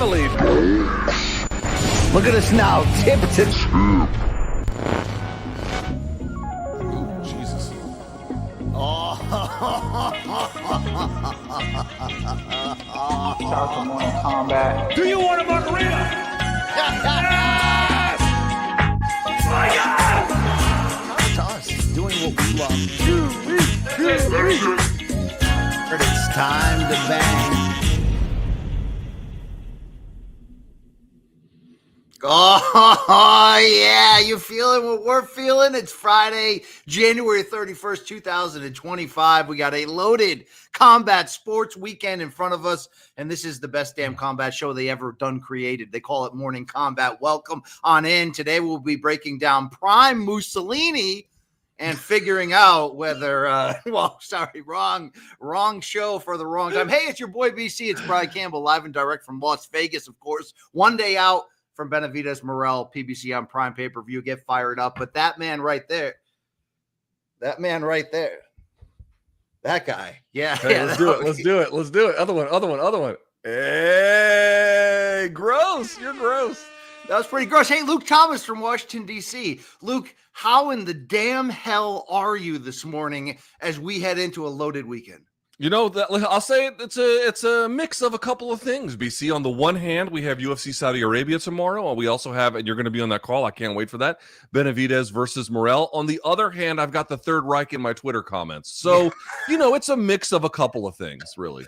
the lead. Look at us now. Tip to Jesus. Shout out to Morning Kombat. Do you want a margarita? Yes! My God! it's us doing what we love. It's time to bang. Oh, yeah. You feeling what we're feeling? It's Friday, January 31st, 2025. We got a loaded combat sports weekend in front of us, and this is the best damn combat show they ever done created. They call it Morning Kombat. Welcome on in. Today we'll be breaking down Prime Mussolini and figuring out whether, wrong show for the wrong time. Hey, it's your boy BC. It's Brian Campbell, live and direct from Las Vegas, of course. One day out from Benavidez, Morrell, PBC on Prime pay-per-view. Get fired up. But that man right there, that guy. Yeah. Hey, yeah, let's do it. Other one. Hey, gross. You're gross. That was pretty gross. Hey, Luke Thomas from Washington, D.C. Luke, how in the damn hell are you this morning as we head into a loaded weekend? You know, I'll say it's a mix of a couple of things, BC. On the one hand, we have UFC Saudi Arabia tomorrow, and we also have, and you're going to be on that call, I can't wait for that, Benavidez versus Morrell. On the other hand, I've got the Third Reich in my Twitter comments. So, you know, it's a mix of a couple of things, really.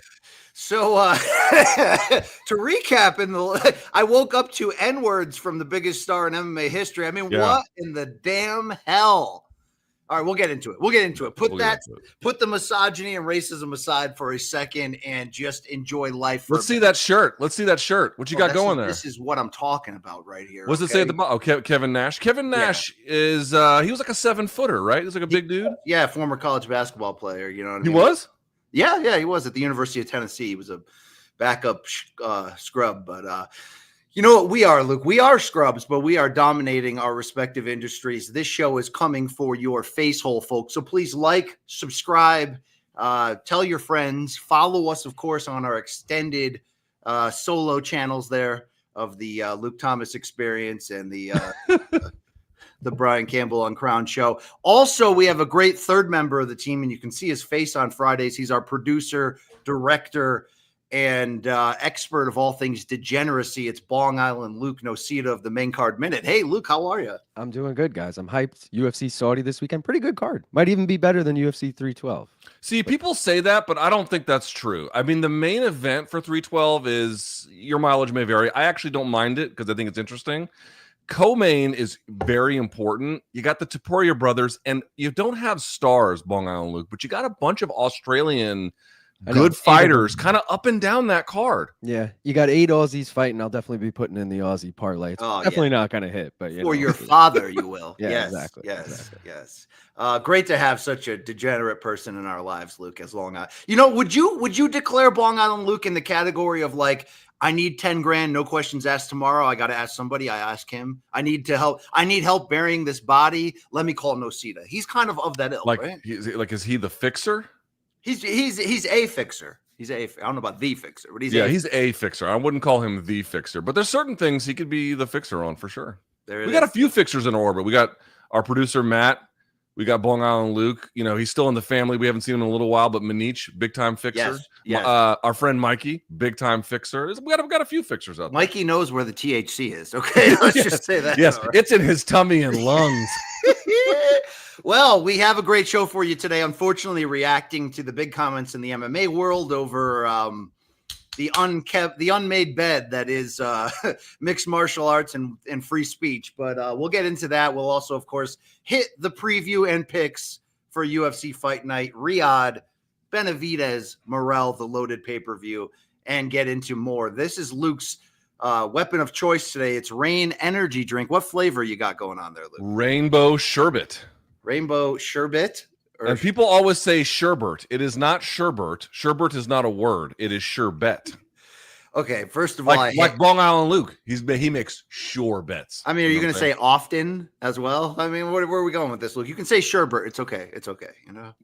So, to recap, I woke up to N-words from the biggest star in MMA history. I mean, What in the damn hell? All right, we'll get into it. Put the misogyny and racism aside for a second and just enjoy life. Let's see that shirt. What you got going there? This is what I'm talking about right here. What's it say at the bottom? Oh, Kevin Nash. Kevin Nash is, he was like a 7-footer, right? He was like a big dude. Yeah, former college basketball player. You know what I mean? He was? Yeah, he was at the University of Tennessee. He was a backup scrub, but you know what we are, Luke? We are scrubs, but we are dominating our respective industries. This show is coming for your face hole, folks. So please like, subscribe, tell your friends, follow us, of course, on our extended solo channels there of the Luke Thomas Experience and the the Brian Campbell on Crown show. Also, we have a great third member of the team, and you can see his face on Fridays. He's our producer, director, and expert of all things degeneracy. It's Bong Island Luke Nosita of the Main Card Minute. Hey, Luke, how are you? I'm doing good, guys. I'm hyped. UFC Saudi this weekend. Pretty good card. Might even be better than UFC 312. See, people say that, but I don't think that's true. I mean, the main event for 312 is, your mileage may vary. I actually don't mind it because I think it's interesting. Co-main is very important. You got the Taporia brothers, and you don't have stars, Bong Island Luke, but you got a bunch of Australian good fighters kind of up and down that card. Yeah, you got 8 Aussies fighting. I'll definitely be putting in the Aussie parlay. It's definitely not going to hit, but for your father, you will. Yeah, exactly. Yes. Great to have such a degenerate person in our lives, Luke. As long as would you declare Bong Island Luke in the category of like, I need 10 grand, no questions asked tomorrow. I got to ask somebody. I ask him. I need help burying this body. Let me call Nosita. He's kind of that ilk, right? Is he the fixer? He's a fixer. I don't know about the fixer, but he's a fixer. I wouldn't call him the fixer, but there's certain things he could be the fixer on for sure. We got a few fixers in orbit. We got our producer Matt. We got Bong Island Luke. You know, he's still in the family. We haven't seen him in a little while, but Manich, big time fixer. Yes. Our friend Mikey, big time fixer. We got a few fixers out there. Mikey knows where the THC is. Okay, let's just say that. Yes, it's in his tummy and lungs. Well, we have a great show for you today. Unfortunately, reacting to the big comments in the MMA world over the unmade bed that is mixed martial arts and free speech. But we'll get into that. We'll also, of course, hit the preview and picks for UFC Fight Night, Riyadh, Benavidez, Morrell, the loaded pay-per-view, and get into more. This is Luke's weapon of choice today. It's Rain Energy Drink. What flavor you got going on there, Luke? Rainbow sherbet. Rainbow sherbet? And people always say sherbet. It is not sherbet. Sherbet is not a word. It is sherbet. Okay, first of all, like Bong Island Luke, he makes sure bets. I mean, are you going to say often as well? I mean, where are we going with this, Luke? You can say sherbet. It's okay. It's okay. You know,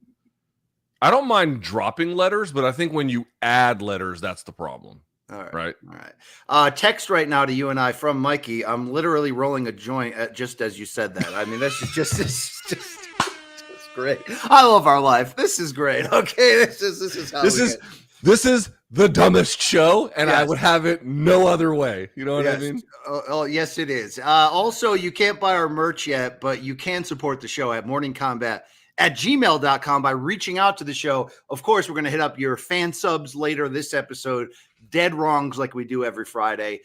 I don't mind dropping letters, but I think when you add letters, that's the problem. All right. Right. All right. Text right now to you and I from Mikey. I'm literally rolling a joint just as you said that. I mean, this is just great. I love our life. This is great. Okay. This is how this is the dumbest show, and I Yes. would have it no other way. You know what I Yes. mean? Oh, yes, it is. Also, you can't buy our merch yet, but you can support the show at morningkombat@gmail.com by reaching out to the show. Of course, we're going to hit up your fan subs later this episode, dead wrongs like we do every Friday.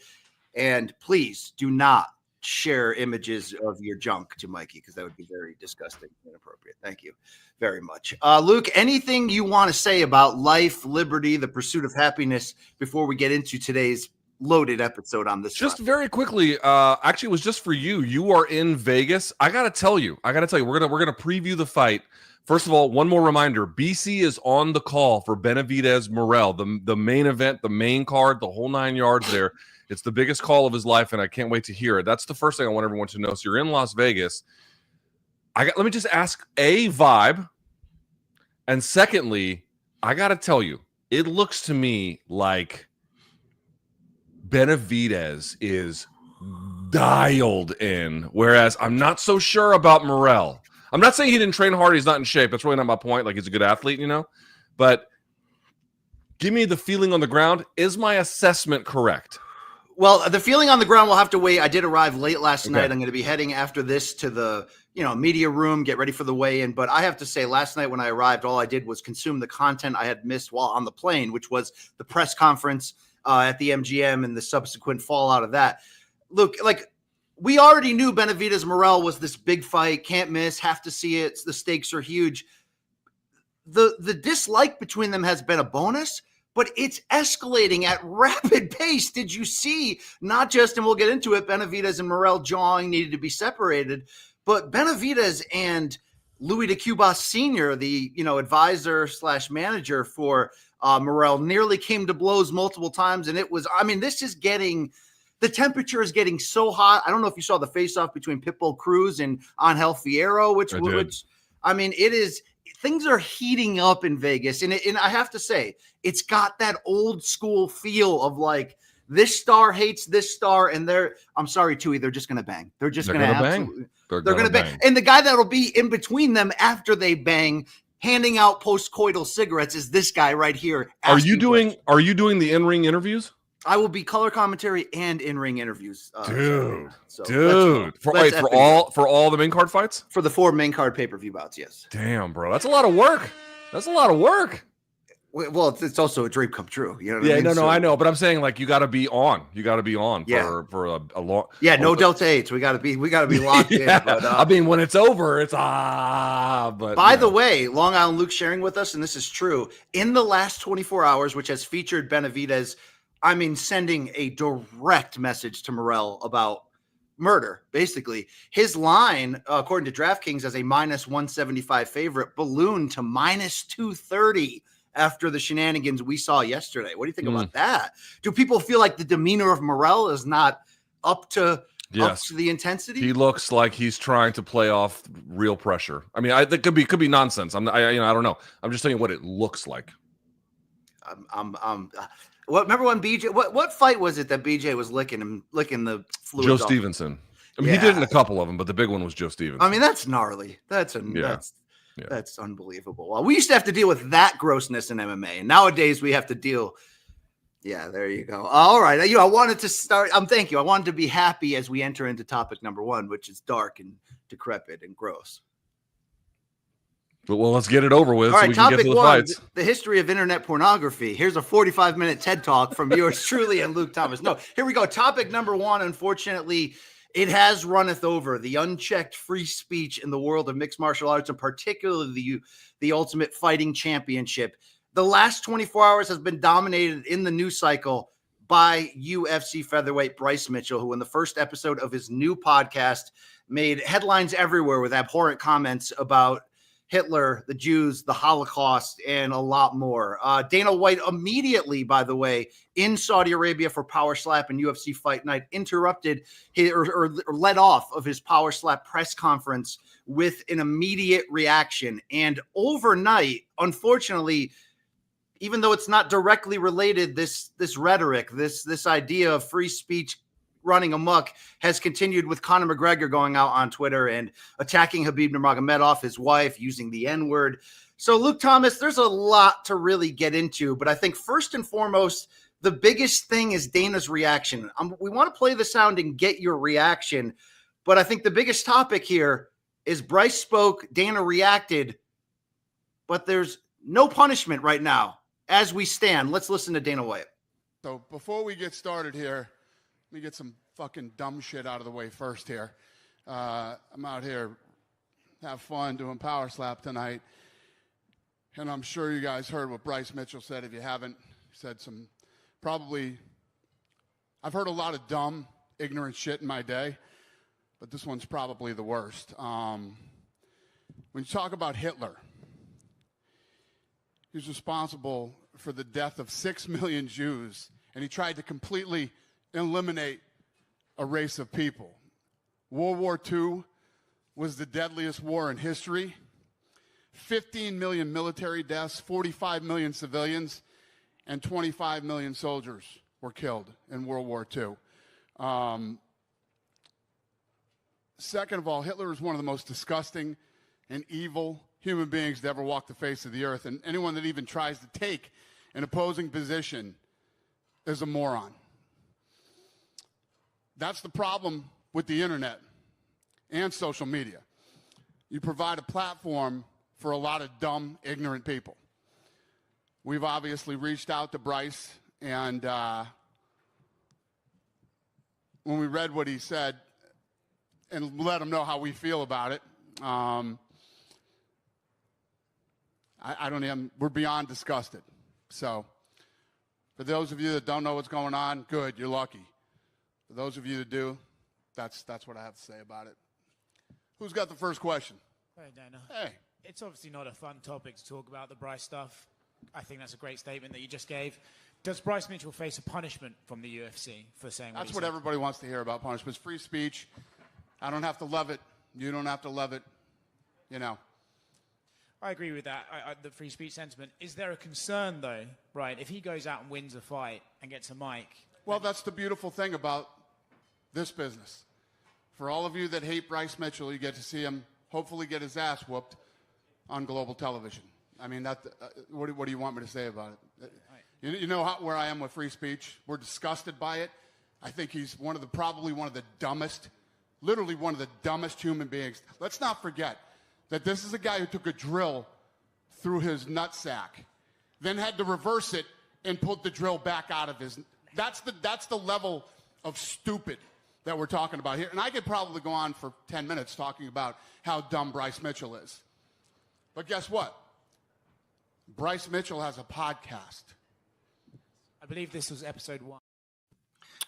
And please do not share images of your junk to Mikey, because that would be very disgusting and inappropriate. Thank you very much. Luke, anything you want to say about life, liberty, the pursuit of happiness before we get into today's loaded episode on this? Just very quickly, actually, it was just for you. You are in Vegas. I gotta tell you, we're gonna preview the fight. First of all, one more reminder: BC is on the call for Benavidez Morrell, the main event, the main card, the whole 9 yards. There, it's the biggest call of his life, and I can't wait to hear it. That's the first thing I want everyone to know. So you're in Las Vegas. Let me just ask a vibe, and secondly, I gotta tell you, it looks to me like Benavidez is dialed in, whereas I'm not so sure about Morrell. I'm not saying he didn't train hard, he's not in shape. That's really not my point. Like, he's a good athlete, but give me the feeling on the ground. Is my assessment correct? Well, the feeling on the ground will have to wait. I did arrive late last night. I'm going to be heading after this to the media room, get ready for the weigh-in. But I have to say, last night when I arrived, all I did was consume the content I had missed while on the plane, which was the press conference at the MGM and the subsequent fallout of that. Look, like, we already knew Benavidez Morrell was this big fight, can't miss, have to see it. The stakes are huge. The dislike between them has been a bonus, but it's escalating at rapid pace. Did you see, not just, and we'll get into it, Benavidez and Morrell jawing needed to be separated, but Benavidez and Louis de Cubas Sr., the advisor / manager for Morrell, nearly came to blows multiple times. And it was, this is getting, the temperature is getting so hot. I don't know if you saw the face-off between Pitbull Cruz and Angel Fierro, which it is, things are heating up in Vegas. And I have to say, it's got that old school feel of like, this star hates this star, and I'm sorry, Tui, they're just going to bang. They're just going to bang. They're going to bang. And the guy that'll be in between them after they bang, handing out post-coital cigarettes, is this guy right here. Are you doing the in-ring interviews? I will be color commentary and in-ring interviews. Dude. For all the main card fights? For the 4 main card pay-per-view bouts, yes. Damn, bro. That's a lot of work. Well, it's also a dream come true. You know what I mean? I know, but I'm saying, like, you got to be on. For a long. Yeah, no Delta 8s. We got to be locked in. But, when it's over, it's But by the way, Long Island Luke sharing with us, and this is true, in the last 24 hours, which has featured Benavidez, sending a direct message to Morrell about murder. Basically, his line, according to DraftKings, as a -175 favorite, ballooned to -230 after the shenanigans we saw yesterday. What do you think about that? Do people feel like the demeanor of Morrell is not up to the intensity? He looks like he's trying to play off real pressure. That could be nonsense. I don't know. I'm just telling you what it looks like. Remember when BJ? What fight was it that BJ was licking the fluid? Joe Stevenson. He did it in a couple of them, but the big one was Joe Stevenson. That's gnarly. That's unbelievable. Well, we used to have to deal with that grossness in MMA, and nowadays we have to deal. Yeah, there you go. All right, I wanted to start. Thank you. I wanted to be happy as we enter into topic number 1, which is dark and decrepit and gross. Well, let's get it over with. All right, so we can get to the 1, fights. The history of internet pornography. Here's a 45-minute TED Talk from yours truly and Luke Thomas. No, here we go. Topic number 1, unfortunately, it has runneth over the unchecked free speech in the world of mixed martial arts, and particularly the Ultimate Fighting Championship. The last 24 hours has been dominated in the news cycle by UFC featherweight Bryce Mitchell, who in the first episode of his new podcast made headlines everywhere with abhorrent comments about Hitler, the Jews, the Holocaust, and a lot more. Dana White immediately, by the way, in Saudi Arabia for Power Slap and UFC Fight Night, interrupted or led off of his Power Slap press conference with an immediate reaction. And overnight, unfortunately, even though it's not directly related, this rhetoric, this idea of free speech running amok has continued with Conor McGregor going out on Twitter and attacking Khabib Nurmagomedov, his wife, using the N-word. So, Luke Thomas, there's a lot to really get into, but I think first and foremost, the biggest thing is Dana's reaction. We want to play the sound and get your reaction, but I think the biggest topic here is Bryce spoke, Dana reacted, but there's no punishment right now as we stand. Let's listen to Dana White. So before we get started here, let me get some fucking dumb shit out of the way first here. I'm out here, have fun doing Power Slap tonight, and I'm sure you guys heard what Bryce Mitchell said. If you haven't, he said some I've heard a lot of dumb, ignorant shit in my day, but this one's probably the worst. When you talk about Hitler, he was responsible for the death of 6 million Jews, and he tried to completely eliminate a race of people. World War II was the deadliest war in history. 15 million military deaths, 45 million civilians, and 25 million soldiers were killed in World War II. Second of all, Hitler is one of the most disgusting and evil human beings to ever walk the face of the earth, and anyone that even tries to take an opposing position is a moron. That's the problem with the internet and social media. You provide a platform for a lot of dumb, ignorant people. We've obviously reached out to Bryce, and when we read what he said and let him know how we feel about it, I don't even, we're beyond disgusted. So for those of you that don't know what's going on, good, you're lucky. For those of you that do, that's what I have to say about it. Who's got the first question? Hey, Dana. Hey. It's obviously not a fun topic to talk about the Bryce stuff. I think that's a great statement that you just gave. Does Bryce Mitchell face a punishment from the UFC for saying what That's he what said? everybody wants to hear about punishments. Free speech. I don't have to love it. You don't have to love it. You know. I agree with that, the free speech sentiment. Is there a concern, though, right, if he goes out and wins a fight and gets a mic? Well, that's the beautiful thing about this business. For all of you that hate Bryce Mitchell, you get to see him hopefully get his ass whooped on global television. I mean, what do you want me to say about it? You know where I am with free speech. We're disgusted by it. I think he's probably one of the dumbest, literally one of the dumbest human beings. Let's not forget that this is a guy who took a drill through his nutsack, then had to reverse it and put the drill back out of his. That's the level of stupid that we're talking about here. And I could probably go on for 10 minutes talking about how dumb Bryce Mitchell is. But guess what? Bryce Mitchell has a podcast. I believe this was episode 1.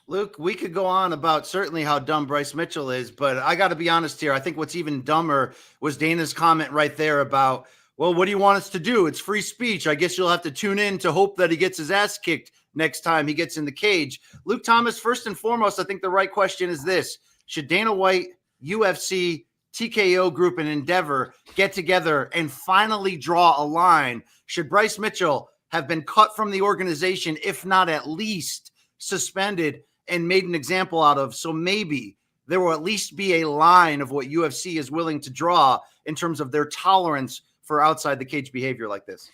Luke, we could go on about certainly how dumb Bryce Mitchell is, but I got to be honest here. I think what's even dumber was Dana's comment right there about, well, what do you want us to do? It's free speech. I guess you'll have to tune in to hope that he gets his ass kicked next time he gets in the cage. Luke Thomas, first and foremost, I think the right question is this. Should Dana White, UFC, TKO Group, and Endeavor get together and finally draw a line? Should Bryce Mitchell have been cut from the organization, if not at least suspended and made an example out of? So maybe there will at least be a line of what UFC is willing to draw in terms of their tolerance for outside the cage behavior like this.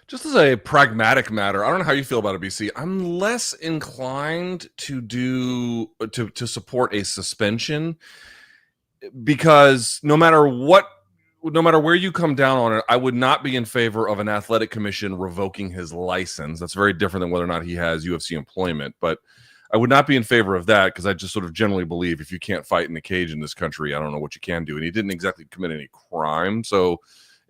Just as a pragmatic matter, I don't know how you feel about it, BC. I'm less inclined to support a suspension, because no matter where you come down on it, I would not be in favor of an athletic commission revoking his license. That's very different than whether or not he has UFC employment, but I would not be in favor of that, because I just sort of generally believe if you can't fight in the cage in this country, I don't know what you can do. And he didn't exactly commit any crime. So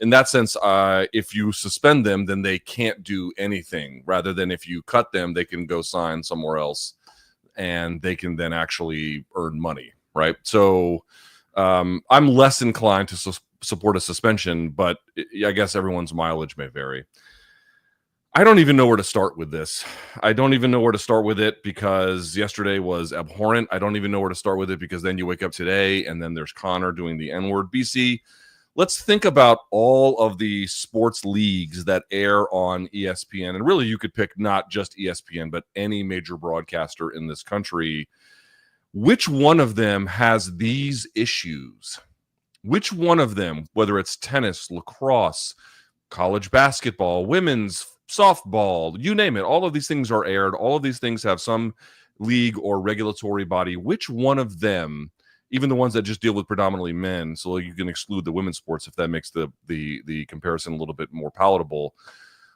in that sense, if you suspend them, then they can't do anything, rather than if you cut them, they can go sign somewhere else and they can then actually earn money, right? So I'm less inclined to support a suspension, but I guess everyone's mileage may vary. I don't even know where to start with this. I don't even know where to start with it, because yesterday was abhorrent. I don't even know where to start with it, because then you wake up today and then there's Conor doing the N-word. BC, let's think about all of the sports leagues that air on ESPN. And really, you could pick not just ESPN, but any major broadcaster in this country. Which one of them has these issues? Which one of them, whether it's tennis, lacrosse, college basketball, women's softball, you name it, all of these things are aired. All of these things have some league or regulatory body. Which one of them, even the ones that just deal with predominantly men, so you can exclude the women's sports if that makes the comparison a little bit more palatable,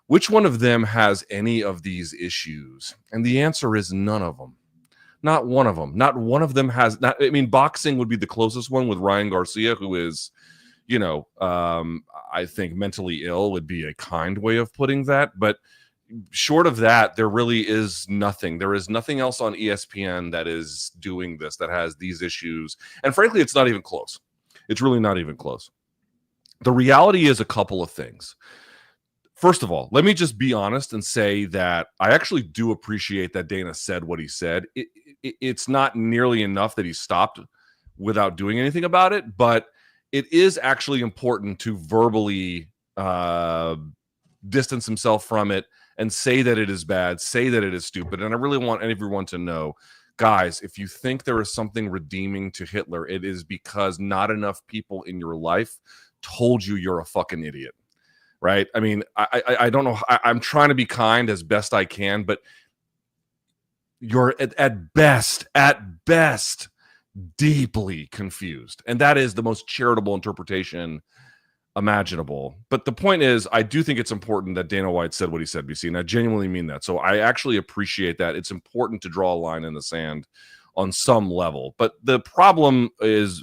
which one of them has any of these issues? And the answer is none of them. Not one of them. Not one of them has. I mean, boxing would be the closest one with Ryan Garcia, who is, I think mentally ill would be a kind way of putting that. But short of that, there really is nothing. There is nothing else on ESPN that is doing this, that has these issues. And frankly, it's not even close. It's really not even close. The reality is a couple of things. First of all, let me just be honest and say that I actually do appreciate that Dana said what he said. It's not nearly enough that he stopped without doing anything about it, but it is actually important to verbally distance himself from it and say that it is bad, say that it is stupid. And I really want everyone to know, guys, if you think there is something redeeming to Hitler, it is because not enough people in your life told you you're a fucking idiot. Right? I mean, I don't know. I'm trying to be kind as best I can, but you're at best, deeply confused. And that is the most charitable interpretation imaginable. But the point is, I do think it's important that Dana White said what he said, BC, and I genuinely mean that. So I actually appreciate that. It's important to draw a line in the sand on some level. But the problem is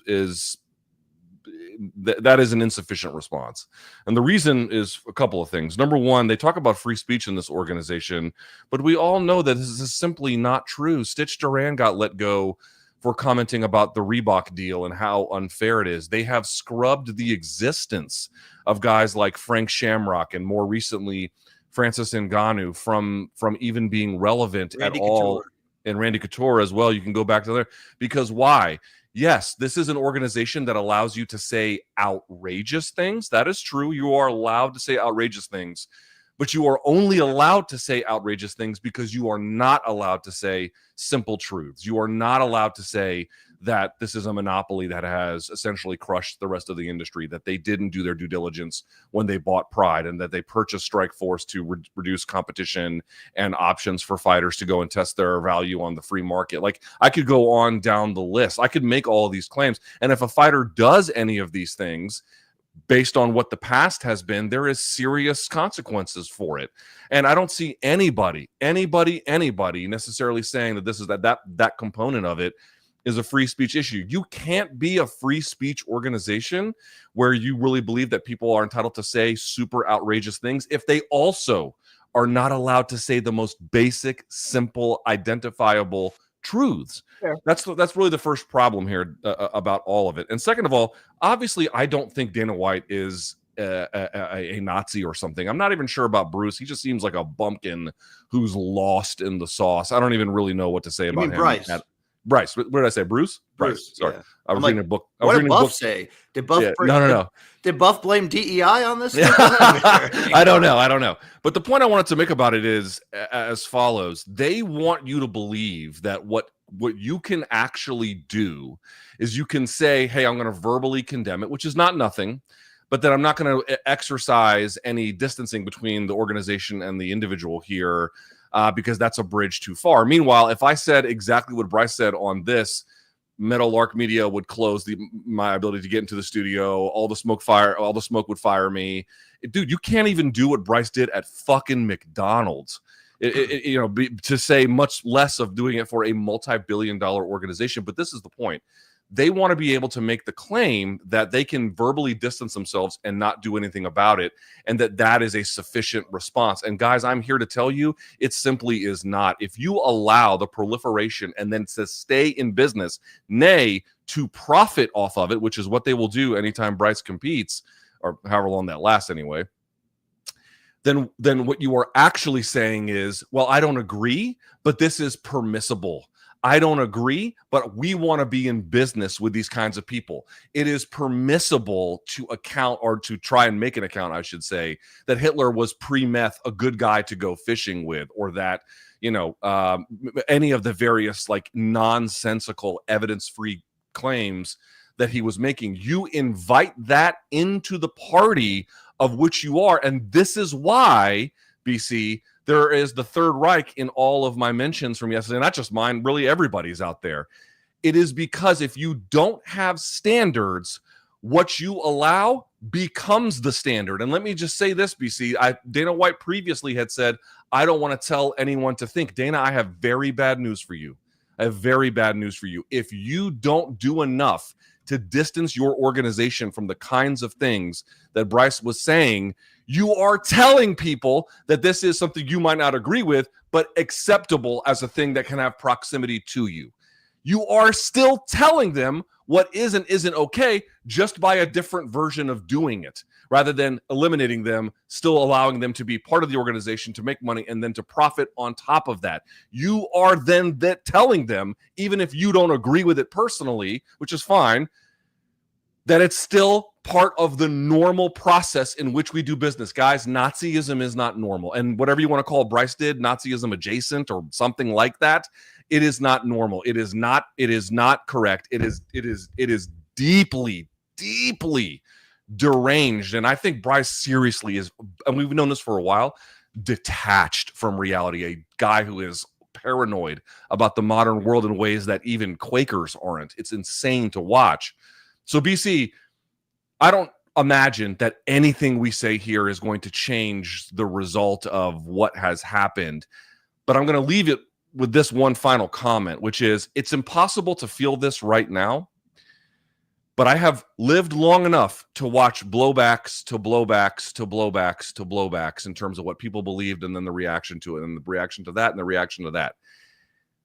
that is an insufficient response. And the reason is a couple of things. Number one, they talk about free speech in this organization, but we all know that this is simply not true. Stitch Duran got let go for commenting about the Reebok deal and how unfair it is. They have scrubbed the existence of guys like Frank Shamrock and more recently Francis Ngannou from even being relevant Randy at all. Couture. And Randy Couture as well. You can go back to there. Because why? Yes, this is an organization that allows you to say outrageous things. That is true. You are allowed to say outrageous things, but you are only allowed to say outrageous things because you are not allowed to say simple truths. You are not allowed to say that this is a monopoly that has essentially crushed the rest of the industry, that they didn't do their due diligence when they bought Pride, and that they purchased Strikeforce to reduce competition and options for fighters to go and test their value on the free market. Like, I could go on down the list. I could make all of these claims. And if a fighter does any of these things, based on what the past has been, there is serious consequences for it. And I don't see anybody necessarily saying that this is that component of it is a free speech issue. You can't be a free speech organization where you really believe that people are entitled to say super outrageous things if they also are not allowed to say the most basic, simple, identifiable truths. Yeah. That's really the first problem here about all of it. And second of all, obviously, I don't think Dana White is a Nazi or something. I'm not even sure about Bruce. He just seems like a bumpkin who's lost in the sauce. I don't even really know what to say about him. Bryce. What did I say? Bruce? Sorry. Yeah. I was reading a book. What did Buff say? Did Buff No. Did Buff blame DEI on this? I don't know. But the point I wanted to make about it is as follows. They want you to believe that what you can actually do is you can say, hey, I'm going to verbally condemn it, which is not nothing, but that I'm not going to exercise any distancing between the organization and the individual here, because that's a bridge too far. Meanwhile, if I said exactly what Bryce said on this, Meadowlark Media would close my ability to get into the studio. All the smoke would fire me. Dude, you can't even do what Bryce did at fucking McDonald's. To say much less of doing it for a multi-billion-dollar organization. But this is the point. They want to be able to make the claim that they can verbally distance themselves and not do anything about it, and that is a sufficient response. And guys, I'm here to tell you, it simply is not. If you allow the proliferation and then to stay in business, nay, to profit off of it, which is what they will do anytime Bryce competes, or however long that lasts anyway, then what you are actually saying is, well, I don't agree, but this is permissible. I don't agree, but we want to be in business with these kinds of people. It is permissible to account, or to try and make an account, I should say, that Hitler was pre-meth a good guy to go fishing with, or that, any of the various like nonsensical evidence-free claims that he was making. You invite that into the party of which you are. And this is why, BC, there is the Third Reich in all of my mentions from yesterday, not just mine, really everybody's out there. It is because if you don't have standards, what you allow becomes the standard. And let me just say this, BC. Dana White previously had said, I don't want to tell anyone to think. Dana, I have very bad news for you. I have very bad news for you. If you don't do enough to distance your organization from the kinds of things that Bryce was saying, you are telling people that this is something you might not agree with, but acceptable as a thing that can have proximity to you. You are still telling them what is and isn't okay, just by a different version of doing it, rather than eliminating them, still allowing them to be part of the organization, to make money, and then to profit on top of that. You are then telling them, even if you don't agree with it personally, which is fine, that it's still part of the normal process in which we do business. Guys, Nazism is not normal. And whatever you want to call Bryce did, Nazism adjacent or something like that, it is not normal. It is not correct. It is deeply, deeply deranged. And I think Bryce seriously is, and we've known this for a while, detached from reality. A guy who is paranoid about the modern world in ways that even Quakers aren't. It's insane to watch. So BC, I don't imagine that anything we say here is going to change the result of what has happened. But I'm going to leave it with this one final comment, which is, it's impossible to feel this right now, but I have lived long enough to watch blowbacks to blowbacks to blowbacks to blowbacks in terms of what people believed, and then the reaction to it, and the reaction to that, and the reaction to that.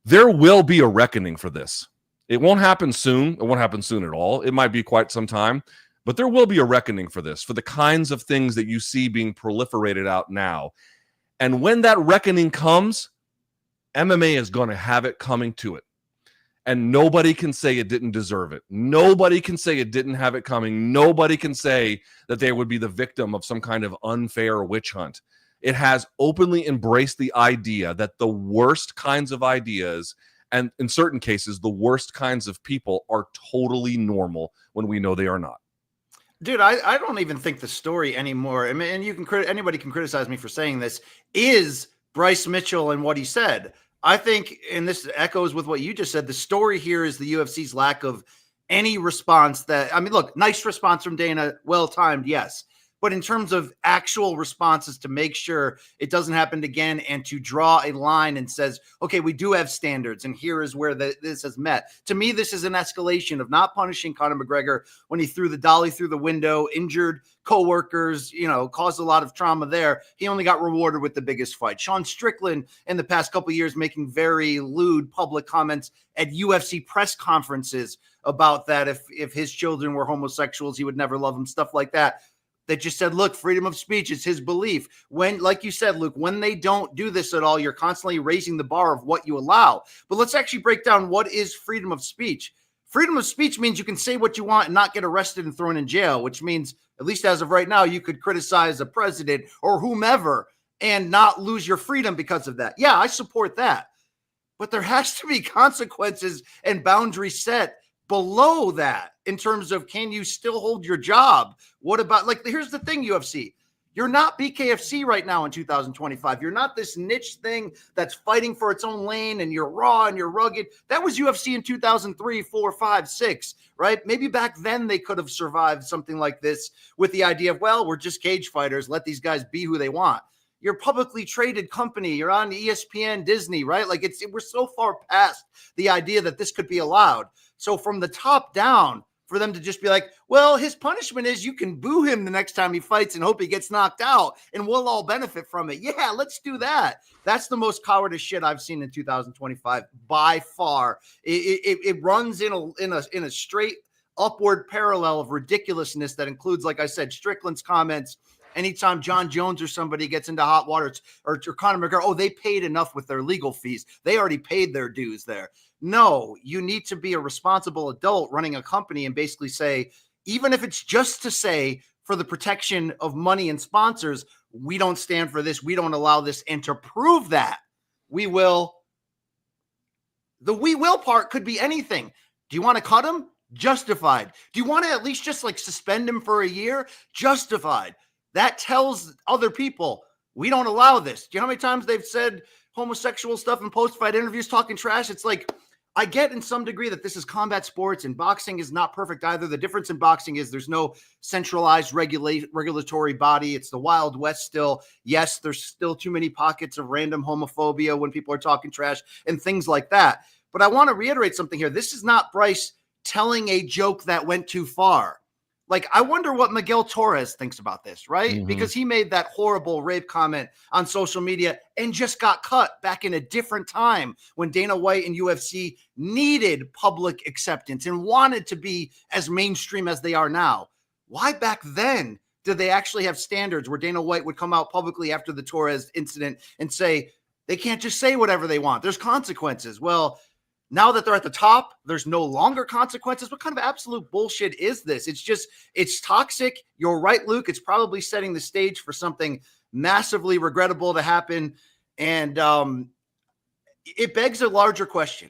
There will be a reckoning for this. It won't happen soon. It won't happen soon at all. It might be quite some time, but there will be a reckoning for this, for the kinds of things that you see being proliferated out now. And when that reckoning comes, MMA is going to have it coming to it. And nobody can say it didn't deserve it. Nobody can say it didn't have it coming. Nobody can say that they would be the victim of some kind of unfair witch hunt. It has openly embraced the idea that the worst kinds of ideas, and in certain cases, the worst kinds of people, are totally normal when we know they are not. Dude, I don't even think the story anymore, I mean, and you can anybody can criticize me for saying this, is Bryce Mitchell and what he said. I think, and this echoes with what you just said, the story here is the UFC's lack of any response that, I mean, look, nice response from Dana, well-timed, yes. But in terms of actual responses to make sure it doesn't happen again, and to draw a line and says, okay, we do have standards, and here is where this has met. To me, this is an escalation of not punishing Conor McGregor when he threw the dolly through the window, injured co-workers, caused a lot of trauma there. He only got rewarded with the biggest fight. Sean Strickland in the past couple of years making very lewd public comments at UFC press conferences about that. If his children were homosexuals, he would never love them, stuff like that. That just said, look, freedom of speech is his belief. When, like you said, Luke, when they don't do this at all, you're constantly raising the bar of what you allow. But let's actually break down what is freedom of speech. Freedom of speech means you can say what you want and not get arrested and thrown in jail, which means, at least as of right now, you could criticize a president or whomever and not lose your freedom because of that. Yeah, I support that. But there has to be consequences and boundaries set below that in terms of, can you still hold your job? What about, like, here's the thing, UFC. You're not BKFC right now in 2025. You're not this niche thing that's fighting for its own lane, and you're raw and you're rugged. That was UFC in 2003, 4, 5, 6, right? Maybe back then they could have survived something like this with the idea of, well, we're just cage fighters. Let these guys be who they want. You're a publicly traded company. You're on ESPN, Disney, right? Like, we're so far past the idea that this could be allowed. So from the top down, for them to just be like, well, his punishment is you can boo him the next time he fights and hope he gets knocked out, and we'll all benefit from it. Yeah, let's do that. That's the most cowardice shit I've seen in 2025 by far. It runs in a straight upward parallel of ridiculousness that includes, like I said, Strickland's comments. Anytime John Jones or somebody gets into hot water, or Conor McGregor, oh, they paid enough with their legal fees. They already paid their dues there. No, you need to be a responsible adult running a company and basically say, even if it's just to say for the protection of money and sponsors, we don't stand for this, we don't allow this, and to prove that we will. The we will part could be anything. Do you want to cut him? Justified. Do you want to at least just like suspend him for a year? Justified. That tells other people we don't allow this. Do you know how many times they've said homosexual stuff in post-fight interviews talking trash? It's like, I get in some degree that this is combat sports and boxing is not perfect either. The difference in boxing is there's no centralized regulatory body. It's the Wild West still. Yes, there's still too many pockets of random homophobia when people are talking trash and things like that. But I want to reiterate something here. This is not Bryce telling a joke that went too far. Like, I wonder what Miguel Torres thinks about this, right? Mm-hmm. Because he made that horrible rape comment on social media and just got cut back in a different time when Dana White and UFC needed public acceptance and wanted to be as mainstream as they are now. Why back then did they actually have standards where Dana White would come out publicly after the Torres incident and say, they can't just say whatever they want, there's consequences? Well, now that they're at the top, there's no longer consequences. What kind of absolute bullshit is this? It's toxic. You're right, Luke. It's probably setting the stage for something massively regrettable to happen. And it begs a larger question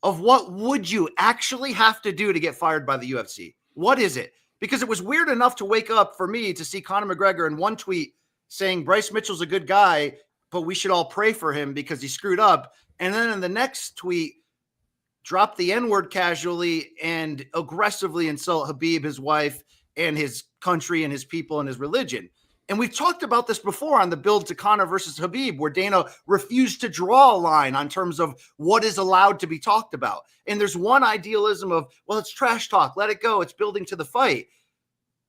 of what would you actually have to do to get fired by the UFC? What is it? Because it was weird enough to wake up for me to see Conor McGregor in one tweet saying Bryce Mitchell's a good guy, but we should all pray for him because he screwed up. And then in the next tweet, drop the N-word casually and aggressively insult Habib, his wife, and his country and his people and his religion. And we've talked about this before on the build to Conor versus Habib, where Dana refused to draw a line on terms of what is allowed to be talked about. And there's one idealism of, well, it's trash talk, let it go, it's building to the fight.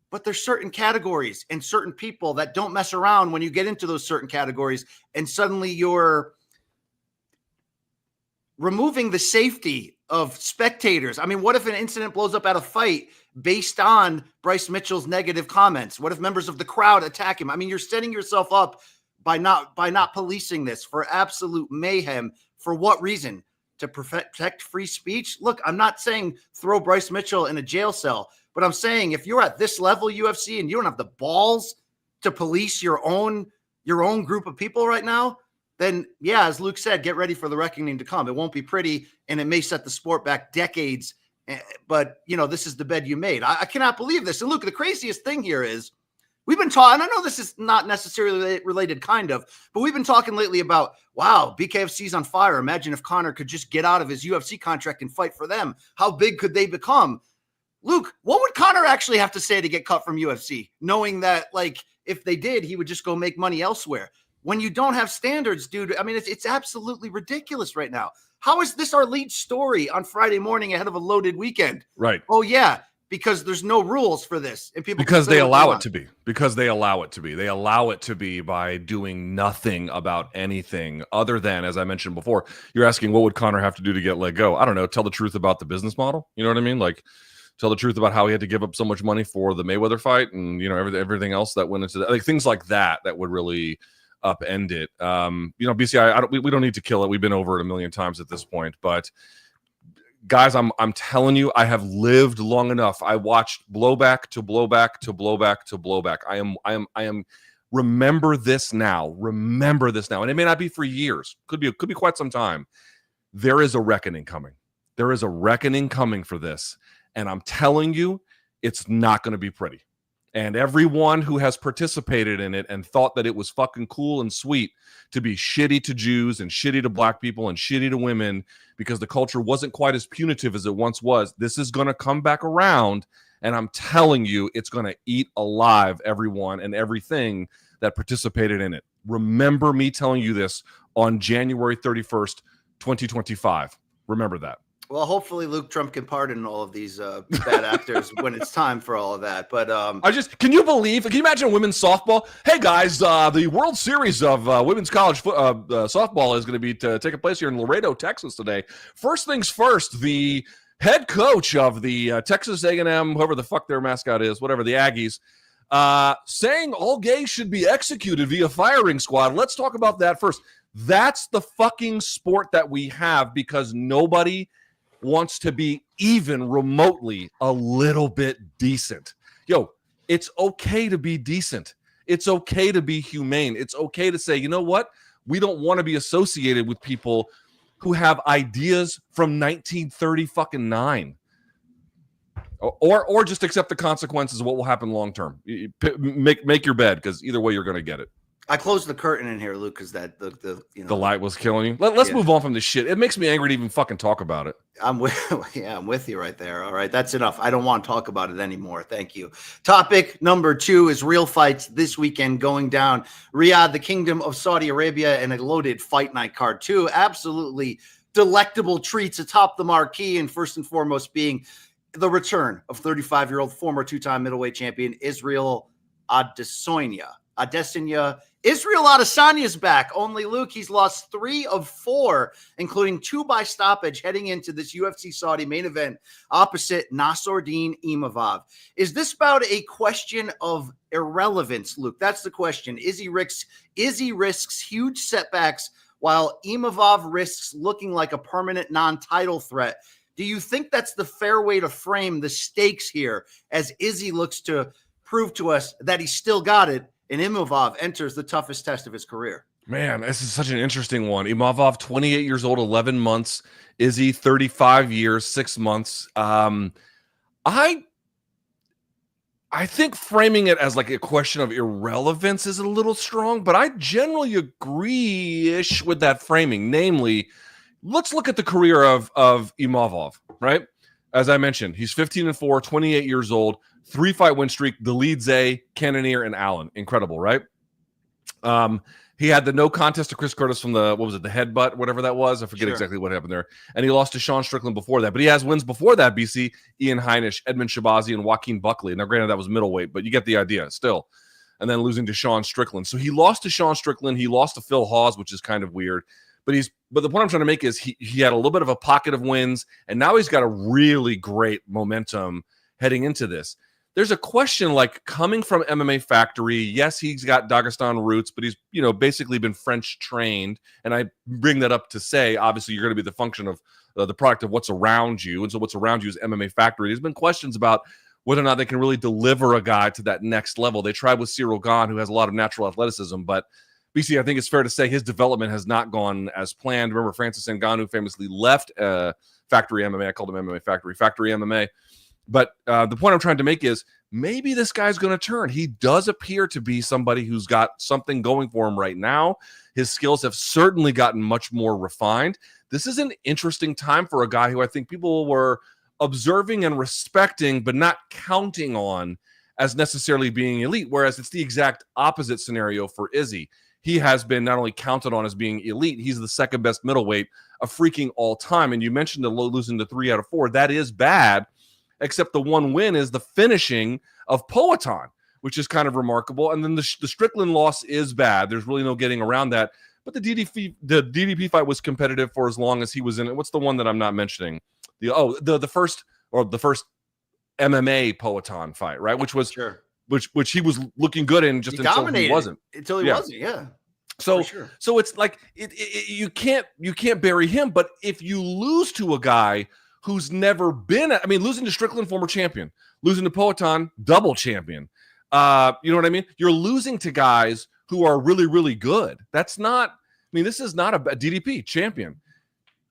But there's certain categories and certain people that don't mess around when you get into those certain categories, and suddenly you're removing the safety of spectators. I mean, what if an incident blows up at a fight based on Bryce Mitchell's negative comments? What if members of the crowd attack him? I mean, you're setting yourself up by not policing this for absolute mayhem. For what reason? To protect free speech? Look, I'm not saying throw Bryce Mitchell in a jail cell, but I'm saying if you're at this level, UFC, and you don't have the balls to police your own group of people right now, then yeah, as Luke said, get ready for the reckoning to come. It won't be pretty, and it may set the sport back decades. But, you know, this is the bed you made. I cannot believe this. And Luke, the craziest thing here is we've been talking, and I know this is not necessarily related kind of, but we've been talking lately about, wow, BKFC's on fire. Imagine if Conor could just get out of his UFC contract and fight for them. How big could they become? Luke, what would Conor actually have to say to get cut from UFC? Knowing that, like, if they did, he would just go make money elsewhere. When you don't have standards, dude, I mean, it's absolutely ridiculous right now. How is this our lead story on Friday morning ahead of a loaded weekend? Right. Oh, yeah, because there's no rules for this. And people because they allow it to be. Because they allow it to be. They allow it to be by doing nothing about anything other than, as I mentioned before, you're asking what would Conor have to do to get let go? I don't know. Tell the truth about the business model. You know what I mean? Like, tell the truth about how he had to give up so much money for the Mayweather fight and, you know, everything else that went into that. Like, things like that would really upend it. You know, BCI, we don't need to kill it. We've been over it a million times at this point. But guys, I'm telling you, I have lived long enough. I watched blowback to blowback to blowback to blowback. I am. Remember this now. Remember this now. And it may not be for years. Could be quite some time. There is a reckoning coming. There is a reckoning coming for this. And I'm telling you, it's not going to be pretty. And everyone who has participated in it and thought that it was fucking cool and sweet to be shitty to Jews and shitty to black people and shitty to women because the culture wasn't quite as punitive as it once was, this is going to come back around. And I'm telling you, it's going to eat alive everyone and everything that participated in it. Remember me telling you this on January 31st, 2025. Remember that. Well, hopefully Luke Trump can pardon all of these bad actors when it's time for all of that. But can you imagine women's softball? Hey guys, the World Series of women's college softball is going to be taking place here in Laredo, Texas today. First things first, the head coach of the Texas A&M, whoever the fuck their mascot is, whatever, the Aggies, saying all gays should be executed via firing squad. Let's talk about that first. That's the fucking sport that we have because nobody wants to be even remotely a little bit decent. Yo, it's okay to be decent. It's okay to be humane. It's okay to say, you know what? We don't want to be associated with people who have ideas from 1939. Or just accept the consequences of what will happen long term. Make your bed, because either way you're going to get it. I closed the curtain in here, Luke, because that the light was killing you. Let's move on from this shit. It makes me angry to even fucking talk about it. I'm with you right there. All right, that's enough. I don't want to talk about it anymore. Thank you. Topic number 2 is real fights this weekend going down. Riyadh, the Kingdom of Saudi Arabia, and a loaded fight night card. 2 absolutely delectable treats atop the marquee, and first and foremost being the return of 35-year-old former 2-time middleweight champion Israel Adesanya. Israel Adesanya is back. Only, Luke, he's lost 3 of 4, including 2 by stoppage, heading into this UFC Saudi main event opposite Nassourdine Imavov. Is this about a question of irrelevance, Luke? That's the question. Izzy risks huge setbacks while Imavov risks looking like a permanent non-title threat. Do you think that's the fair way to frame the stakes here as Izzy looks to prove to us that he still got it and Imavov enters the toughest test of his career? Man, this is such an interesting one. Imavov, 28 years old, 11 months. Izzy, 35 years, 6 months. I think framing it as like a question of irrelevance is a little strong, but I generally agree-ish with that framing. Namely, let's look at the career of Imavov, right? As I mentioned, he's 15-4, 28 years old, 3-fight win streak, the leads Cannonier, and Allen. Incredible, right? He had the no contest to Chris Curtis from the headbutt, whatever that was. I forget exactly what happened there. And he lost to Sean Strickland before that. But he has wins before that, BC, Ian Heinisch, Edmund Shabazi, and Joaquin Buckley. Now, granted, that was middleweight, but you get the idea still. And then losing to Sean Strickland. So he lost to Sean Strickland. He lost to Phil Hawes, which is kind of weird. But the point I'm trying to make is he had a little bit of a pocket of wins, and now he's got a really great momentum heading into this. There's a question, like, coming from MMA Factory. Yes, he's got Dagestan roots, but he's basically been French trained. And I bring that up to say, obviously, you're going to be the function of the product of what's around you, and so what's around you is MMA Factory. There's been questions about whether or not they can really deliver a guy to that next level. They tried with Cyril Gane, who has a lot of natural athleticism, but BC, I think it's fair to say his development has not gone as planned. Remember, Francis Ngannou famously left Factory MMA. I called him MMA Factory MMA. But the point I'm trying to make is maybe this guy's going to turn. He does appear to be somebody who's got something going for him right now. His skills have certainly gotten much more refined. This is an interesting time for a guy who I think people were observing and respecting, but not counting on as necessarily being elite, whereas it's the exact opposite scenario for Izzy. He has been not only counted on as being elite, he's the second best middleweight of freaking all time. And you mentioned the losing to 3 out of 4. That is bad, except the one win is the finishing of Poatan, which is kind of remarkable. And then the Strickland loss is bad. There's really no getting around that. But the DDP fight was competitive for as long as he was in it. What's the one that I'm not mentioning? The first MMA Poatan fight, right? Which was which he was looking good in just until he wasn't. Until he wasn't, yeah. So it's like you can't bury him. But if you lose to a guy who's never been, losing to Strickland, former champion, losing to Poatan, double champion. You know what I mean? You're losing to guys who are really, really good. That's not. This is not a DDP champion.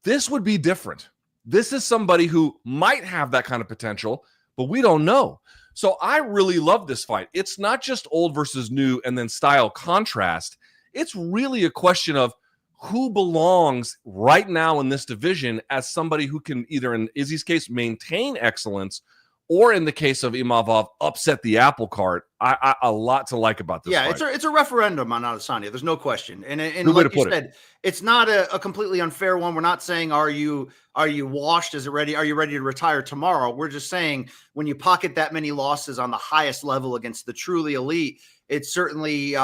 This would be different. This is somebody who might have that kind of potential, but we don't know. So I really love this fight. It's not just old versus new and then style contrast. It's really a question of who belongs right now in this division as somebody who can either, in Izzy's case, maintain excellence, or in the case of Imavov, upset the apple cart. A lot to like about this fight. It's a referendum on Adesanya. There's no question. And like you said, it's not a completely unfair one. We're not saying, are you washed? Is it ready? Are you ready to retire tomorrow? We're just saying when you pocket that many losses on the highest level against the truly elite, it certainly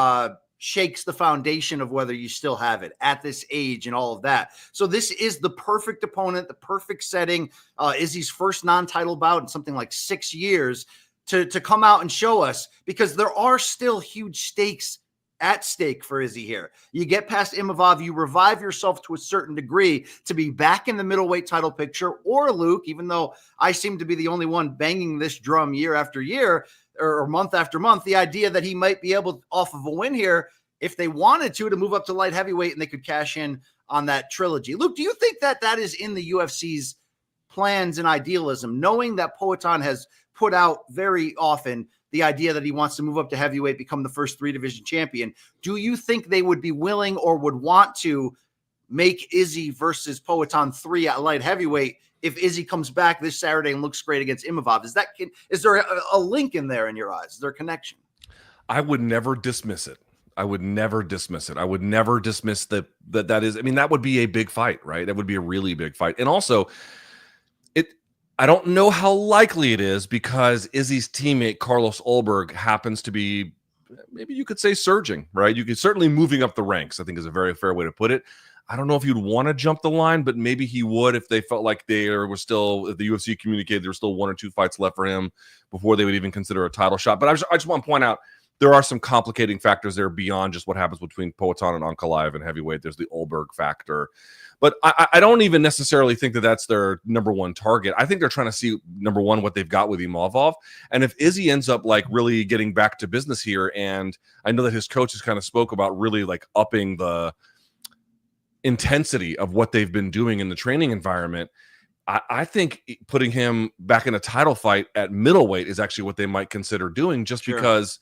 shakes the foundation of whether you still have it at this age and all of that. So this is the perfect opponent, the perfect setting. Izzy's first non-title bout in something like 6 years to come out and show us, because there are still huge stakes at stake for Izzy here. You get past Imavov, you revive yourself to a certain degree to be back in the middleweight title picture, or Luke, even though I seem to be the only one banging this drum year after year or month after month, the idea that he might be able, off of a win here, if they wanted to move up to light heavyweight and they could cash in on that trilogy. Luke, do you think that that is in the UFC's plans and idealism, knowing that Poatan has put out very often the idea that he wants to move up to heavyweight, become the first 3-division champion? Do you think they would be willing or would want to make Izzy versus Poatan 3 at light heavyweight if Izzy comes back this Saturday and looks great against Imavov? Is there a link in there in your eyes? Is there a connection? I would never dismiss it. I would never dismiss it. I would never dismiss that is, I mean, that would be a big fight, right? That would be a really big fight. And also, I don't know how likely it is because Izzy's teammate, Carlos Ulberg, happens to be, maybe you could say, surging, right? You could certainly moving up the ranks, I think is a very fair way to put it. I don't know if he'd want to jump the line, but maybe he would if they felt like there were still, if the UFC communicated there were still 1 or 2 fights left for him before they would even consider a title shot. But I just want to point out, there are some complicating factors there beyond just what happens between Poatan and Ankalaev and heavyweight. There's the Ulberg factor. But I don't even necessarily think that that's their number one target. I think they're trying to see, number one, what they've got with Imavov. And if Izzy ends up like really getting back to business here, and I know that his coaches kind of spoke about really like upping the intensity of what they've been doing in the training environment, I think putting him back in a title fight at middleweight is actually what they might consider doing, just because,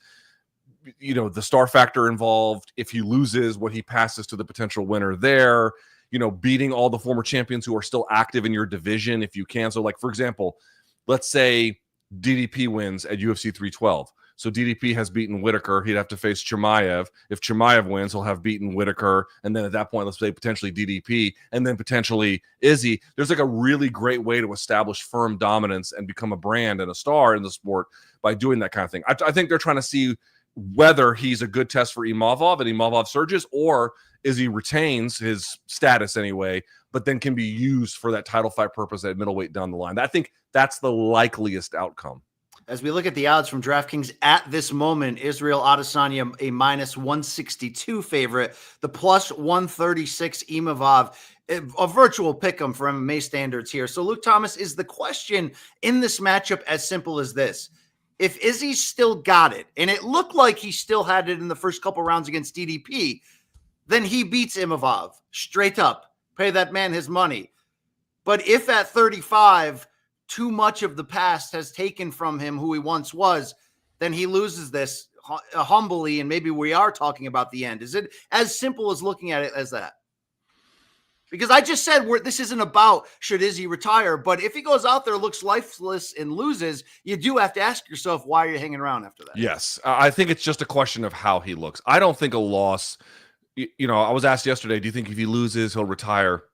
you know, the star factor involved. If he loses, what he passes to the potential winner there, you know, beating all the former champions who are still active in your division if you can. So, like, for example, let's say DDP wins at UFC 312. So DDP has beaten Whitaker. He'd have to face Chimaev. If Chimaev wins, he'll have beaten Whitaker. And then at that point, let's say potentially DDP and then potentially Izzy. There's like a really great way to establish firm dominance and become a brand and a star in the sport by doing that kind of thing. I think they're trying to see whether he's a good test for Imavov and Imavov surges, or Izzy retains his status anyway, but then can be used for that title fight purpose at middleweight down the line. I think that's the likeliest outcome. As we look at the odds from DraftKings at this moment, Israel Adesanya a -162 favorite, the +136 Imavov, a virtual pick'em for MMA standards here. So, Luke Thomas, is the question in this matchup as simple as this? If Izzy's still got it, and it looked like he still had it in the first couple rounds against DDP, then he beats Imavov straight up. Pay that man his money. But if at 35, too much of the past has taken from him who he once was, then he loses this humbly, and maybe we are talking about the end. Is it as simple as looking at it as that? Because I just said this isn't about should Izzy retire, but if he goes out there, looks lifeless, and loses, you do have to ask yourself, why are you hanging around after that? Yes, I think it's just a question of how he looks. I don't think a loss, you know, I was asked yesterday, do you think if he loses, he'll retire?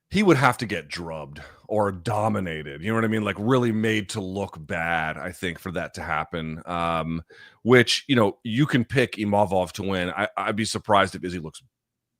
He would have to get drubbed or dominated. You know what I mean? Like really made to look bad, I think, for that to happen. Which, you know, you can pick Imavov to win. I'd be surprised if Izzy looks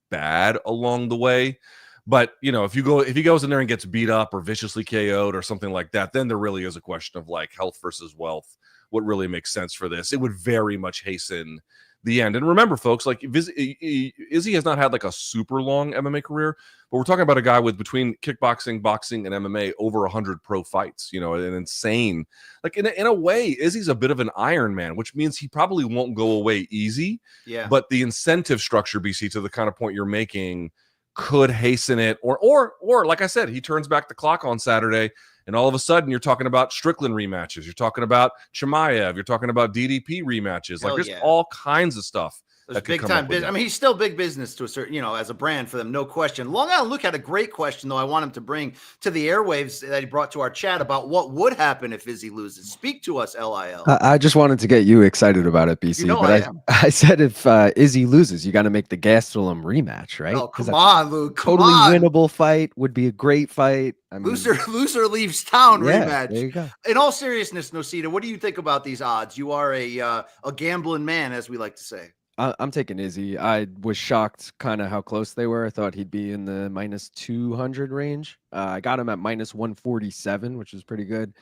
bad along the way. But, you know, if he goes in there and gets beat up or viciously KO'd or something like that, then there really is a question of like health versus wealth. What really makes sense for this? It would very much hasten the end. And remember, folks, like Izzy has not had like a super long MMA career, but we're talking about a guy with, between kickboxing, boxing, and MMA, over 100 pro fights. You know, an insane, like in a way, Izzy's a bit of an Iron Man, which means he probably won't go away easy. Yeah. But the incentive structure, BC, to the kind of point you're making, could hasten it, or like I said, he turns back the clock on Saturday, and all of a sudden you're talking about Strickland rematches, you're talking about Chimaev, you're talking about DDP rematches. Like there's all kinds of stuff. There's big time business. I mean, he's still big business to a certain, you know, as a brand for them, no question. Long Island Luke had a great question, though, I want him to bring to the airwaves that he brought to our chat about what would happen if Izzy loses. Speak to us, LIL. I just wanted to get you excited about it, BC. You know but I said if Izzy loses, you got to make the Gastelum rematch, right? Oh, come on, Luke. Totally winnable fight, would be a great fight. I mean, loser leaves town rematch. There you go. In all seriousness, Nosita, what do you think about these odds? You are a gambling man, as we like to say. I'm taking Izzy. I was shocked kind of how close they were. I thought he'd be in the -200 range. I got him at -147, which is pretty good.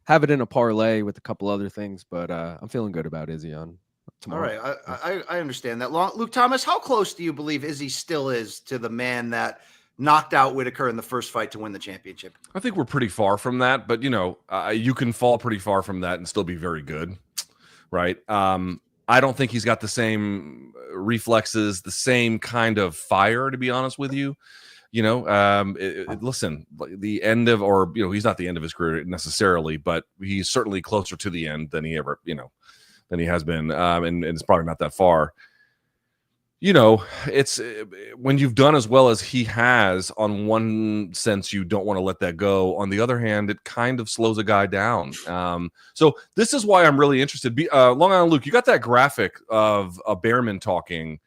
Have it in a parlay with a couple other things, but I'm feeling good about Izzy on tomorrow. All right, I understand that. Luke Thomas, how close do you believe Izzy still is to the man that knocked out Whitaker in the first fight to win the championship? I think we're pretty far from that, but you can fall pretty far from that and still be very good, right? I don't think he's got the same reflexes, the same kind of fire, to be honest with you. Listen, the end of, or he's not the end of his career necessarily, but he's certainly closer to the end than he ever, than he has been, and it's probably not that far. It's when you've done as well as he has, on one sense, you don't want to let that go. On the other hand, it kind of slows a guy down. So this is why I'm really interested. Long Island Luke, you got that graphic of a Bearman talking.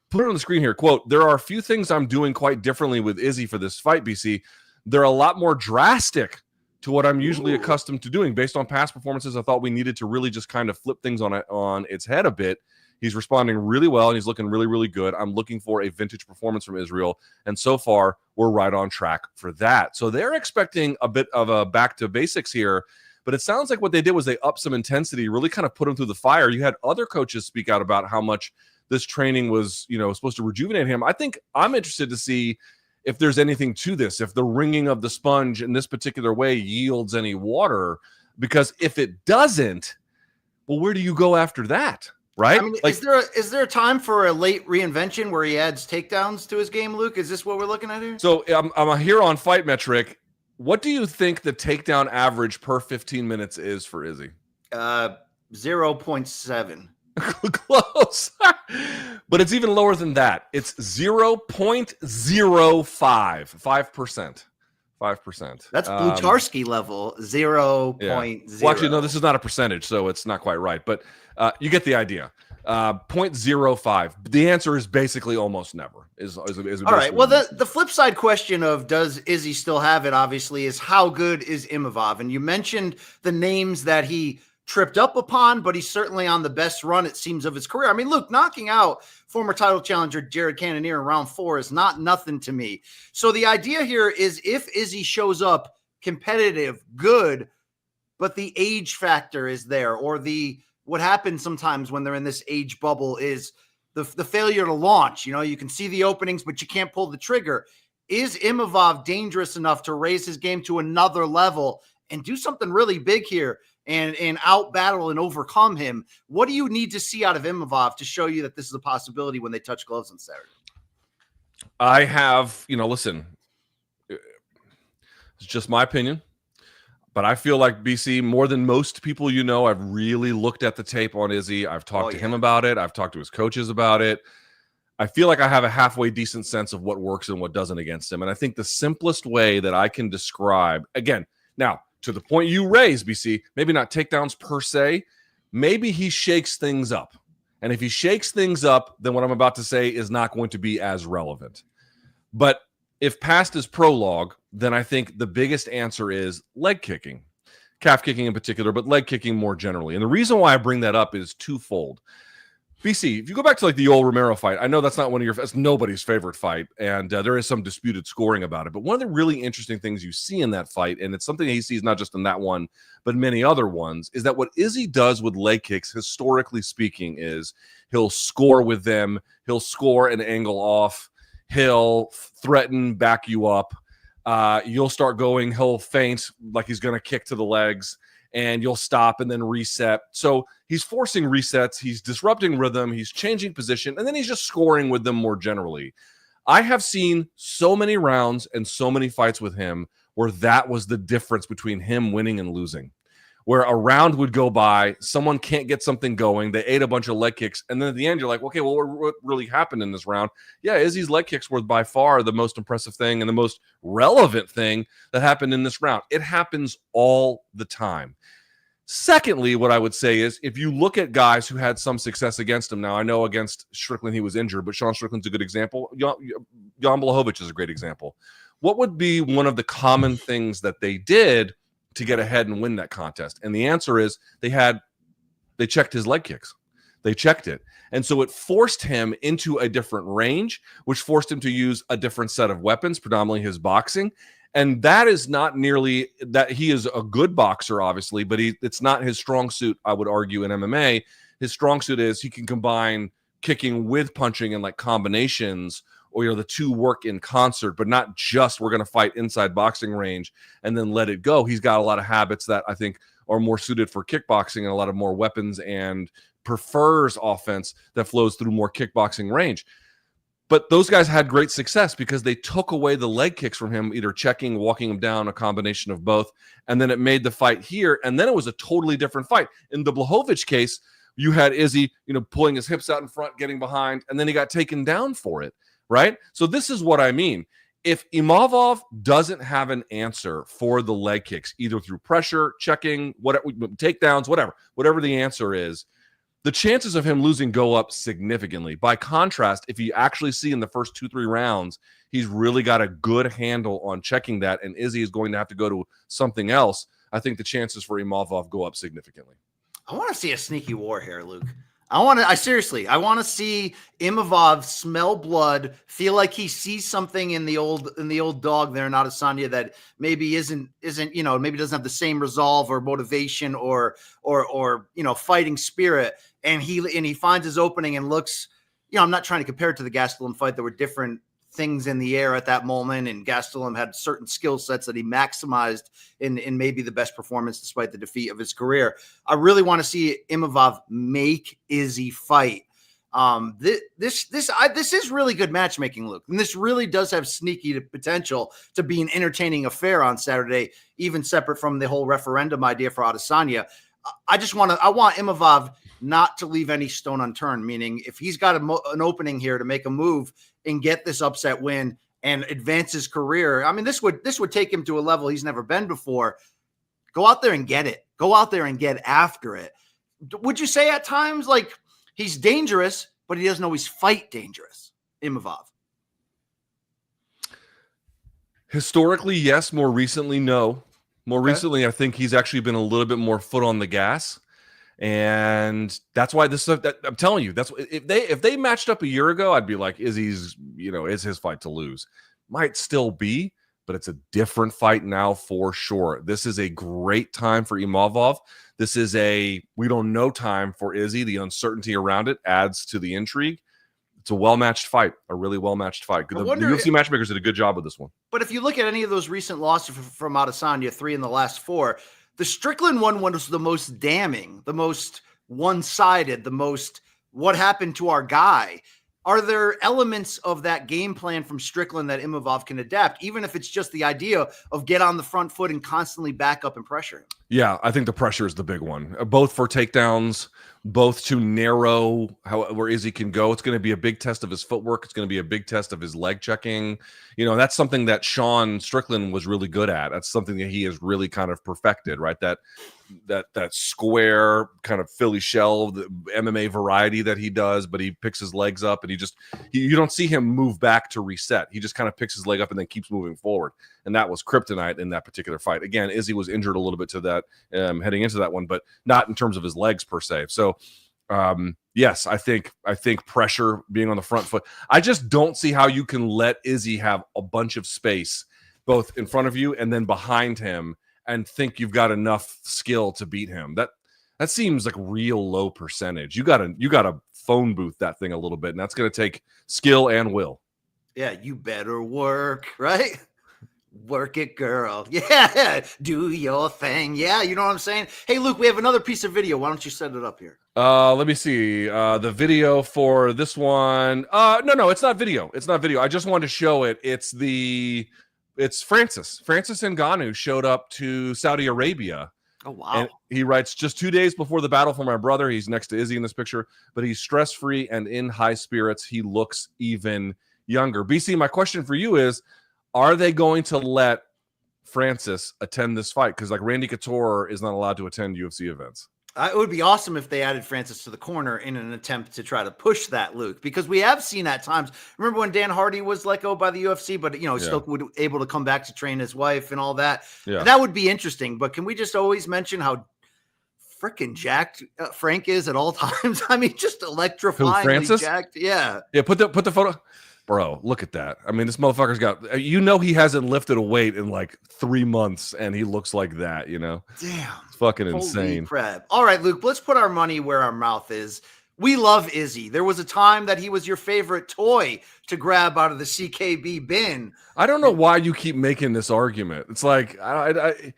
Put it on the screen here. Quote, "There are a few things I'm doing quite differently with Izzy for this fight, BC. They're a lot more drastic to what I'm usually accustomed to doing. Based on past performances, I thought we needed to really just kind of flip things on its head a bit. He's responding really well, and he's looking really, really good. I'm looking for a vintage performance from Israel, and so far, we're right on track for that." So they're expecting a bit of a back to basics here, but it sounds like what they did was they upped some intensity, really kind of put him through the fire. You had other coaches speak out about how much this training was, supposed to rejuvenate him. I think I'm interested to see if there's anything to this, if the wringing of the sponge in this particular way yields any water, because if it doesn't, well, where do you go after that? Right? I mean, is there a time for a late reinvention where he adds takedowns to his game, Luke? Is this what we're looking at here? So I'm here on Fight Metric. What do you think the takedown average per 15 minutes is for Izzy? 0.7. Close. But it's even lower than that. It's 0.05. 5%. 5%. That's Blutarski level, 0.0. Yeah. Well, actually, no, this is not a percentage, so it's not quite right. But you get the idea. 0.05. The answer is basically almost never. All right. Well, the flip side question of does Izzy still have it, obviously, is how good is Imavov? And you mentioned the names that he tripped up upon, but he's certainly on the best run, it seems, of his career. I mean, Luke, knocking out former title challenger Jared Cannonier in round 4 is not nothing to me. So the idea here is if Izzy shows up competitive, good, but the age factor is there, or what happens sometimes when they're in this age bubble is the failure to launch. You can see the openings, but you can't pull the trigger. Is Imavov dangerous enough to raise his game to another level and do something really big here and out battle and overcome him? What do you need to see out of Imavov to show you that this is a possibility when they touch gloves on Saturday? I have, listen, it's just my opinion, but I feel like, BC, more than most people, I've really looked at the tape on Izzy. I've talked to him about it. I've talked to his coaches about it. I feel like I have a halfway decent sense of what works and what doesn't against him. And I think the simplest way that I can describe, again, now, to the point you raised, BC, maybe not takedowns per se, maybe he shakes things up. And if he shakes things up, then what I'm about to say is not going to be as relevant. But if past is prologue, then I think the biggest answer is leg kicking, calf kicking in particular, but leg kicking more generally. And the reason why I bring that up is twofold. BC, if you go back to like the old Romero fight, I know that's not that's nobody's favorite fight, and there is some disputed scoring about it. But one of the really interesting things you see in that fight, and it's something he sees not just in that one, but many other ones, is that what Izzy does with leg kicks, historically speaking, is he'll score with them, he'll score an angle off, he'll threaten, back you up. You'll start going, he'll feint like he's going to kick to the legs, and you'll stop and then reset. So he's forcing resets, he's disrupting rhythm, he's changing position, and then he's just scoring with them more generally. I have seen so many rounds and so many fights with him where that was the difference between him winning and losing. Where a round would go by, someone can't get something going, they ate a bunch of leg kicks, and then at the end you're like, okay, well, what really happened in this round? Yeah, Izzy's leg kicks were by far the most impressive thing and the most relevant thing that happened in this round. It happens all the time. Secondly, what I would say is if you look at guys who had some success against him, now I know against Strickland he was injured, but Sean Strickland's a good example. Jan Blachowicz is a great example. What would be one of the common things that they did to get ahead and win that contest? And the answer is they checked his leg kicks. They checked it. And so it forced him into a different range, which forced him to use a different set of weapons, predominantly his boxing. And that is not nearly that. He is a good boxer, obviously, but it's not his strong suit, I would argue, in MMA. his strong suit is he can combine kicking with punching and like combinations, or the two work in concert, but not just we're going to fight inside boxing range and then let it go. He's got a lot of habits that I think are more suited for kickboxing and a lot of more weapons, and prefers offense that flows through more kickboxing range. But those guys had great success because they took away the leg kicks from him, either checking, walking him down, a combination of both. And then it made the fight here. And then it was a totally different fight. In the Blachowicz case, you had Izzy, pulling his hips out in front, getting behind, and then he got taken down for it, right? So this is what I mean. If Imavov doesn't have an answer for the leg kicks, either through pressure, checking, whatever, takedowns, whatever the answer is, the chances of him losing go up significantly. By contrast, if you actually see in the first 2-3 rounds, he's really got a good handle on checking that, and Izzy is going to have to go to something else, I think the chances for Imavov go up significantly. I want to see a sneaky war here, Luke. I want to see Imavov smell blood, feel like he sees something in the old dog there in Adesanya that maybe isn't, maybe doesn't have the same resolve or motivation or fighting spirit. And he finds his opening and looks, I'm not trying to compare it to the Gastelum fight. There were different things in the air at that moment, and Gastelum had certain skill sets that he maximized in maybe the best performance despite the defeat of his career. I really want to see Imavov make Izzy fight. This is really good matchmaking, Luke, and this really does have sneaky potential to be an entertaining affair on Saturday, even separate from the whole referendum idea for Adesanya. I want Imavov not to leave any stone unturned, meaning if he's got an opening here to make a move and get this upset win and advance his career, I mean, this would take him to a level he's never been before. Go out there and get it. Go out there and get after it. Would you say at times like he's dangerous, but he doesn't always fight dangerous, Imavov? Historically, yes. More recently, no. More recently, I think he's actually been a little bit more foot on the gas. And that's why I'm telling you, that's if they matched up a year ago, I'd be like, is his fight to lose. Might still be, but it's a different fight now for sure. This is a great time for Imavov. This is we don't know time for Izzy. The uncertainty around it adds to the intrigue. It's a well-matched fight, a really well-matched fight. The UFC matchmakers did a good job with this one. But if you look at any of those recent losses from Adesanya, 3 in the last 4, the Strickland one was the most damning, the most one-sided, the most what happened to our guy. Are there elements of that game plan from Strickland that Imavov can adapt, even if it's just the idea of get on the front foot and constantly back up and pressure him? Yeah, I think the pressure is the big one, both for takedowns, both to narrow where Izzy can go. It's going to be a big test of his footwork. It's going to be a big test of his leg checking. That's something that Sean Strickland was really good at. That's something that he has really kind of perfected, right? That square kind of Philly shell, the MMA variety that he does, but he picks his legs up and you don't see him move back to reset. He just kind of picks his leg up and then keeps moving forward. And that was kryptonite in that particular fight. Again, Izzy was injured a little bit to that heading into that one, but not in terms of his legs per se. So yes, I think pressure being on the front foot. I just don't see how you can let Izzy have a bunch of space both in front of you and then behind him and think you've got enough skill to beat him. That seems like real low percentage. You gotta phone booth that thing a little bit, and that's gonna take skill and will. Yeah, you better work, right? Work it, girl. Yeah, do your thing. Yeah, you know what I'm saying? Hey, Luke, we have another piece of video. Why don't you set it up here? Let me see. The video for this one. No, it's not video. It's not video. I just wanted to show it. It's Francis. Francis Ngannou showed up to Saudi Arabia. Oh, wow. And he writes, just 2 days before the battle for my brother. He's next to Izzy in this picture, but he's stress-free and in high spirits. He looks even younger. BC, my question for you is, are they going to let Francis attend this fight? Because like Randy Couture is not allowed to attend UFC events. It would be awesome if they added Francis to the corner in an attempt to try to push that, Luke, because we have seen at times. Remember when Dan Hardy was let go by the UFC, but still able to come back to train his wife and all that. Yeah. That would be interesting. But can we just always mention how freaking jacked Frank is at all times? I mean, just electrifyingly jacked. Yeah. Yeah. Put the photo. Bro, look at that. I mean, this motherfucker's got, he hasn't lifted a weight in like 3 months and he looks like that, Damn. It's fucking Holy insane. crap. All right, Luke, let's put our money where our mouth is. We love Izzy. There was a time that he was your favorite toy to grab out of the CKB bin. I don't know why you keep making this argument. It's like, okay,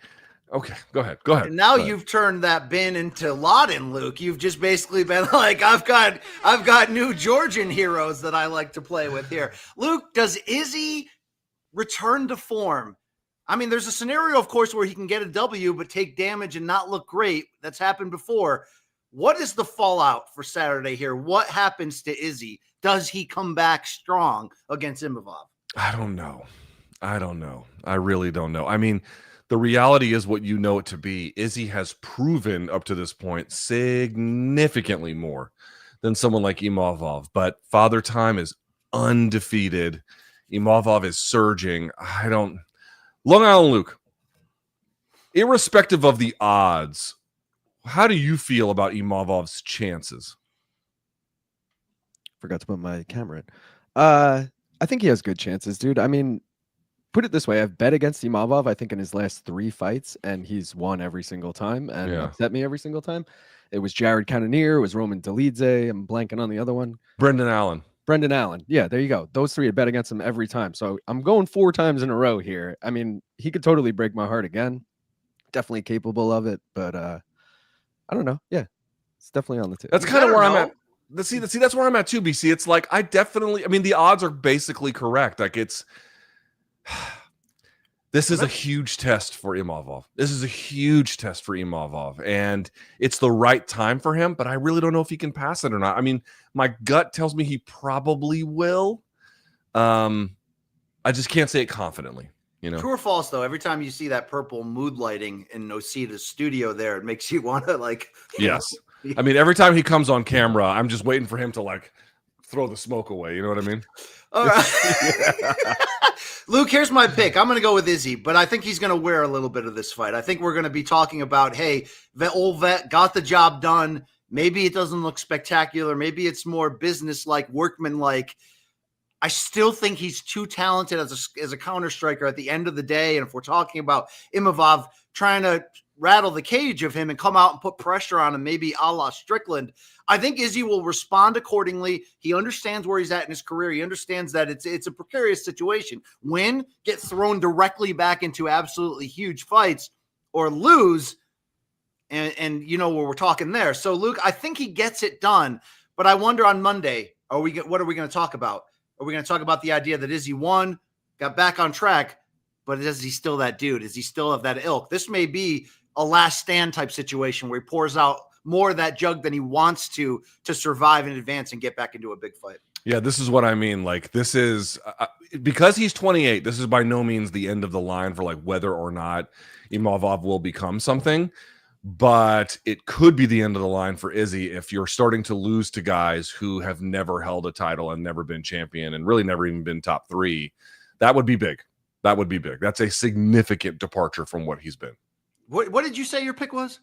go ahead. And now you've turned that bin into Laden, Luke. You've just basically been like, I've got new Georgian heroes that I like to play with here. Luke, does Izzy return to form? I mean, there's a scenario, of course, where he can get a W but take damage and not look great. That's happened before. What is the fallout for Saturday here? What happens to Izzy? Does he come back strong against Imavov? I don't know. I really don't know. I mean, the reality is what you know it to be. Izzy has proven up to this point significantly more than someone like Imavov, but Father Time is undefeated. Imavov is surging. Long Island Luke, irrespective of the odds, how do you feel about Imavov's chances? Forgot to put my camera in. I think he has good chances, dude. I mean, put it this way, I've bet against Imavov, I think, in his last 3 fights, and he's won every single time and upset me every single time. It was Jared Cannonier, it was Roman Dolidze, I'm blanking on the other one. Brendan Allen. Yeah, there you go. Those 3 I bet against him every time. So I'm going 4 times in a row here. I mean, he could totally break my heart again. Definitely capable of it, but I don't know. Yeah, it's definitely on the table. That's kind of where I'm at. See, that's where I'm at too, BC. It's like, I mean, the odds are basically correct. Like, this is a huge test for Imavov. And it's the right time for him, but I really don't know if he can pass it or not. I mean, my gut tells me he probably will. I just can't say it confidently. True or false, though, every time you see that purple mood lighting in Nocita's studio there, it makes you want to, like... Yes. I mean, every time he comes on camera, I'm just waiting for him to, like, throw the smoke away. You know what I mean? All right. Luke, here's my pick. I'm going to go with Izzy, but I think he's going to wear a little bit of this fight. I think we're going to be talking about, hey, the old vet got the job done. Maybe it doesn't look spectacular. Maybe it's more business-like, workman-like. I still think he's too talented as a counter striker at the end of the day. And if we're talking about Imavov trying to rattle the cage of him and come out and put pressure on him, maybe a la Strickland, I think Izzy will respond accordingly. He understands where he's at in his career. He understands that it's a precarious situation. Win, get thrown directly back into absolutely huge fights, or lose, and you know where we're talking there. So, Luke, I think he gets it done. But I wonder on Monday, what are we going to talk about? Are we going to talk about the idea that Izzy won, got back on track, but is he still that dude? Is he still of that ilk? This may be a last stand type situation where he pours out more of that jug than he wants to survive in advance and get back into a big fight. Yeah, this is what I mean. Like, this is because he's 28. This is by no means the end of the line for like whether or not Imavov will become something, but it could be the end of the line for Izzy if you're starting to lose to guys who have never held a title and never been champion and really never even been top 3. That would be big. That's a significant departure from what he's been. What did you say your pick was?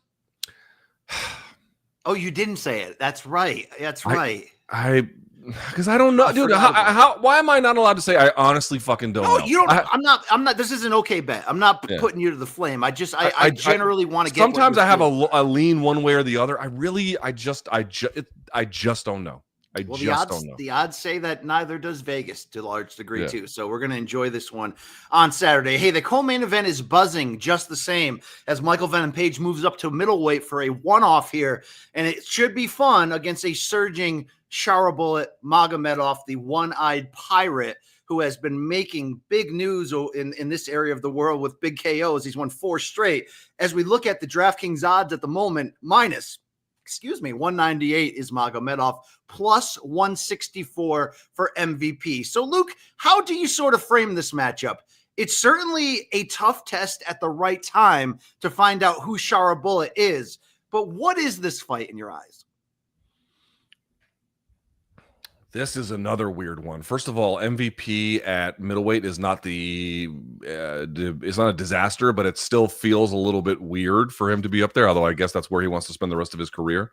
Oh, you didn't say it. That's right. Because I don't know, dude. Why am I not allowed to say? I honestly fucking don't know. You don't. I'm not. This is an okay bet. I'm not putting you to the flame. I generally want to get. Sometimes I have a lean one way or the other. I just don't know. Don't know. The odds say that neither does Vegas to a large degree too. So we're going to enjoy this one on Saturday. Hey, the co-main event is buzzing just the same as Michael Venom Page moves up to middleweight for a one-off here, and it should be fun against a surging Shara Bullet Magomedov, the one-eyed pirate who has been making big news in this area of the world with big KOs. He's won 4 straight. As we look at the DraftKings odds at the moment, minus 198 is Magomedov, plus 164 for MVP. So, Luke, how do you sort of frame this matchup? It's certainly a tough test at the right time to find out who Shara Bullet is. But what is this fight in your eyes? This is another weird one. First of all, MVP at middleweight is not it's not a disaster, but it still feels a little bit weird for him to be up there. Although I guess that's where he wants to spend the rest of his career.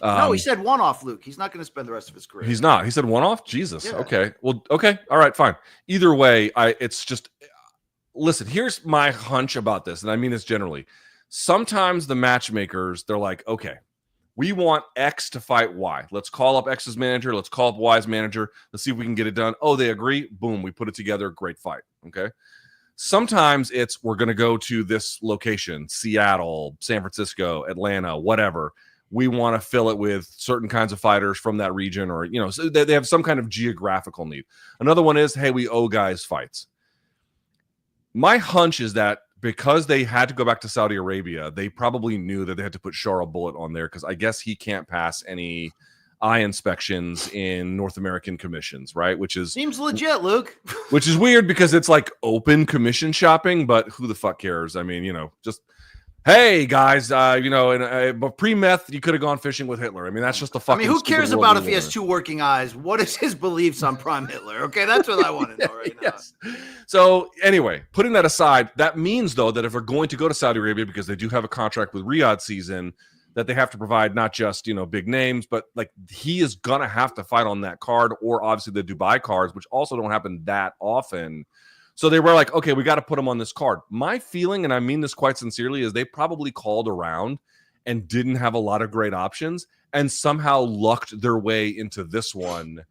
No, he said one-off, Luke. He's not going to spend the rest of his career. He's not. He said one-off? Jesus. Yeah. Okay. Well, okay. All right, fine. Either way, it's just listen, here's my hunch about this, and I mean this generally. Sometimes the matchmakers, they're like, okay, we want X to fight Y. Let's call up X's manager. Let's call up Y's manager. Let's see if we can get it done. Oh, they agree. Boom, we put it together. Great fight. Okay. Sometimes it's we're going to go to this location, Seattle, San Francisco, Atlanta, whatever. We want to fill it with certain kinds of fighters from that region, or, so they have some kind of geographical need. Another one is, hey, we owe guys fights. My hunch is that because they had to go back to Saudi Arabia, they probably knew that they had to put Shara Bullet on there because I guess he can't pass any eye inspections in North American commissions, right? Which seems legit, Luke. Which is weird because it's like open commission shopping, but who the fuck cares? I mean, just hey guys, but pre-meth, you could have gone fishing with Hitler. I mean, that's just a fucking. Who cares about if he has 2 working eyes? What is his beliefs on Prime Hitler? Okay, that's what I want to know right now. Yes. So anyway, putting that aside, that means though that if they're going to go to Saudi Arabia because they do have a contract with Riyadh season, that they have to provide not just big names, but like he is gonna have to fight on that card, or obviously the Dubai cards, which also don't happen that often. So they were like, okay, we got to put him on this card. My feeling, and I mean this quite sincerely, is they probably called around and didn't have a lot of great options and somehow lucked their way into this one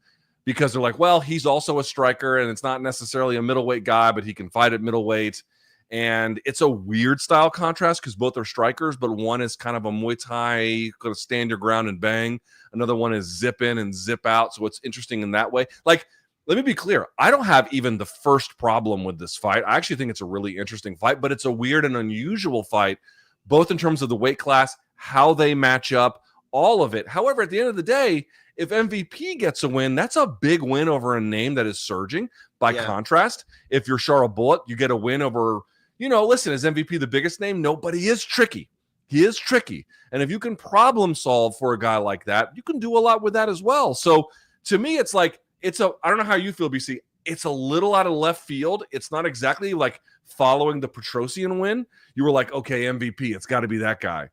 because they're like, well, he's also a striker and it's not necessarily a middleweight guy, but he can fight at middleweight. And it's a weird style contrast because both are strikers, but one is kind of a Muay Thai, going to stand your ground and bang. Another one is zip in and zip out. So it's interesting in that way. Like, let me be clear. I don't have even the first problem with this fight. I actually think it's a really interesting fight, but it's a weird and unusual fight, both in terms of the weight class, how they match up, all of it. However, at the end of the day, if MVP gets a win, that's a big win over a name that is surging. By contrast, if you're Shara Bullet, you get a win over, listen, is MVP the biggest name? No, but he is tricky. He is tricky. And if you can problem solve for a guy like that, you can do a lot with that as well. So to me, it's like, I don't know how you feel, BC. It's a little out of left field. It's not exactly like following the Petrosian win. You were like, okay, MVP, it's got to be that guy.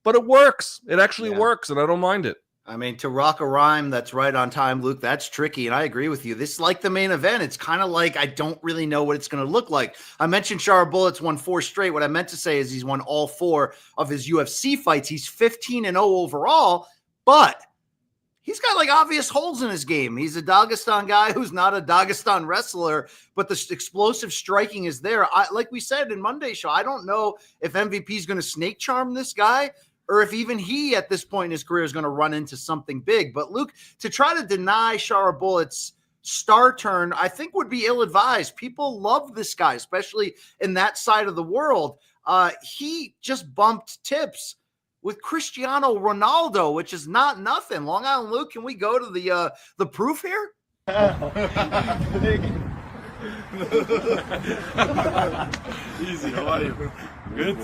But it works. It actually works, and I don't mind it. I mean, to rock a rhyme that's right on time, Luke, that's tricky, and I agree with you. This is like the main event. It's kind of like I don't really know what it's going to look like. I mentioned Shara Bullet's won 4 straight. What I meant to say is he's won all 4 of his UFC fights. He's 15-0 overall, but he's got like obvious holes in his game. He's a Dagestan guy who's not a Dagestan wrestler, but the explosive striking is there. Like we said in Monday's show, I don't know if MVP is going to snake charm this guy or if even he at this point in his career is going to run into something big. But Luke, to try to deny Shara Bullet's star turn, I think would be ill-advised. People love this guy, especially in that side of the world. He just bumped tips with Cristiano Ronaldo, which is not nothing. Long Island Luke, can we go to the proof here? Easy, how are you? Good?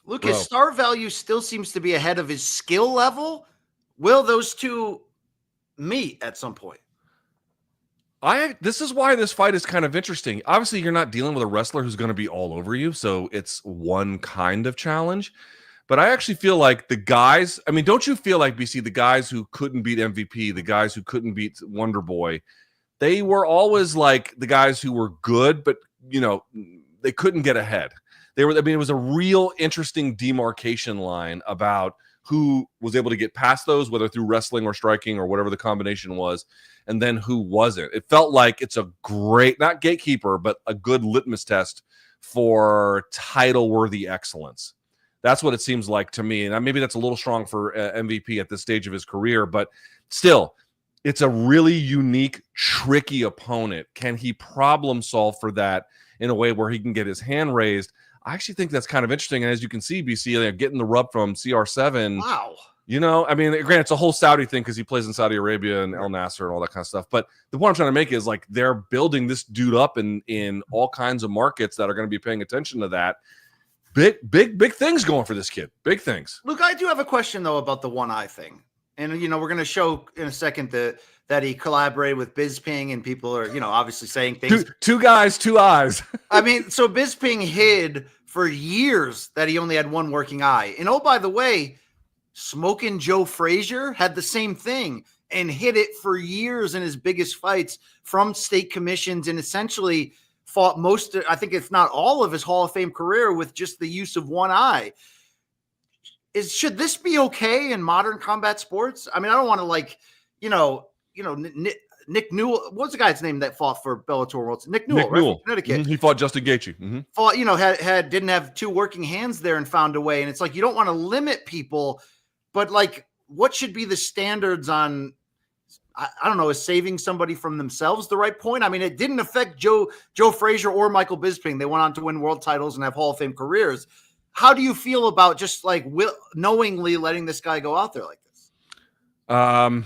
Luke, his star value still seems to be ahead of his skill level. Will those two meet at some point? This is why this fight is kind of interesting. Obviously, you're not dealing with a wrestler who's going to be all over you, so it's one kind of challenge. But I actually feel like the guys, I mean, don't you feel like, BC, the guys who couldn't beat MVP, the guys who couldn't beat Wonder Boy, they were always like the guys who were good, but, they couldn't get ahead. It was a real interesting demarcation line about who was able to get past those, whether through wrestling or striking or whatever the combination was, and then who wasn't. It felt like it's a great, not gatekeeper, but a good litmus test for title-worthy excellence. That's what it seems like to me. And maybe that's a little strong for MVP at this stage of his career, but still, it's a really unique, tricky opponent. Can he problem solve for that in a way where he can get his hand raised? I actually think that's kind of interesting. And as you can see, BC, getting the rub from CR7. Wow. I mean, granted, it's a whole Saudi thing because he plays in Saudi Arabia and El Nasser and all that kind of stuff. But the point I'm trying to make is like they're building this dude up in all kinds of markets that are going to be paying attention to that. big things going for this kid. Big things. Luke, I do have a question though about the one eye thing, and we're going to show in a second that he collaborated with Bisping, and people are obviously saying things. Two guys, two eyes. I mean, so Bisping hid for years that he only had one working eye, and oh, by the way, Smoking Joe Frazier had the same thing and hid it for years in his biggest fights from state commissions, and essentially fought most, I think if not all of his Hall of Fame career with just the use of one eye. Should this be okay in modern combat sports? I mean, I don't want to Nick Newell. What's the guy's name that fought for Bellator Worlds? Nick Newell, right? From Connecticut. He fought Justin Gaethje. Fought, didn't have two working hands there and found a way. And it's like, you don't want to limit people, but like, what should be the standards on, I don't know, is saving somebody from themselves the right point? I mean, it didn't affect Joe Frazier or Michael Bisping. They went on to win world titles and have Hall of Fame careers. How do you feel about just like knowingly letting this guy go out there like this? I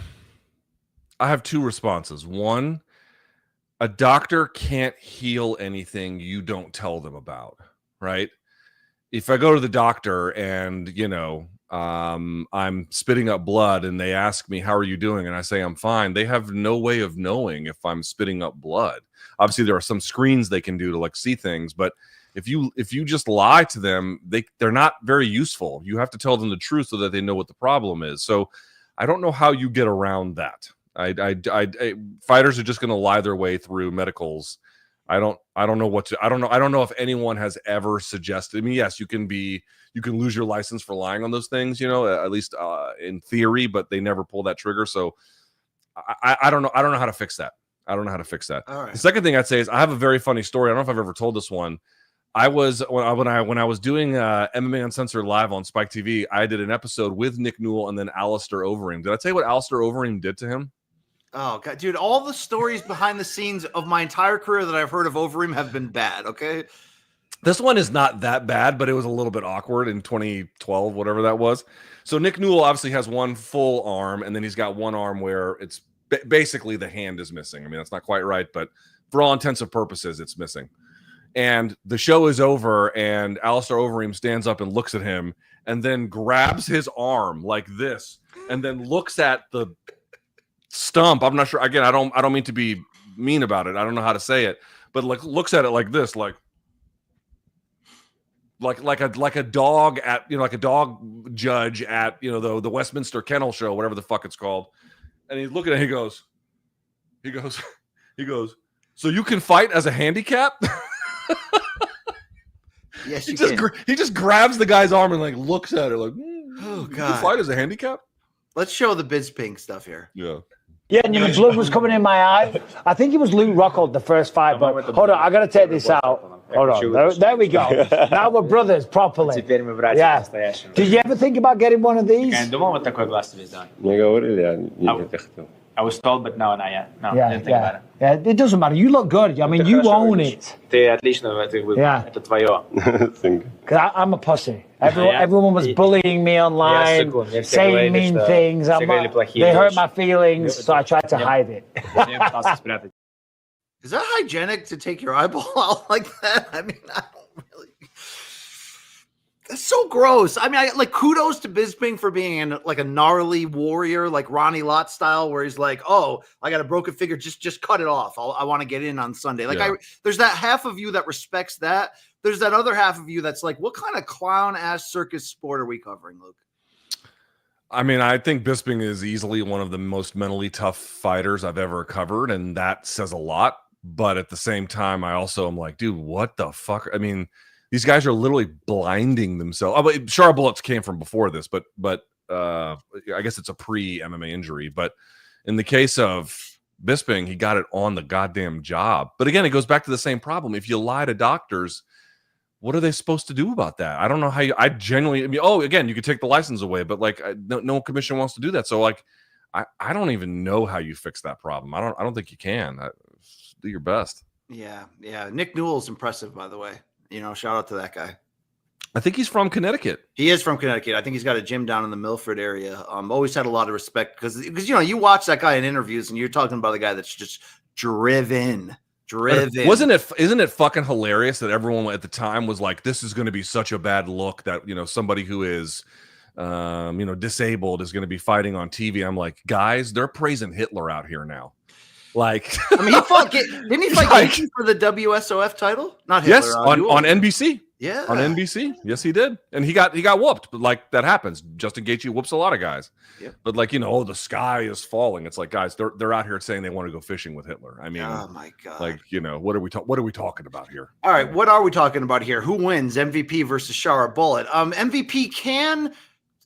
have two responses. One, a doctor can't heal anything you don't tell them about, right? If I go to the doctor and, I'm spitting up blood and they ask me, how are you doing? And I say, I'm fine. They have no way of knowing if I'm spitting up blood. Obviously, there are some screens they can do to like see things, but if you just lie to them, they're not very useful. You have to tell them the truth so that they know what the problem is. So I don't know how you get around that. Fighters are just going to lie their way through medicals. I don't know if anyone has ever suggested. I mean, yes, you can lose your license for lying on those things, at least in theory, but they never pull that trigger. So I don't know. I don't know how to fix that. All right. The second thing I'd say is I have a very funny story. I don't know if I've ever told this one. When I was doing MMA Uncensored live on Spike TV, I did an episode with Nick Newell and then Alistair Overeem. Did I tell you what Alistair Overeem did to him? Oh God, dude! All the stories behind the scenes of my entire career that I've heard of Overeem have been bad. Okay, this one is not that bad, but it was a little bit awkward in 2012, whatever that was. So Nick Newell obviously has one full arm, and then he's got one arm where it's basically the hand is missing. I mean, that's not quite right, but for all intents and purposes, it's missing. And the show is over, and Alistair Overeem stands up and looks at him, and then grabs his arm like this, and then looks at the stump. I'm not sure. Again, I don't mean to be mean about it. I don't know how to say it, but like looks at it like this, like a dog at like a dog judge at the Westminster Kennel Show, whatever the fuck it's called. And he's looking at it, he goes. So you can fight as a handicap? Yes, he just grabs the guy's arm and like looks at it like, oh God, you can fight as a handicap? Let's show the Bisping stuff here. Yeah. Yeah, and the blood was coming in my eye. I think it was Luke Rockhold the first fight, but hold on, I got to take this out. Hold on, there we go. Now we're brothers properly. Yeah. Did you ever think about getting one of these? I was told, but no, not yet. No, yeah, didn't think about it. Yeah, it doesn't matter. You look good. I mean, you own it. Это твое. Because I'm a pussy. Everyone was bullying me online, saying mean things. They hurt my feelings, so I tried to hide it. Is that hygienic to take your eyeball out like that? I mean, I don't really. That's so gross. I mean, kudos to Bisping for being a gnarly warrior, like Ronnie Lott style, where he's like, "Oh, I got a broken finger, just cut it off. I want to get in on Sunday." There's that half of you that respects that. There's that other half of you that's like, "What kind of clown ass circus sport are we covering, Luke?" I mean, I think Bisping is easily one of the most mentally tough fighters I've ever covered, and that says a lot. But at the same time, I also am like, dude, what the fuck? I mean, these guys are literally blinding themselves. Oh, but Shara bullets came from before this, but I guess it's a pre-MMA injury. But in the case of Bisping, he got it on the goddamn job. But again, it goes back to the same problem. If you lie to doctors, what are they supposed to do about that? I don't know how I genuinely, again, you could take the license away, but like no commission wants to do that. So like, I don't even know how you fix that problem. I don't think you can. Do your best. Yeah. Nick Newell's impressive, by the way. Shout out to that guy. I think he's from Connecticut. He is from Connecticut. I think he's got a gym down in the Milford area. Always had a lot of respect because you watch that guy in interviews and you're talking about a guy that's just driven. Driven. Isn't it fucking hilarious that everyone at the time was like, this is going to be such a bad look that, somebody who is, disabled is going to be fighting on TV. I'm like, guys, they're praising Hitler out here now. Like, I mean, didn't he fight Gaethje for the WSOF title? Not Hitler. Yes, on NBC. Yeah, on NBC. Yes, he did, and he got whooped. But like that happens. Justin Gaethje whoops a lot of guys. Yep. But like the sky is falling. It's like, guys, they're out here saying they want to go fishing with Hitler. I mean, oh my god, like what are we talking about here? All right, what are we talking about here? Who wins, MVP versus Shara Bullet? MVP can,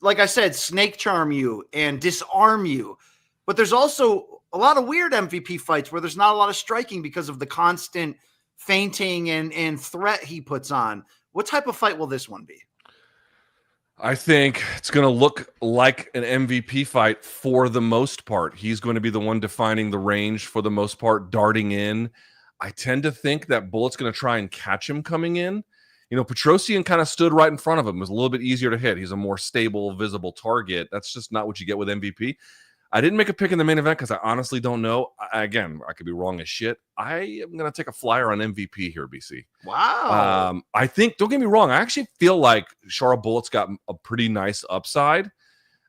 like I said, snake charm you and disarm you, but there's also a lot of weird MVP fights where there's not a lot of striking because of the constant feinting and threat he puts on. What type of fight will this one be? I think it's going to look like an MVP fight for the most part. He's going to be the one defining the range for the most part, darting in. I tend to think that Bullet's going to try and catch him coming in. Petrosyan kind of stood right in front of him. It was a little bit easier to hit. He's a more stable, visible target. That's just not what you get with MVP. I didn't make a pick in the main event because I honestly don't know. I could be wrong as shit. I am going to take a flyer on MVP here, BC. Wow. I think, don't get me wrong, I actually feel like Shara Bullet's got a pretty nice upside.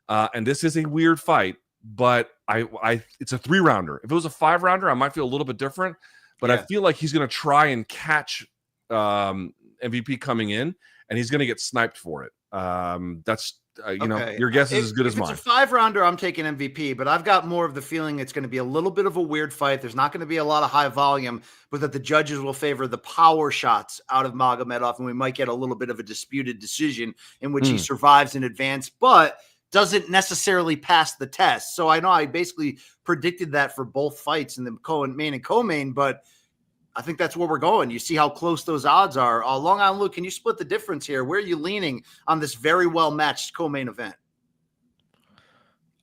And this is a weird fight, but it's a 3-rounder. If it was a 5-rounder, I might feel a little bit different. But I feel like he's going to try and catch MVP coming in, and he's going to get sniped for it. That's your guess is as good as mine. If it's a 5-rounder, I'm taking MVP, but I've got more of the feeling it's going to be a little bit of a weird fight. There's not going to be a lot of high volume, but that the judges will favor the power shots out of Magomedov, and we might get a little bit of a disputed decision in which he survives in advance, but doesn't necessarily pass the test. So I know I basically predicted that for both fights in the main and co-main, but I think that's where we're going. You see how close those odds are. Long Island Luke, can you split the difference here? Where are you leaning on this very well-matched co-main event?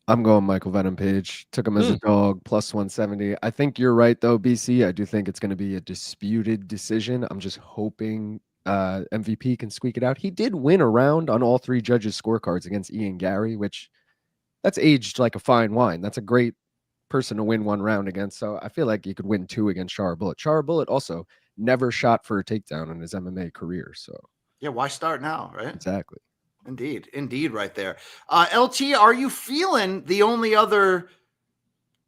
I'm going Michael Venom Page. Took him as a dog, plus 170. I think you're right, though, BC. I do think it's going to be a disputed decision. I'm just hoping MVP can squeak it out. He did win a round on all 3 judges' scorecards against Ian Gary, which that's aged like a fine wine. That's a great person to win 1 round against. So I feel like you could win 2 against Shara Bullet. Shara Bullet also never shot for a takedown in his MMA career. So yeah, why start now, right? Exactly. Indeed, right there. LT, are you feeling the only other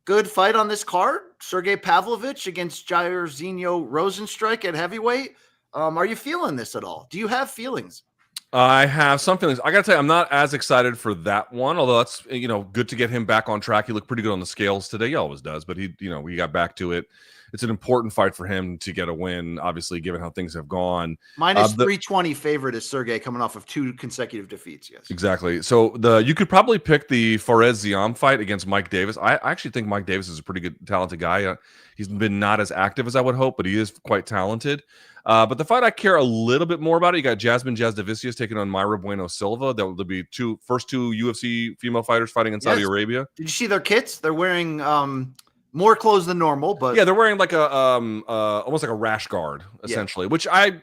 good fight on this card? Sergey Pavlovich against Jairzinho Rozenstruik at heavyweight. Are you feeling this at all? Do you have feelings? I have some feelings. I got to tell you, I'm not as excited for that one, although that's, good to get him back on track. He looked pretty good on the scales today. He always does, but he got back to it. It's an important fight for him to get a win, obviously, given how things have gone. Minus 320 favorite is Sergey coming off of 2 consecutive defeats. Yes, exactly. So you could probably pick the Fares Ziam fight against Mike Davis. I actually think Mike Davis is a pretty good, talented guy. He's been not as active as I would hope, but he is quite talented. But the fight I care a little bit more about, you got Jasmine Jasdavicius taking on Mayra Bueno Silva. That will be first two UFC female fighters fighting in Saudi Arabia. Did you see their kits? They're wearing more clothes than normal, but yeah, they're wearing like a almost like a rash guard essentially, which I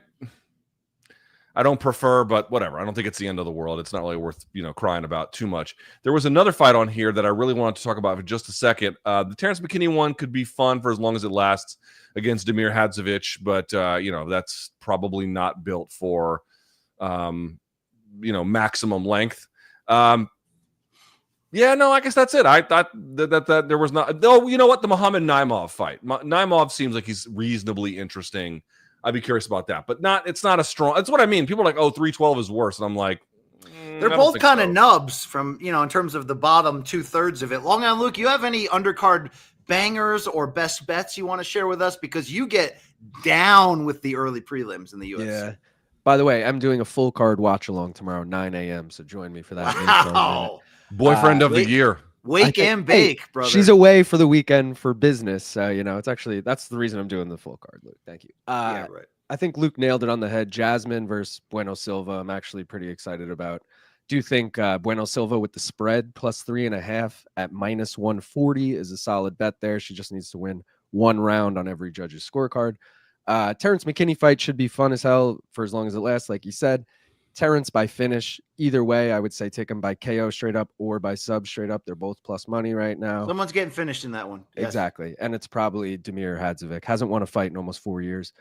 don't prefer, but whatever. I don't think it's the end of the world. It's not really worth crying about too much. There was another fight on here that I really wanted to talk about for just a second. The Terrence McKinney one could be fun for as long as it lasts against Damir Hadzovic, but that's probably not built for maximum length. I guess that's it. I thought that there was not. Oh, you know what? The Muhammad Naimov fight. Naimov seems like he's reasonably interesting. I'd be curious about that, but it's not a strong. That's what I mean. People are like, oh, 312 is worse, and I'm like, they're both kind of nubs from in terms of the bottom 2/3 of it. Long Island Luke, you have any undercard bangers or best bets you want to share with us, because you get down with the early prelims in the UFC. Yeah. By the way, I'm doing a full card watch along tomorrow, 9 a.m. So join me for that. Wow. Boyfriend of the year. Wake and bake, brother. She's away for the weekend for business. So, it's actually, that's the reason I'm doing the full card, Luke. Thank you. Yeah, right. I think Luke nailed it on the head. Jasmine versus Bueno Silva, I'm actually pretty excited about. Do you think Bueno Silva with the spread plus 3.5 at minus 140 is a solid bet there? She just needs to win 1 round on every judge's scorecard. Terrence McKinney fight should be fun as hell for as long as it lasts, like you said. Terrence by finish. Either way, I would say take him by KO straight up or by sub straight up. They're both plus money right now. Someone's getting finished in that one. Yes. Exactly. And it's probably Damir Hadzovic. Hasn't won a fight in almost 4 years.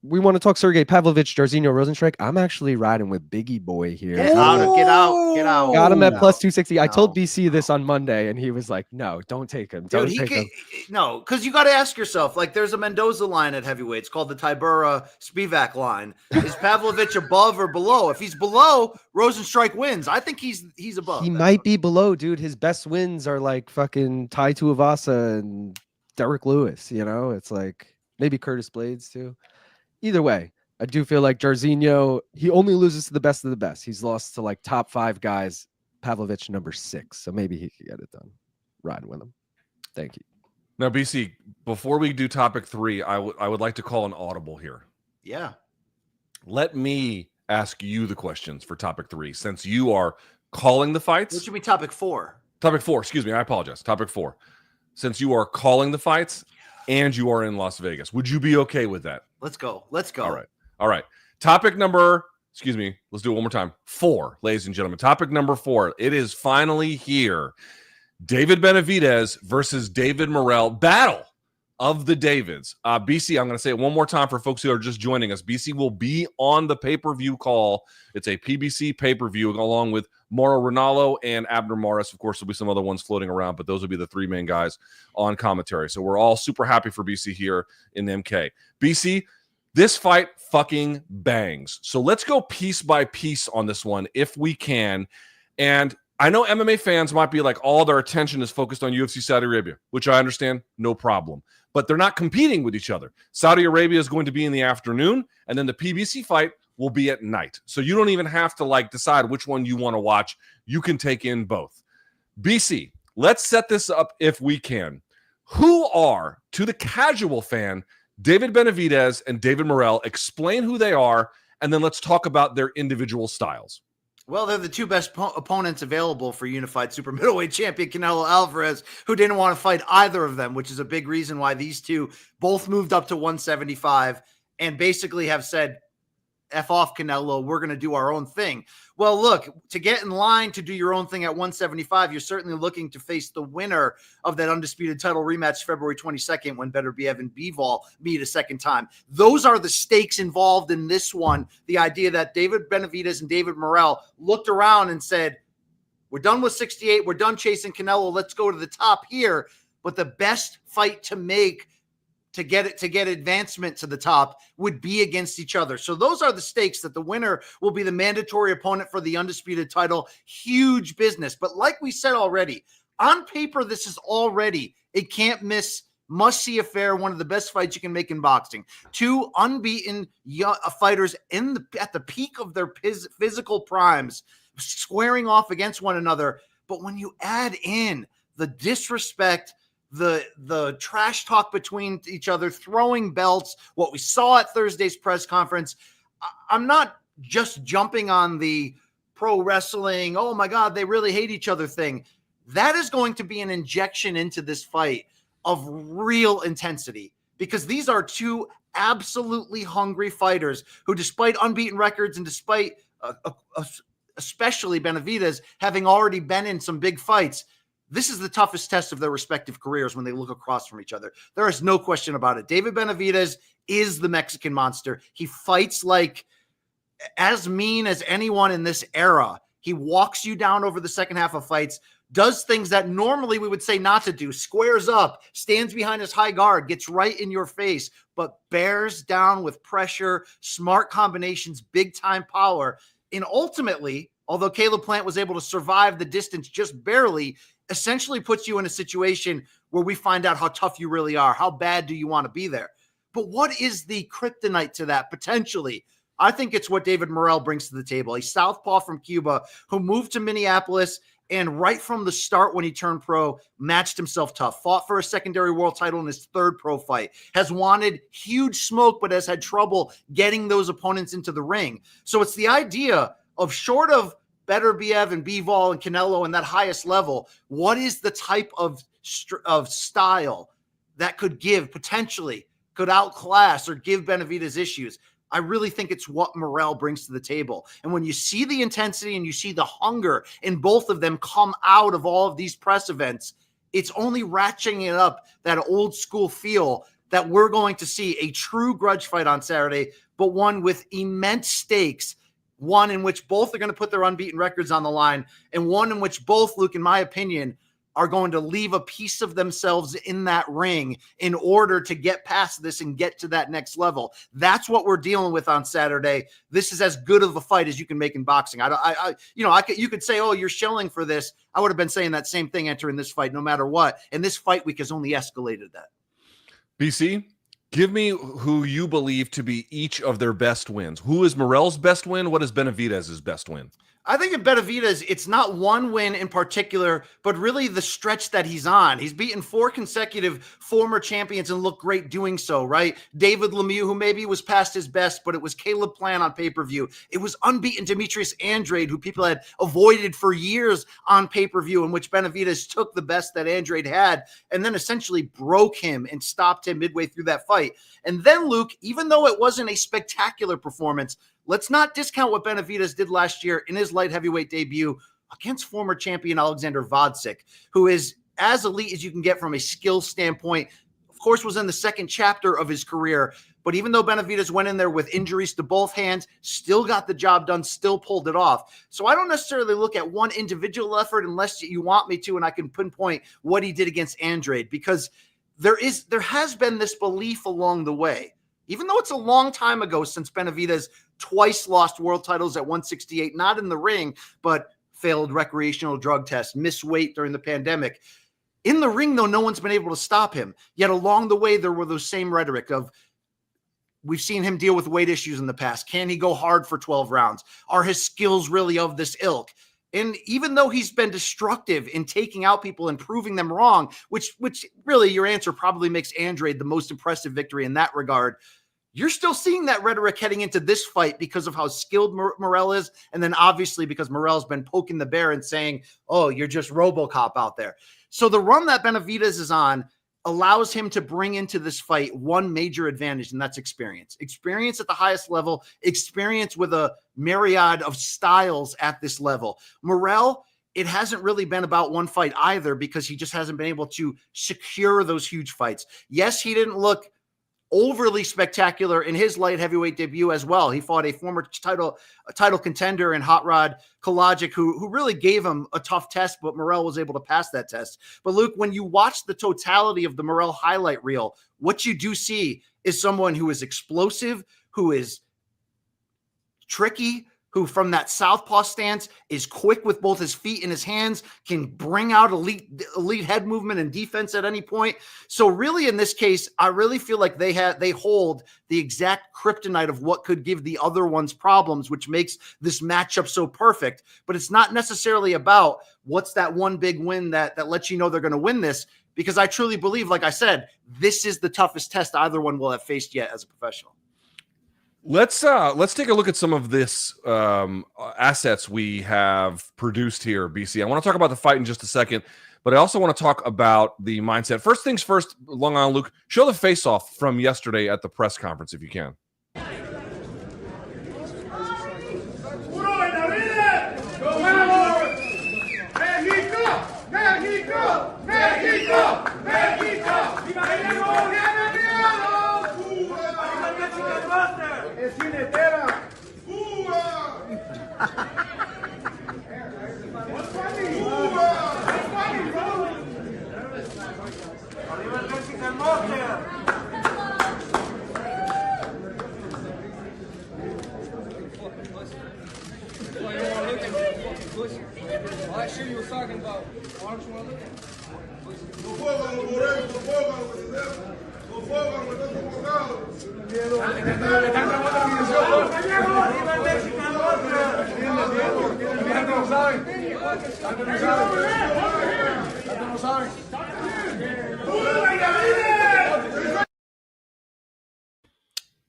We want to talk Sergey Pavlovich, Jairzinho Rozenstruik. I'm actually riding with Biggie Boy here. Get out. Got him at plus 260. I told BC this on Monday, and he was like, no, don't take him. Don't take him. No, because you got to ask yourself, like, there's a Mendoza line at heavyweight. It's called the Tybura Spivak line. Is Pavlovich above or below? If he's below, Rozenstruik wins. I think he's above. He might be below, dude. His best wins are like fucking Tai Tuivasa and Derek Lewis, you know? It's like maybe Curtis Blades, too. Either way, I do feel like Jairzinho, he only loses to the best of the best. He's lost to like top 5 guys. Pavlovich number 6, so maybe he could get it done. Riding with him. Thank you. Now, BC, before we do topic 3, I would like to call an audible here. Yeah. Let me ask you the questions for topic 3, since you are calling the fights. What should be topic 4? Topic 4, excuse me, I apologize. Topic 4. Since you are calling the fights and you are in Las Vegas, would you be okay with that? Let's go. All right. Topic number, excuse me, let's do it one more time. 4, ladies and gentlemen. Topic number 4. It is finally here. David Benavidez versus David Morrell. Battle of the Davids. BC, I'm going to say it one more time for folks who are just joining us. BC will be on the pay-per-view call. It's a PBC pay-per-view along with Mauro Ranallo and Abner Morris. Of course, there'll be some other ones floating around, but those will be the 3 main guys on commentary. So we're all super happy for BC here in MK. BC, this fight fucking bangs. So let's go piece by piece on this one if we can. And I know MMA fans might be like, all their attention is focused on UFC Saudi Arabia, which I understand, no problem. But they're not competing with each other. Saudi Arabia is going to be in the afternoon, and then the PBC fight will be at night. So you don't even have to like decide which one you want to watch. You can take in both. BC, let's set this up if we can. Who are, to the casual fan, David Benavidez and David Morrell? Explain who they are, and then let's talk about their individual styles. Well, they're the 2 best opponents available for unified super middleweight champion Canelo Alvarez, who didn't want to fight either of them, which is a big reason why these 2 both moved up to 175 and basically have said, F off, Canelo, we're going to do our own thing. Well, look, to get in line to do your own thing at 175, you're certainly looking to face the winner of that undisputed title rematch February 22nd when Benavidez and Bivol meet a second time. Those are the stakes involved in this one. The idea that David Benavidez and David Morrell looked around and said, we're done with 68. We're done chasing Canelo. Let's go to the top here. But the best fight to make to get advancement to the top would be against each other. So those are the stakes, that the winner will be the mandatory opponent for the undisputed title. Huge business. But like we said already, on paper, this is already a can't miss, must-see affair, one of the best fights you can make in boxing. 2 unbeaten fighters at the peak of their physical primes, squaring off against one another. But when you add in the disrespect, the trash talk between each other, throwing belts, what we saw at Thursday's press conference, I'm not just jumping on the pro wrestling, oh my God, they really hate each other thing. That is going to be an injection into this fight of real intensity, because these are 2 absolutely hungry fighters who, despite unbeaten records and despite especially Benavidez having already been in some big fights, this is the toughest test of their respective careers when they look across from each other. There is no question about it. David Benavidez is the Mexican monster. He fights like as mean as anyone in this era. He walks you down over the second half of fights, does things that normally we would say not to do, squares up, stands behind his high guard, gets right in your face, but bears down with pressure, smart combinations, big-time power. And ultimately, although Caleb Plant was able to survive the distance just barely, essentially puts you in a situation where we find out how tough you really are. How bad do you want to be there? But what is the kryptonite to that potentially? I think it's what David Morrell brings to the table. A southpaw from Cuba who moved to Minneapolis and right from the start when he turned pro, matched himself tough, fought for a secondary world title in his 3rd pro fight, has wanted huge smoke, but has had trouble getting those opponents into the ring. So it's the idea of, short of Beterbiev and Bivol and Canelo in that highest level, what is the type of style that could potentially outclass or give Benavidez issues? I really think it's what Morrell brings to the table. And when you see the intensity and you see the hunger in both of them come out of all of these press events, it's only ratcheting it up, that old school feel that we're going to see a true grudge fight on Saturday, but one with immense stakes, one in which both are going to put their unbeaten records on the line, and one in which both, Luke, in my opinion, are going to leave a piece of themselves in that ring in order to get past this and get to that next level. That's what we're dealing with on Saturday. This is as good of a fight as you can make in boxing. You could say, oh, you're shilling for this. I would have been saying that same thing entering this fight, no matter what. And this fight week has only escalated that. BC, give me who you believe to be each of their best wins. Who is Morrell's best win? What is Benavidez's best win? I think in Benavidez, it's not one win in particular, but really the stretch that he's on. He's beaten 4 consecutive former champions and looked great doing so, right? David Lemieux, who maybe was past his best, but it was Caleb Plant on pay-per-view. It was unbeaten Demetrius Andrade, who people had avoided for years on pay-per-view, in which Benavidez took the best that Andrade had and then essentially broke him and stopped him midway through that fight. And then, Luke, even though it wasn't a spectacular performance, let's not discount what Benavidez did last year in his light heavyweight debut against former champion Alexander Vodzik, who is as elite as you can get from a skill standpoint. Of course, was in the second chapter of his career, but even though Benavidez went in there with injuries to both hands, still got the job done, still pulled it off. So I don't necessarily look at one individual effort unless you want me to, and I can pinpoint what he did against Andrade, because there has been this belief along the way, even though it's a long time ago since Benavidez twice lost world titles at 168, not in the ring, but failed recreational drug tests, missed weight during the pandemic. In the ring, though, no one's been able to stop him. Yet along the way, there were those same rhetoric of, we've seen him deal with weight issues in the past. Can he go hard for 12 rounds? Are his skills really of this ilk? And even though he's been destructive in taking out people and proving them wrong, which really your answer probably makes Andrade the most impressive victory in that regard, you're still seeing that rhetoric heading into this fight because of how skilled Morrell is. And then obviously because Morrell's been poking the bear and saying, oh, you're just RoboCop out there. So the run that Benavidez is on allows him to bring into this fight one major advantage, and that's experience. Experience at the highest level, experience with a myriad of styles at this level. Morrell, it hasn't really been about one fight either, because he just hasn't been able to secure those huge fights. Yes, he didn't look overly spectacular in his light heavyweight debut as well. He fought a former title contender in Hot Rod Kolajic, who really gave him a tough test, but Morrell was able to pass that test. But Luke, when you watch the totality of the Morrell highlight reel, what you do see is someone who is explosive, who is tricky, who from that southpaw stance is quick with both his feet and his hands, can bring out elite head movement and defense at any point. So really in this case, I really feel like they hold the exact kryptonite of what could give the other ones problems, which makes this matchup so perfect. But it's not necessarily about what's that one big win that lets you know they're going to win this, because I truly believe, like I said, this is the toughest test either one will have faced yet as a professional. Let's take a look at some of this assets we have produced here, BC. I want to talk about the fight in just a second, but I also want to talk about the mindset. First things first, Long Island Luke, show the face-off from yesterday at the press conference if you can. Last year you was talking about, why don't you want to look at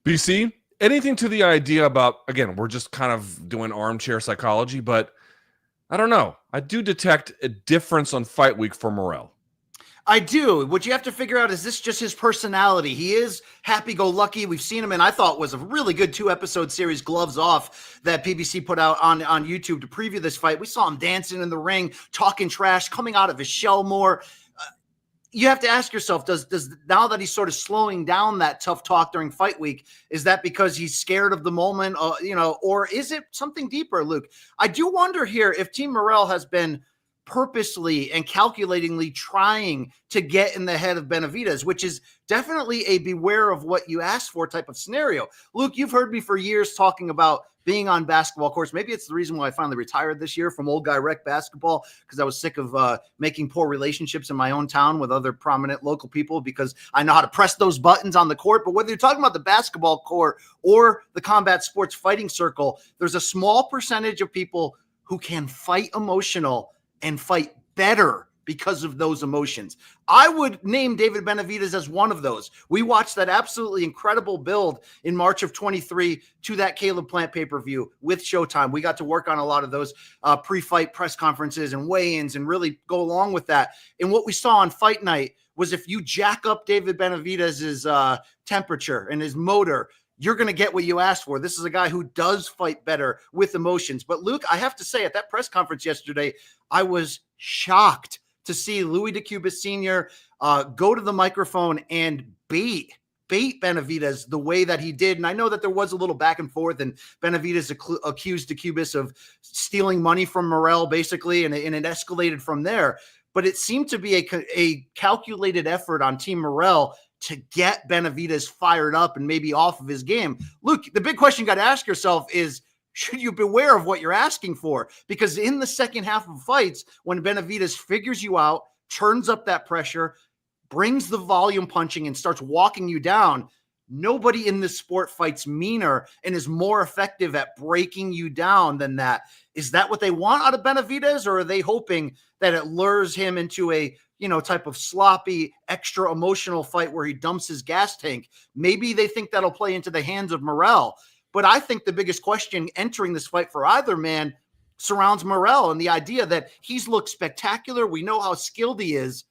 BC, anything to the idea about, again, we're just kind of doing armchair psychology, but I don't know. I do detect a difference on fight week for Morrell. I do. What you have to figure out is this just his personality. He is happy-go-lucky. We've seen him, and I thought was a really good 2-episode series, Gloves Off, that PBC put out on YouTube to preview this fight. We saw him dancing in the ring, talking trash, coming out of his shell more. You have to ask yourself, does now that he's sort of slowing down that tough talk during fight week, is that because he's scared of the moment, or is it something deeper, Luke? I do wonder here if Team Morrell has been purposely and calculatingly trying to get in the head of Benavidez, which is definitely a beware of what you ask for type of scenario. Luke, you've heard me for years talking about being on basketball courts. Maybe it's the reason why I finally retired this year from old guy rec basketball, because I was sick of making poor relationships in my own town with other prominent local people, because I know how to press those buttons on the court. But whether you're talking about the basketball court or the combat sports fighting circle, there's a small percentage of people who can fight emotional and fight better because of those emotions. I would name David Benavidez as one of those. We watched that absolutely incredible build in March of 23 to that Caleb Plant pay-per-view with Showtime. We got to work on a lot of those pre-fight press conferences and weigh-ins and really go along with that. And what we saw on fight night was if you jack up David Benavidez's temperature and his motor, you're going to get what you asked for. This is a guy who does fight better with emotions. But Luke, I have to say, at that press conference yesterday, I was shocked to see Louis DeCubas Sr. Go to the microphone and bait Benavidez the way that he did. And I know that there was a little back and forth, and Benavidez accused DeCubas of stealing money from Morrell, basically, and it escalated from there. But it seemed to be a calculated effort on Team Morrell to get Benavidez fired up and maybe off of his game. Luke, the big question you got to ask yourself is, should you beware of what you're asking for? Because in the second half of fights, when Benavidez figures you out, turns up that pressure, brings the volume punching, and starts walking you down, nobody in this sport fights meaner and is more effective at breaking you down than that. Is that what they want out of Benavidez, or are they hoping that it lures him into a type of sloppy, extra emotional fight where he dumps his gas tank? Maybe they think that'll play into the hands of Morrell. But I think the biggest question entering this fight for either man surrounds Morrell and the idea that he's looked spectacular. We know how skilled he is,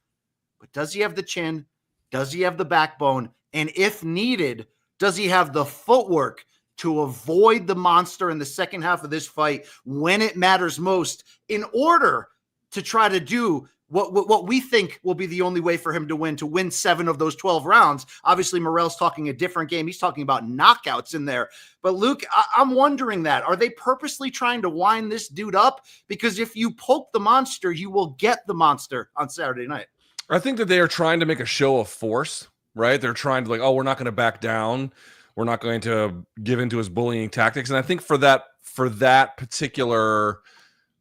but does he have the chin? Does he have the backbone? And if needed, does he have the footwork to avoid the monster in the second half of this fight when it matters most, in order to try to do what we think will be the only way for him to win 7 of those 12 rounds? Obviously, Morrell's talking a different game. He's talking about knockouts in there. But Luke, I'm wondering that. Are they purposely trying to wind this dude up? Because if you poke the monster, you will get the monster on Saturday night. I think that they are trying to make a show of force, right? They're trying to we're not going to back down. We're not going to give into his bullying tactics. And I think for that particular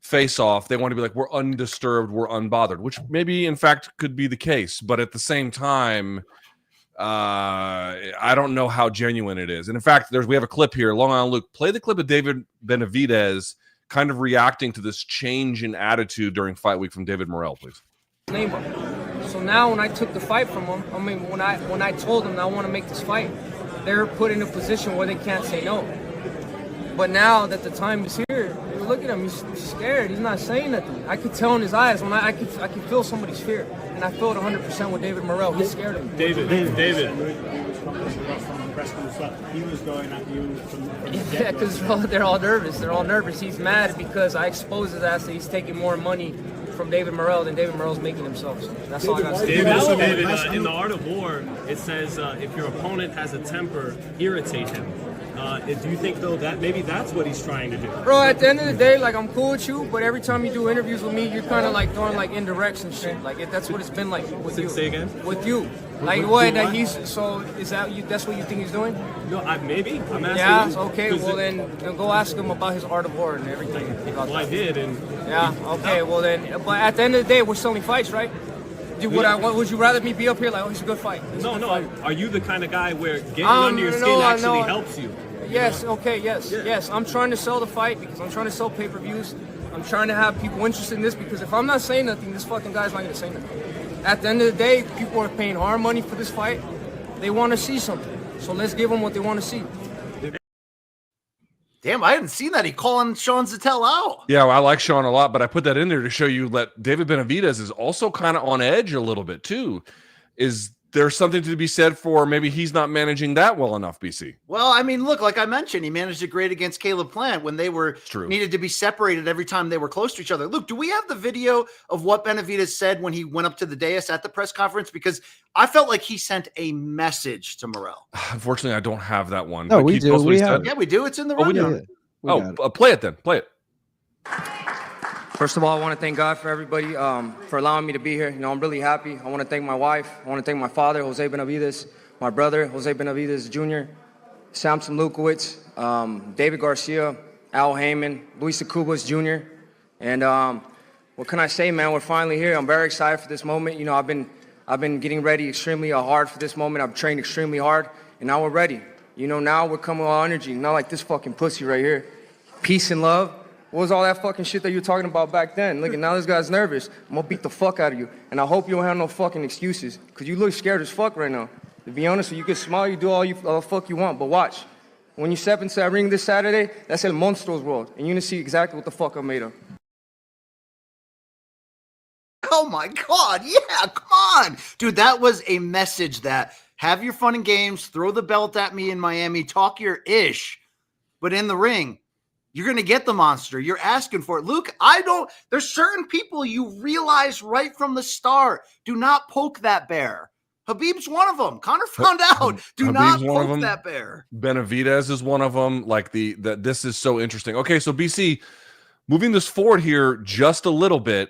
face-off, they want to be like, we're undisturbed, we're unbothered, which maybe in fact could be the case. But at the same time, I don't know how genuine it is. And in fact, we have a clip here. Long Island Luke, play the clip of David Benavidez kind of reacting to this change in attitude during fight week from David Morrell, please. So now when I took the fight from him, when I told them I want to make this fight, they're put in a position where they can't say no. But now that the time is here, look at him, he's scared. He's not saying nothing. I could tell in his eyes when I could feel somebody's fear. And I feel it 100% with David Morrell. He's scared of me. David. He was going at you from yeah, because they're all nervous. They're all nervous. He's mad because I exposed his ass that he's taking more money from David Morrell than David Morrell's making himself. So that's all I got to say. David, in the art of war, it says if your opponent has a temper, irritate him. Do you think, though, that maybe that's what he's trying to do? Bro, at the end of the day, I'm cool with you, but every time you do interviews with me, you're kind of throwing indirects and shit. That's what it's been like with you. Say again? With you. What? Is that you? That's what you think he's doing? No, maybe. I'm asking. Yeah. Okay. Well, then go ask him about his art of war and everything. Well, I did, and yeah. Okay. Well, then, but at the end of the day, we're selling fights, right? Would you rather me be up here he's a good fight? No. Are you the kind of guy where getting under your skin actually helps you? Yes, okay, yes. I'm trying to sell the fight because I'm trying to sell pay-per-views. I'm trying to have people interested in this because if I'm not saying nothing, this fucking guy's not going to say nothing. At the end of the day, people are paying our money for this fight. They want to see something. So let's give them what they want to see. Damn, I hadn't seen that. He calling Sean Zettel out. Yeah, well, I like Sean a lot, but I put that in there to show you that David Benavidez is also kind of on edge a little bit too. Is there something to be said for maybe he's not managing that well enough, BC? Well, I mean, look, like I mentioned, he managed it great against Caleb Plant when they were needed to be separated every time they were close to each other. Luke, do we have the video of what Benavidez said when he went up to the dais at the press conference? Because I felt like he sent a message to Morrell. Unfortunately, I don't have that one. No, we do. Yeah, we do. It's in the rundown. Play it then. Play it. First of all, I want to thank God for everybody for allowing me to be here. You know, I'm really happy. I want to thank my wife. I want to thank my father, Jose Benavidez, my brother, Jose Benavidez Jr., Samson Lukowicz, David Garcia, Al Heyman, Luis Cubas Jr. And what can I say, man? We're finally here. I'm very excited for this moment. You know, I've been getting ready extremely hard for this moment. I've trained extremely hard, and now we're ready. You know, now we're coming with all energy, not like this fucking pussy right here. Peace and love. What was all that fucking shit that you were talking about back then? Look, now this guy's nervous. I'm gonna beat the fuck out of you. And I hope you don't have no fucking excuses, because you look scared as fuck right now. To be honest, you can smile, you do all the fuck you want, but watch. When you step into that ring this Saturday, that's El Monstruo's world, and you're gonna see exactly what the fuck I'm made of. Oh my God, yeah, come on. Dude, that was a message that have your fun and games, throw the belt at me in Miami, talk your ish, but in the ring, you're going to get the monster. You're asking for it. Luke, there's certain people you realize right from the start, do not poke that bear. Habib's one of them. Connor found out. Do not poke that bear. Benavidez is one of them. Like this is so interesting. Okay, so BC, moving this forward here just a little bit,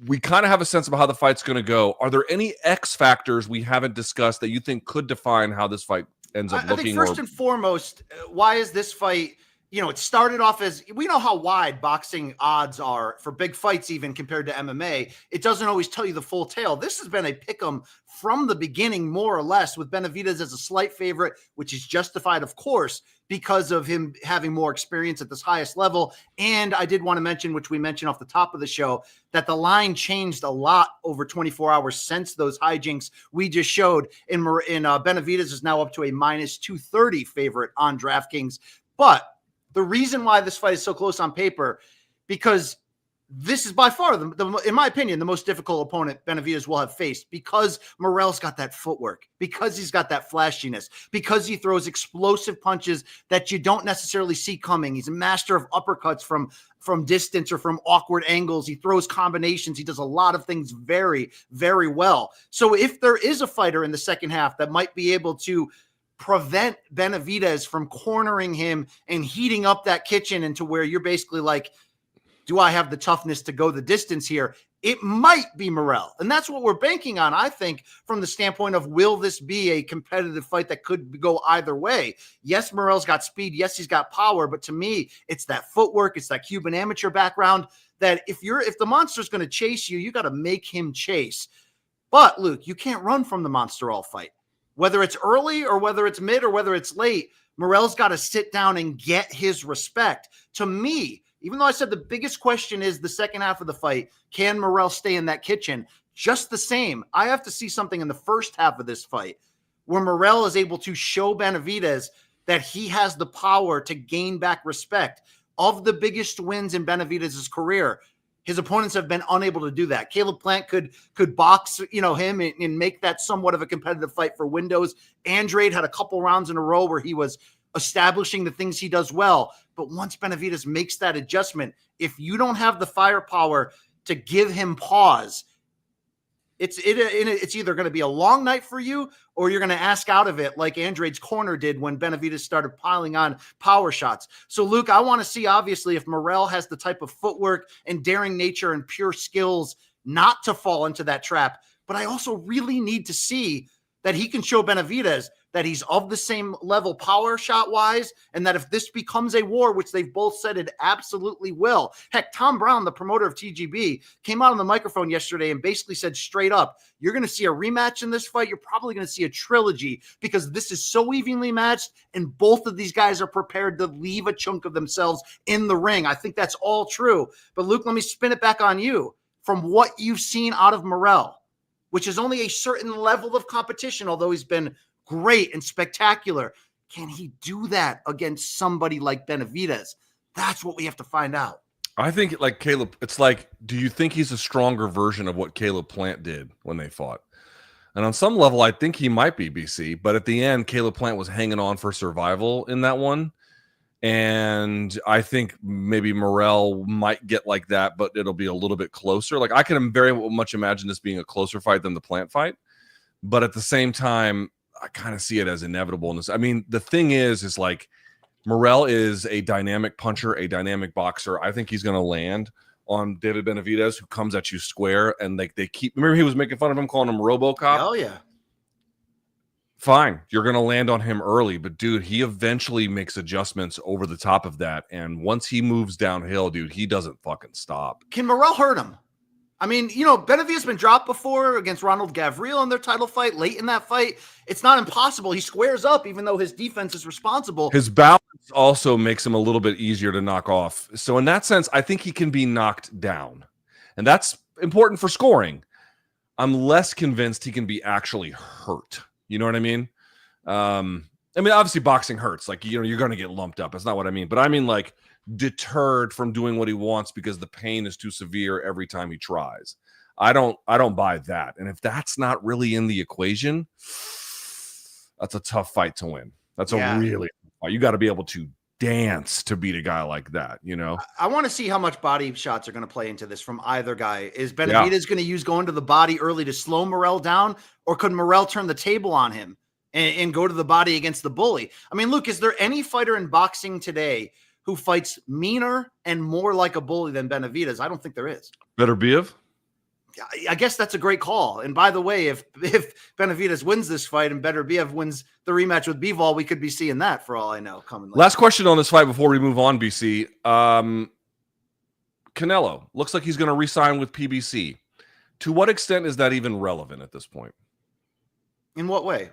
we kind of have a sense of how the fight's going to go. Are there any X factors we haven't discussed that you think could define how this fight ends up looking? I think first and foremost, why is this fight? You know, it started off as, we know how wide boxing odds are for big fights, even compared to MMA. It doesn't always tell you the full tale. This has been a pick 'em from the beginning, more or less, with Benavidez as a slight favorite, which is justified, of course, because of him having more experience at this highest level. And I did want to mention, which we mentioned off the top of the show, that the line changed a lot over 24 hours since those hijinks we just showed. Benavidez is now up to a -230 favorite on DraftKings. But the reason why this fight is so close on paper, because this is by far, in my opinion, the most difficult opponent Benavidez will have faced, because Morrell's got that footwork, because he's got that flashiness, because he throws explosive punches that you don't necessarily see coming. He's a master of uppercuts from distance or from awkward angles. He throws combinations. He does a lot of things very, very well. So if there is a fighter in the second half that might be able to prevent Benavidez from cornering him and heating up that kitchen into where you're basically like, do I have the toughness to go the distance here? It might be Morrell. And that's what we're banking on, I think, from the standpoint of, will this be a competitive fight that could go either way? Yes, Morrell's got speed. Yes, he's got power. But to me, it's that footwork. It's that Cuban amateur background that if the monster's going to chase you, you got to make him chase. But Luke, you can't run from the monster all fight. Whether it's early or whether it's mid or whether it's late, Morrell's got to sit down and get his respect. To me, even though I said the biggest question is the second half of the fight, can Morrell stay in that kitchen? Just the same, I have to see something in the first half of this fight where Morrell is able to show Benavidez that he has the power to gain back respect. Of the biggest wins in Benavidez's career, his opponents have been unable to do that. Caleb Plant could box, him and make that somewhat of a competitive fight for windows. Andrade had a couple rounds in a row where he was establishing the things he does well. But once Benavidez makes that adjustment, if you don't have the firepower to give him pause, it's either going to be a long night for you or you're going to ask out of it like Andrade's corner did when Benavidez started piling on power shots. So, Luke, I want to see, obviously, if Morrell has the type of footwork and daring nature and pure skills not to fall into that trap. But I also really need to see that he can show Benavidez that he's of the same level power shot wise, and that if this becomes a war, which they've both said it absolutely will. Heck, Tom Brown, the promoter of TGB, came out on the microphone yesterday and basically said straight up, you're going to see a rematch in this fight. You're probably going to see a trilogy because this is so evenly matched, and both of these guys are prepared to leave a chunk of themselves in the ring. I think that's all true. But Luke, let me spin it back on you. From what you've seen out of Morrell, which is only a certain level of competition, although he's been great and spectacular, Can he do that against somebody like Benavidez? That's what we have to find out. I think like Caleb, it's like, do you think he's a stronger version of what Caleb Plant did when they fought? And on some level, I think he might be, BC. But at the end, Caleb Plant was hanging on for survival in that one. And I think maybe Morrell might get like that, but it'll be a little bit closer. Like I can very much imagine this being a closer fight than the Plant fight. But at the same time, I kind of see it as inevitableness. I mean, the thing is like Morrell is a dynamic puncher, a dynamic boxer. I think he's going to land on David Benavidez, who comes at you square, and they keep. Remember, he was making fun of him, calling him RoboCop. Hell yeah. Fine, you're going to land on him early, but dude, he eventually makes adjustments over the top of that, and once he moves downhill, dude, he doesn't fucking stop. Can Morrell hurt him? I mean, you know, Benavidez has been dropped before against Ronald Gavril in their title fight. Late in that fight, it's not impossible. He squares up, even though his defense is responsible. His balance also makes him a little bit easier to knock off. So in that sense, I think he can be knocked down, and that's important for scoring. I'm less convinced he can be actually hurt. You know what I mean? Obviously boxing hurts. Like, you know, you're going to get lumped up. That's not what I mean. But I mean, like, deterred from doing what he wants because the pain is too severe every time he tries. I don't buy that. And if that's not really in the equation, that's a tough fight to win. That's a really tough fight. You got to be able to dance to beat a guy like that, you know? I want to see how much body shots are going to play into this from either guy. Is Benavidez going to use going to the body early to slow Morrell down, or could Morrell turn the table on him and go to the body against the bully? I mean, Luke, is there any fighter in boxing today who fights meaner and more like a bully than Benavidez? I don't think there is. Beterbiev? I guess that's a great call. And by the way, if Benavidez wins this fight and Beterbiev wins the rematch with Bivol, we could be seeing that for all I know coming later. Last question on this fight before we move on, BC. Canelo looks like he's going to re-sign with PBC. To what extent is that even relevant at this point? In what way?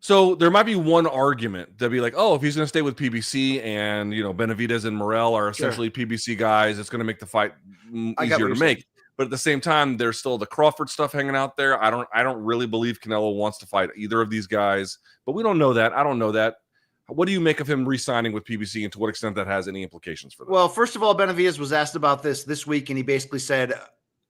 So there might be one argument to be like, oh, if he's going to stay with PBC and, you know, Benavidez and Morrell are essentially PBC guys, it's going to make the fight easier to make. But at the same time, there's still the Crawford stuff hanging out there. I don't really believe Canelo wants to fight either of these guys, but we don't know that. I don't know that. What do you make of him re-signing with PBC, and to what extent that has any implications for them? Well, first of all, Benavidez was asked about this week, and he basically said,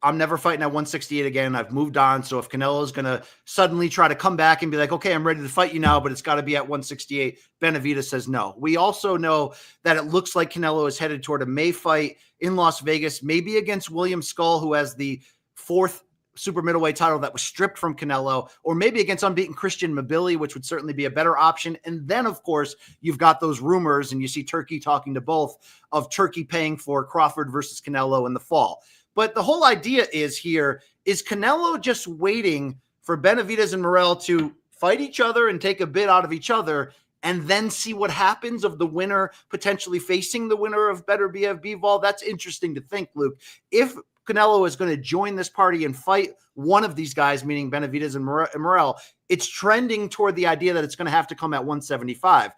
I'm never fighting at 168 again. I've moved on. So if Canelo is going to suddenly try to come back and be like, okay, I'm ready to fight you now, but it's got to be at 168, Benavidez says no. We also know that it looks like Canelo is headed toward a May fight in Las Vegas, maybe against William Skull, who has the 4th super middleweight title that was stripped from Canelo, or maybe against unbeaten Christian Mabili, which would certainly be a better option. And then, of course, you've got those rumors, and you see Turkey talking to both, of Turkey paying for Crawford versus Canelo in the fall. But the whole idea is Canelo just waiting for Benavidez and Morrell to fight each other and take a bit out of each other, and then see what happens of the winner potentially facing the winner of Beterbiev Bivol? That's interesting to think, Luke. If Canelo is going to join this party and fight one of these guys, meaning Benavidez and Morrell, it's trending toward the idea that it's going to have to come at 175.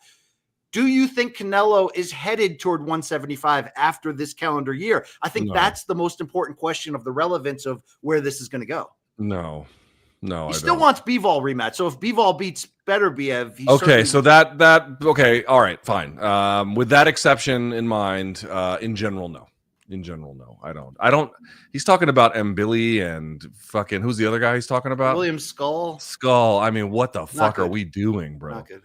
Do you think Canelo is headed toward 175 after this calendar year? I think that's the most important question of the relevance of where this is going to go. No, he still wants Bivol rematch. So if Bivol beats Beterbiev, okay. So okay, all right, fine. With that exception in mind, in general, no. In general, no. I don't. He's talking about Mbili and fucking who's the other guy he's talking about? William Skull. I mean, what the fuck are we doing, bro? Not good.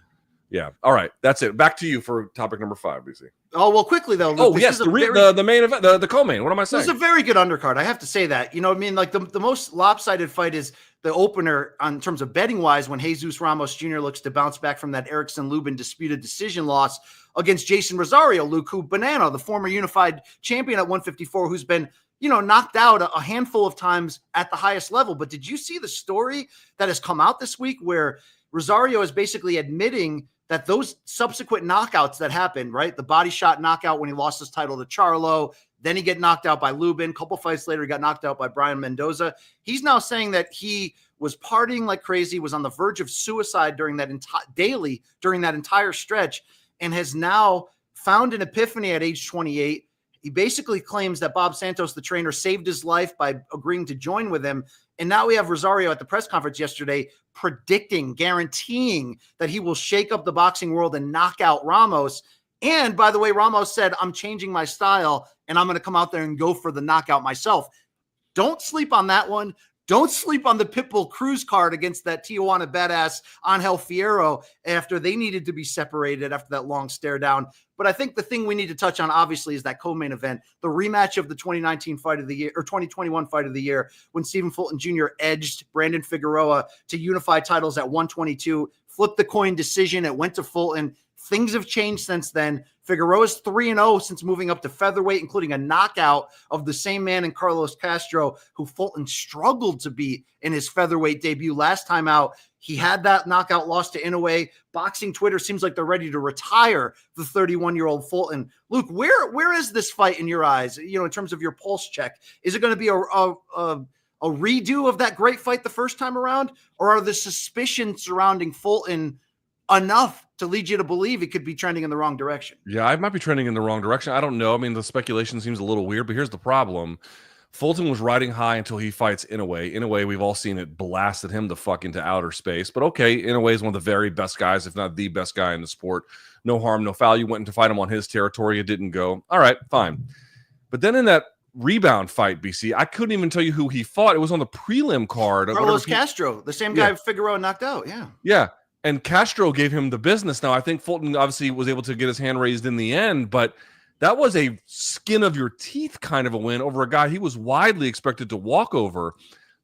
Yeah. All right. That's it. Back to you for topic number 5, BC. Oh, well, quickly, though. Luke, yes, the main event, the co-main. What am I saying? It's a very good undercard. I have to say that. You know what I mean? Like, the most lopsided fight is the opener in terms of betting-wise when Jesus Ramos Jr. looks to bounce back from that Erickson-Lubin disputed decision loss against Jason Rosario, Luke, who Banana, the former unified champion at 154, who's been, you know, knocked out a handful of times at the highest level. But did you see the story that has come out this week where Rosario is basically admitting that those subsequent knockouts that happened, right? The body shot knockout when he lost his title to Charlo, then he get knocked out by Lubin. A couple fights later, he got knocked out by Brian Mendoza. He's now saying that he was partying like crazy, was on the verge of suicide during that entire stretch, and has now found an epiphany at age 28, He basically claims that Bob Santos, the trainer, saved his life by agreeing to join with him. And now we have Rosario at the press conference yesterday predicting, guaranteeing that he will shake up the boxing world and knock out Ramos. And by the way, Ramos said, I'm changing my style and I'm going to come out there and go for the knockout myself. Don't sleep on that one. Don't sleep on the Pitbull Cruz card against that Tijuana badass Angel Fierro after they needed to be separated after that long stare down. But I think the thing we need to touch on, obviously, is that co-main event, the rematch of the 2019 fight of the year or 2021 fight of the year when Stephen Fulton Jr. edged Brandon Figueroa to unify titles at 122, flipped the coin decision. It went to Fulton. Things have changed since then. Figueroa's 3-0 since moving up to featherweight, including a knockout of the same man in Carlos Castro, who Fulton struggled to beat in his featherweight debut last time out. He had that knockout loss to Inoue. Boxing Twitter seems like they're ready to retire the 31-year-old Fulton. Luke, where is this fight in your eyes, in terms of your pulse check? Is it going to be a redo of that great fight the first time around, or are the suspicions surrounding Fulton enough to lead you to believe it could be trending in the wrong direction? Yeah, I might be trending in the wrong direction. I don't know. I mean, the speculation seems a little weird, but here's the problem. Fulton was riding high until he fights Inoue. Inoue, we've all seen it blasted him the fuck into outer space. But okay, Inoue is one of the very best guys, if not the best guy in the sport. No harm, no foul. You went in to fight him on his territory. It didn't go. All right, fine. But then in that rebound fight, BC, I couldn't even tell you who he fought. It was on the prelim card. Carlos Castro, the same guy Figueroa knocked out. Yeah. Yeah. And Castro gave him the business. Now, I think Fulton obviously was able to get his hand raised in the end, but that was a skin of your teeth kind of a win over a guy he was widely expected to walk over.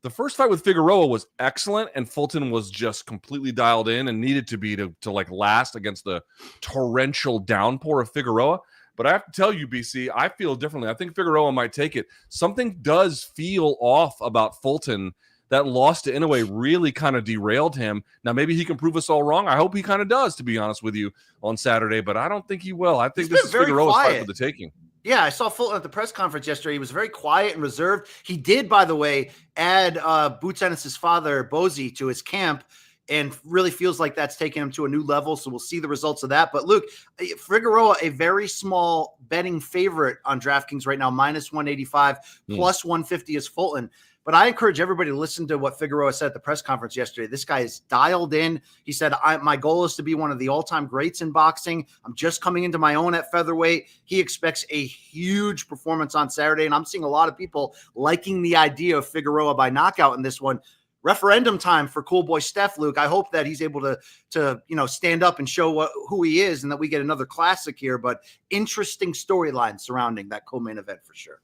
The first fight with Figueroa was excellent, and Fulton was just completely dialed in and needed to be to like last against the torrential downpour of Figueroa. But I have to tell you, BC, I feel differently. I think Figueroa might take it. Something does feel off about Fulton. That loss to Inoue really kind of derailed him. Now, maybe he can prove us all wrong. I hope he kind of does, to be honest with you, on Saturday, but I don't think he will. I think this is Figueroa's fight for the taking. Yeah, I saw Fulton at the press conference yesterday. He was very quiet and reserved. He did, by the way, add Boots Ennis' father, Bozy, to his camp, and really feels like that's taking him to a new level. So we'll see the results of that. But Luke, Figueroa, a very small betting favorite on DraftKings right now, minus 185, plus 150 is Fulton. But I encourage everybody to listen to what Figueroa said at the press conference yesterday. This guy is dialed in. He said, my goal is to be one of the all-time greats in boxing. I'm just coming into my own at featherweight. He expects a huge performance on Saturday, and I'm seeing a lot of people liking the idea of Figueroa by knockout in this one. Referendum time for Cool Boy Steph, Luke. I hope that he's able to stand up and show who he is and that we get another classic here. But interesting storyline surrounding that co-main event for sure.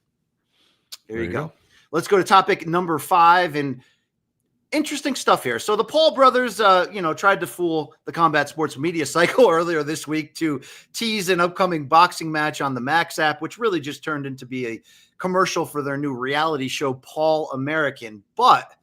There you go. Let's go to topic number 5, and interesting stuff here. So the Paul brothers, tried to fool the Combat Sports media cycle earlier this week to tease an upcoming boxing match on the Max app, which really just turned into be a commercial for their new reality show, Paul American. But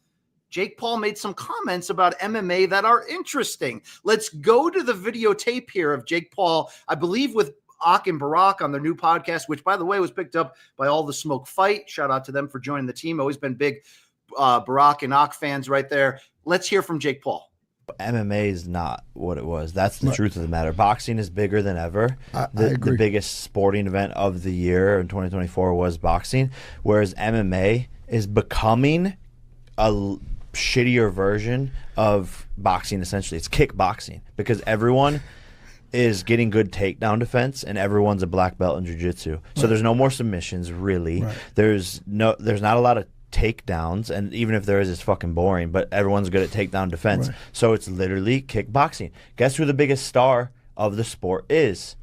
Jake Paul made some comments about MMA that are interesting. Let's go to the videotape here of Jake Paul, I believe with Ak and Barack on their new podcast, which, by the way, was picked up by All the Smoke Fight. Shout out to them for joining the team. Always been big Barack and Ak fans right there. Let's hear from Jake Paul. MMA is not what it was. That's the truth of the matter. Boxing is bigger than ever. I agree. The biggest sporting event of the year in 2024 was boxing, whereas MMA is becoming a shittier version of boxing, essentially. It's kickboxing because everyone is getting good takedown defense, and everyone's a black belt in jiu-jitsu. So there's no more submissions, really. Right. There's not a lot of takedowns, and even if there is, it's fucking boring, but everyone's good at takedown defense. Right. So it's literally kickboxing. Guess who the biggest star of the sport is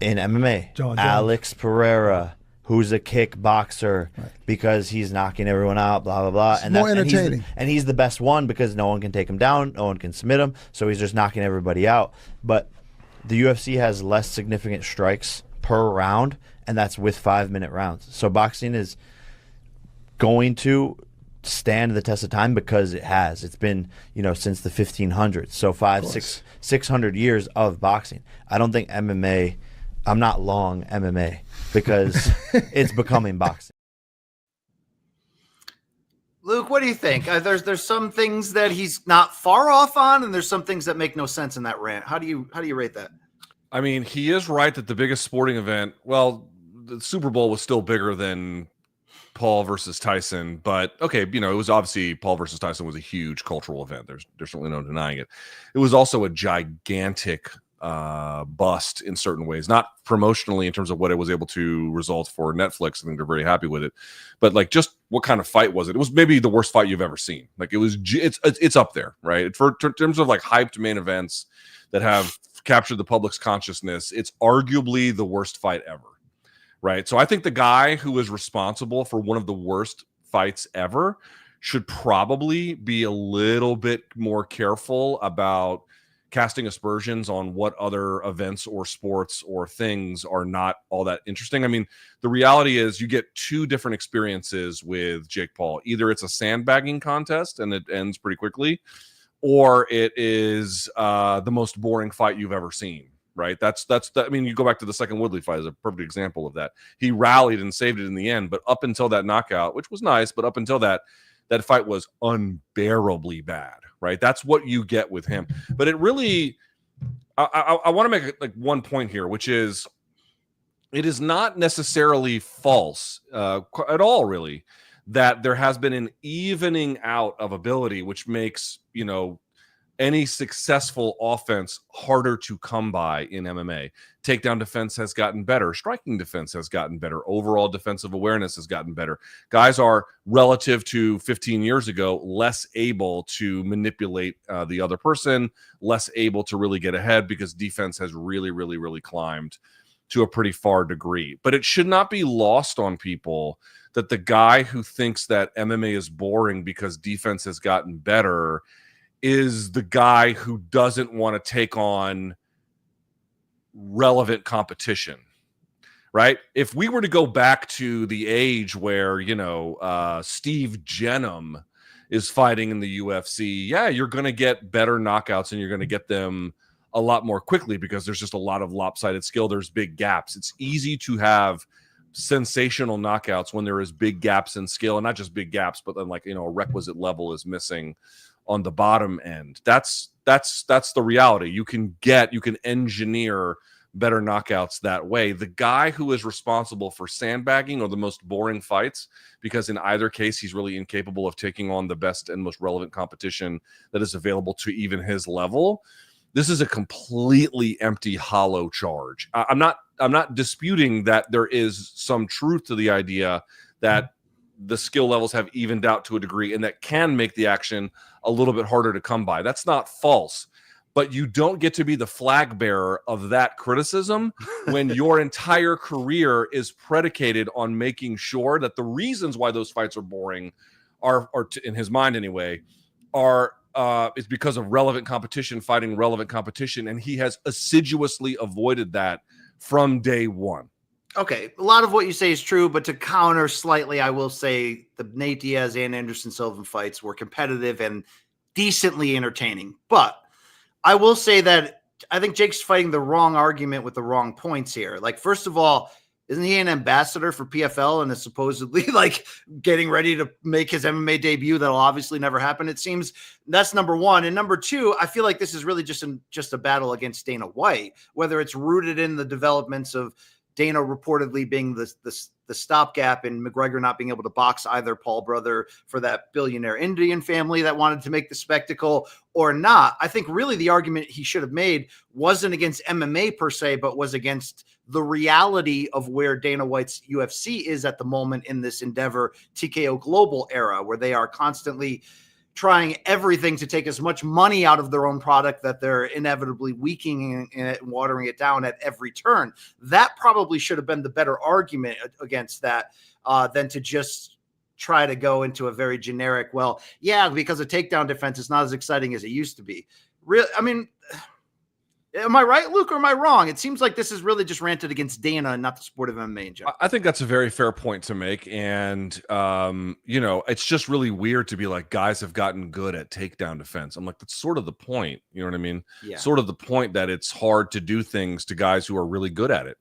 in MMA? Alex Pereira, who's a kickboxer because he's knocking everyone out, blah, blah, blah. And more entertaining. And he's the best one because no one can take him down, no one can submit him, so he's just knocking everybody out. But the UFC has less significant strikes per round, and that's with 5-minute rounds. So boxing is going to stand the test of time because it has. It's been, since the 1500s. So 600 years of boxing. I don't think MMA, I'm not long MMA because it's becoming boxing. Luke, what do you think? There's some things that he's not far off on, and there's some things that make no sense in that rant. How do you rate that? I mean, he is right that the biggest sporting event, well, the Super Bowl was still bigger than Paul versus Tyson, but okay, it was obviously Paul versus Tyson was a huge cultural event. There's certainly no denying it. It was also a gigantic bust in certain ways, not promotionally in terms of what it was able to result for Netflix. I think they're very happy with it, but like just what kind of fight was it? It was maybe the worst fight you've ever seen. Like it's up there, right? In terms of like hyped main events that have captured the public's consciousness, it's arguably the worst fight ever. Right. So I think the guy who is responsible for one of the worst fights ever should probably be a little bit more careful about casting aspersions on what other events or sports or things are not all that interesting. I mean, the reality is you get two different experiences with Jake Paul. Either it's a sandbagging contest and it ends pretty quickly, or it is the most boring fight you've ever seen. Right. I mean, you go back to the second Woodley fight as a perfect example of that. He rallied and saved it in the end, but up until that knockout, which was nice, but up until that fight was unbearably bad. Right. That's what you get with him. But it really, I want to make like one point here, which is it is not necessarily false at all, really, that there has been an evening out of ability, which makes, any successful offense harder to come by in MMA. Takedown defense has gotten better. Striking defense has gotten better. Overall defensive awareness has gotten better. Guys are, relative to 15 years ago, less able to manipulate the other person, less able to really get ahead because defense has really, really, really climbed to a pretty far degree. But it should not be lost on people that the guy who thinks that MMA is boring because defense has gotten better is the guy who doesn't want to take on relevant competition, right? If we were to go back to the age where, Steve Jenham is fighting in the UFC, yeah, you're going to get better knockouts and you're going to get them a lot more quickly because there's just a lot of lopsided skill. There's big gaps. It's easy to have sensational knockouts when there is big gaps in skill, and not just big gaps, but then a requisite level is missing on the bottom end. That's the reality. You can engineer better knockouts that way. The guy who is responsible for sandbagging or the most boring fights, because in either case he's really incapable of taking on the best and most relevant competition that is available to even his level. This is a completely empty, hollow charge. I'm not disputing that there is some truth to the idea that the skill levels have evened out to a degree and that can make the action a little bit harder to come by. That's not false, but you don't get to be the flag bearer of that criticism when your entire career is predicated on making sure that the reasons why those fights are boring are in his mind anyway, is because of relevant competition fighting relevant competition. And he has assiduously avoided that from day one. Okay, a lot of what you say is true, but to counter slightly, I will say the Nate Diaz and Anderson Silva fights were competitive and decently entertaining. But I will say that I think Jake's fighting the wrong argument with the wrong points here. Like, first of all, isn't he an ambassador for PFL and is supposedly getting ready to make his MMA debut? That'll obviously never happen, it seems. That's number one. And number two, I feel like this is really just a battle against Dana White, whether it's rooted in the developments of Dana reportedly being the stopgap and McGregor not being able to box either Paul brother for that billionaire Indian family that wanted to make the spectacle or not. I think really the argument he should have made wasn't against MMA per se, but was against the reality of where Dana White's UFC is at the moment in this Endeavor TKO Global era, where they are constantly trying everything to take as much money out of their own product that they're inevitably weakening it and watering it down at every turn. That probably should have been the better argument against that than to just try to go into a very generic, well, yeah, because a takedown defense is not as exciting as it used to be. Really, I mean, am I right, Luke, or am I wrong? It seems like this is really just ranted against Dana and not the sport of MMA in general. I think that's a very fair point to make. And, it's just really weird to be like, guys have gotten good at takedown defense. I'm like, that's sort of the point. You know what I mean? Yeah. Sort of the point that it's hard to do things to guys who are really good at it.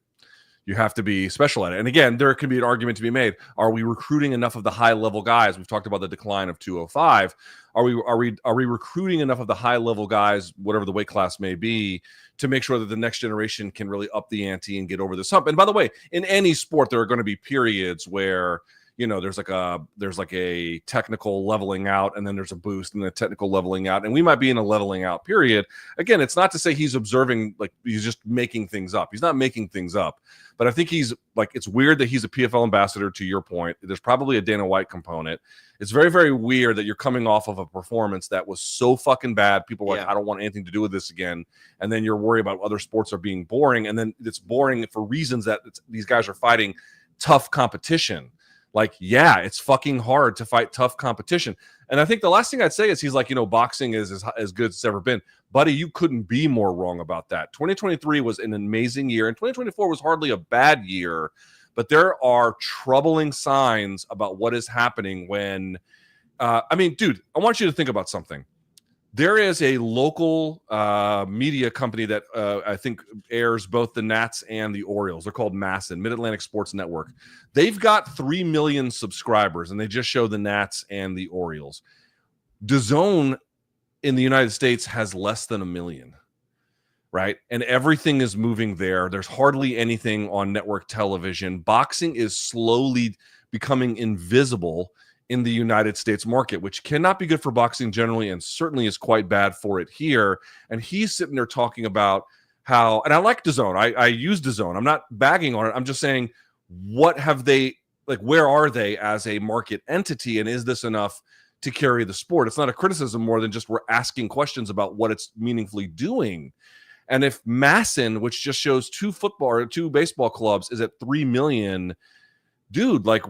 You have to be special at it. And again, there can be an argument to be made. Are we recruiting enough of the high level guys? We've talked about the decline of 205. Are we recruiting enough of the high level guys, whatever the weight class may be, to make sure that the next generation can really up the ante and get over this hump? And by the way, in any sport, there are going to be periods where, you know, there's like a technical leveling out, and then there's a boost and a technical leveling out, and we might be in a leveling out period. Again, it's not to say he's observing, like he's just making things up. He's not making things up, but I think he's like, it's weird that he's a PFL ambassador. To your point, there's probably a Dana White component. It's very, very weird that you're coming off of a performance that was so fucking bad. People are like, I don't want anything to do with this again. And then you're worried about other sports are being boring, and then it's boring for reasons that these guys are fighting tough competition. Like, yeah, it's fucking hard to fight tough competition. And I think the last thing I'd say is he's like, you know, boxing is as good as it's ever been. Buddy, you couldn't be more wrong about that. 2023 was an amazing year, and 2024 was hardly a bad year. But there are troubling signs about what is happening when, I mean, dude, I want you to think about something. There is a local media company that I think airs both the Nats and the Orioles. They're called MASN, Mid-Atlantic Sports Network. They've got 3 million subscribers, and they just show the Nats and the Orioles. DAZN in the United States has less than 1 million, right? And everything is moving there. There's hardly anything on network television. Boxing is slowly becoming invisible in the United States market, which cannot be good for boxing generally, and certainly is quite bad for it here. And he's sitting there talking about how, and I like DAZN. I use DAZN. I'm not bagging on it. I'm just saying, what have they, like, where are they as a market entity, and is this enough to carry the sport? It's not a criticism more than just we're asking questions about what it's meaningfully doing. And if MASN, which just shows 2 football or 2 baseball clubs, is at 3 million, dude, like,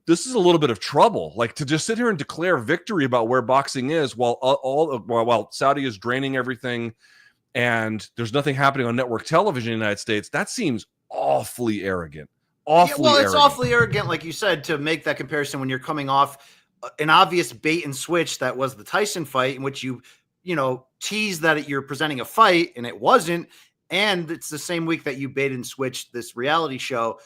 this is a little bit of trouble. Like, to just sit here and declare victory about where boxing is while Saudi is draining everything and there's nothing happening on network television in the United States, that seems awfully arrogant. It's awfully arrogant, like you said, to make that comparison when you're coming off an obvious bait and switch that was the Tyson fight, in which you teased that you're presenting a fight and it wasn't. And it's the same week that you bait and switched this reality show,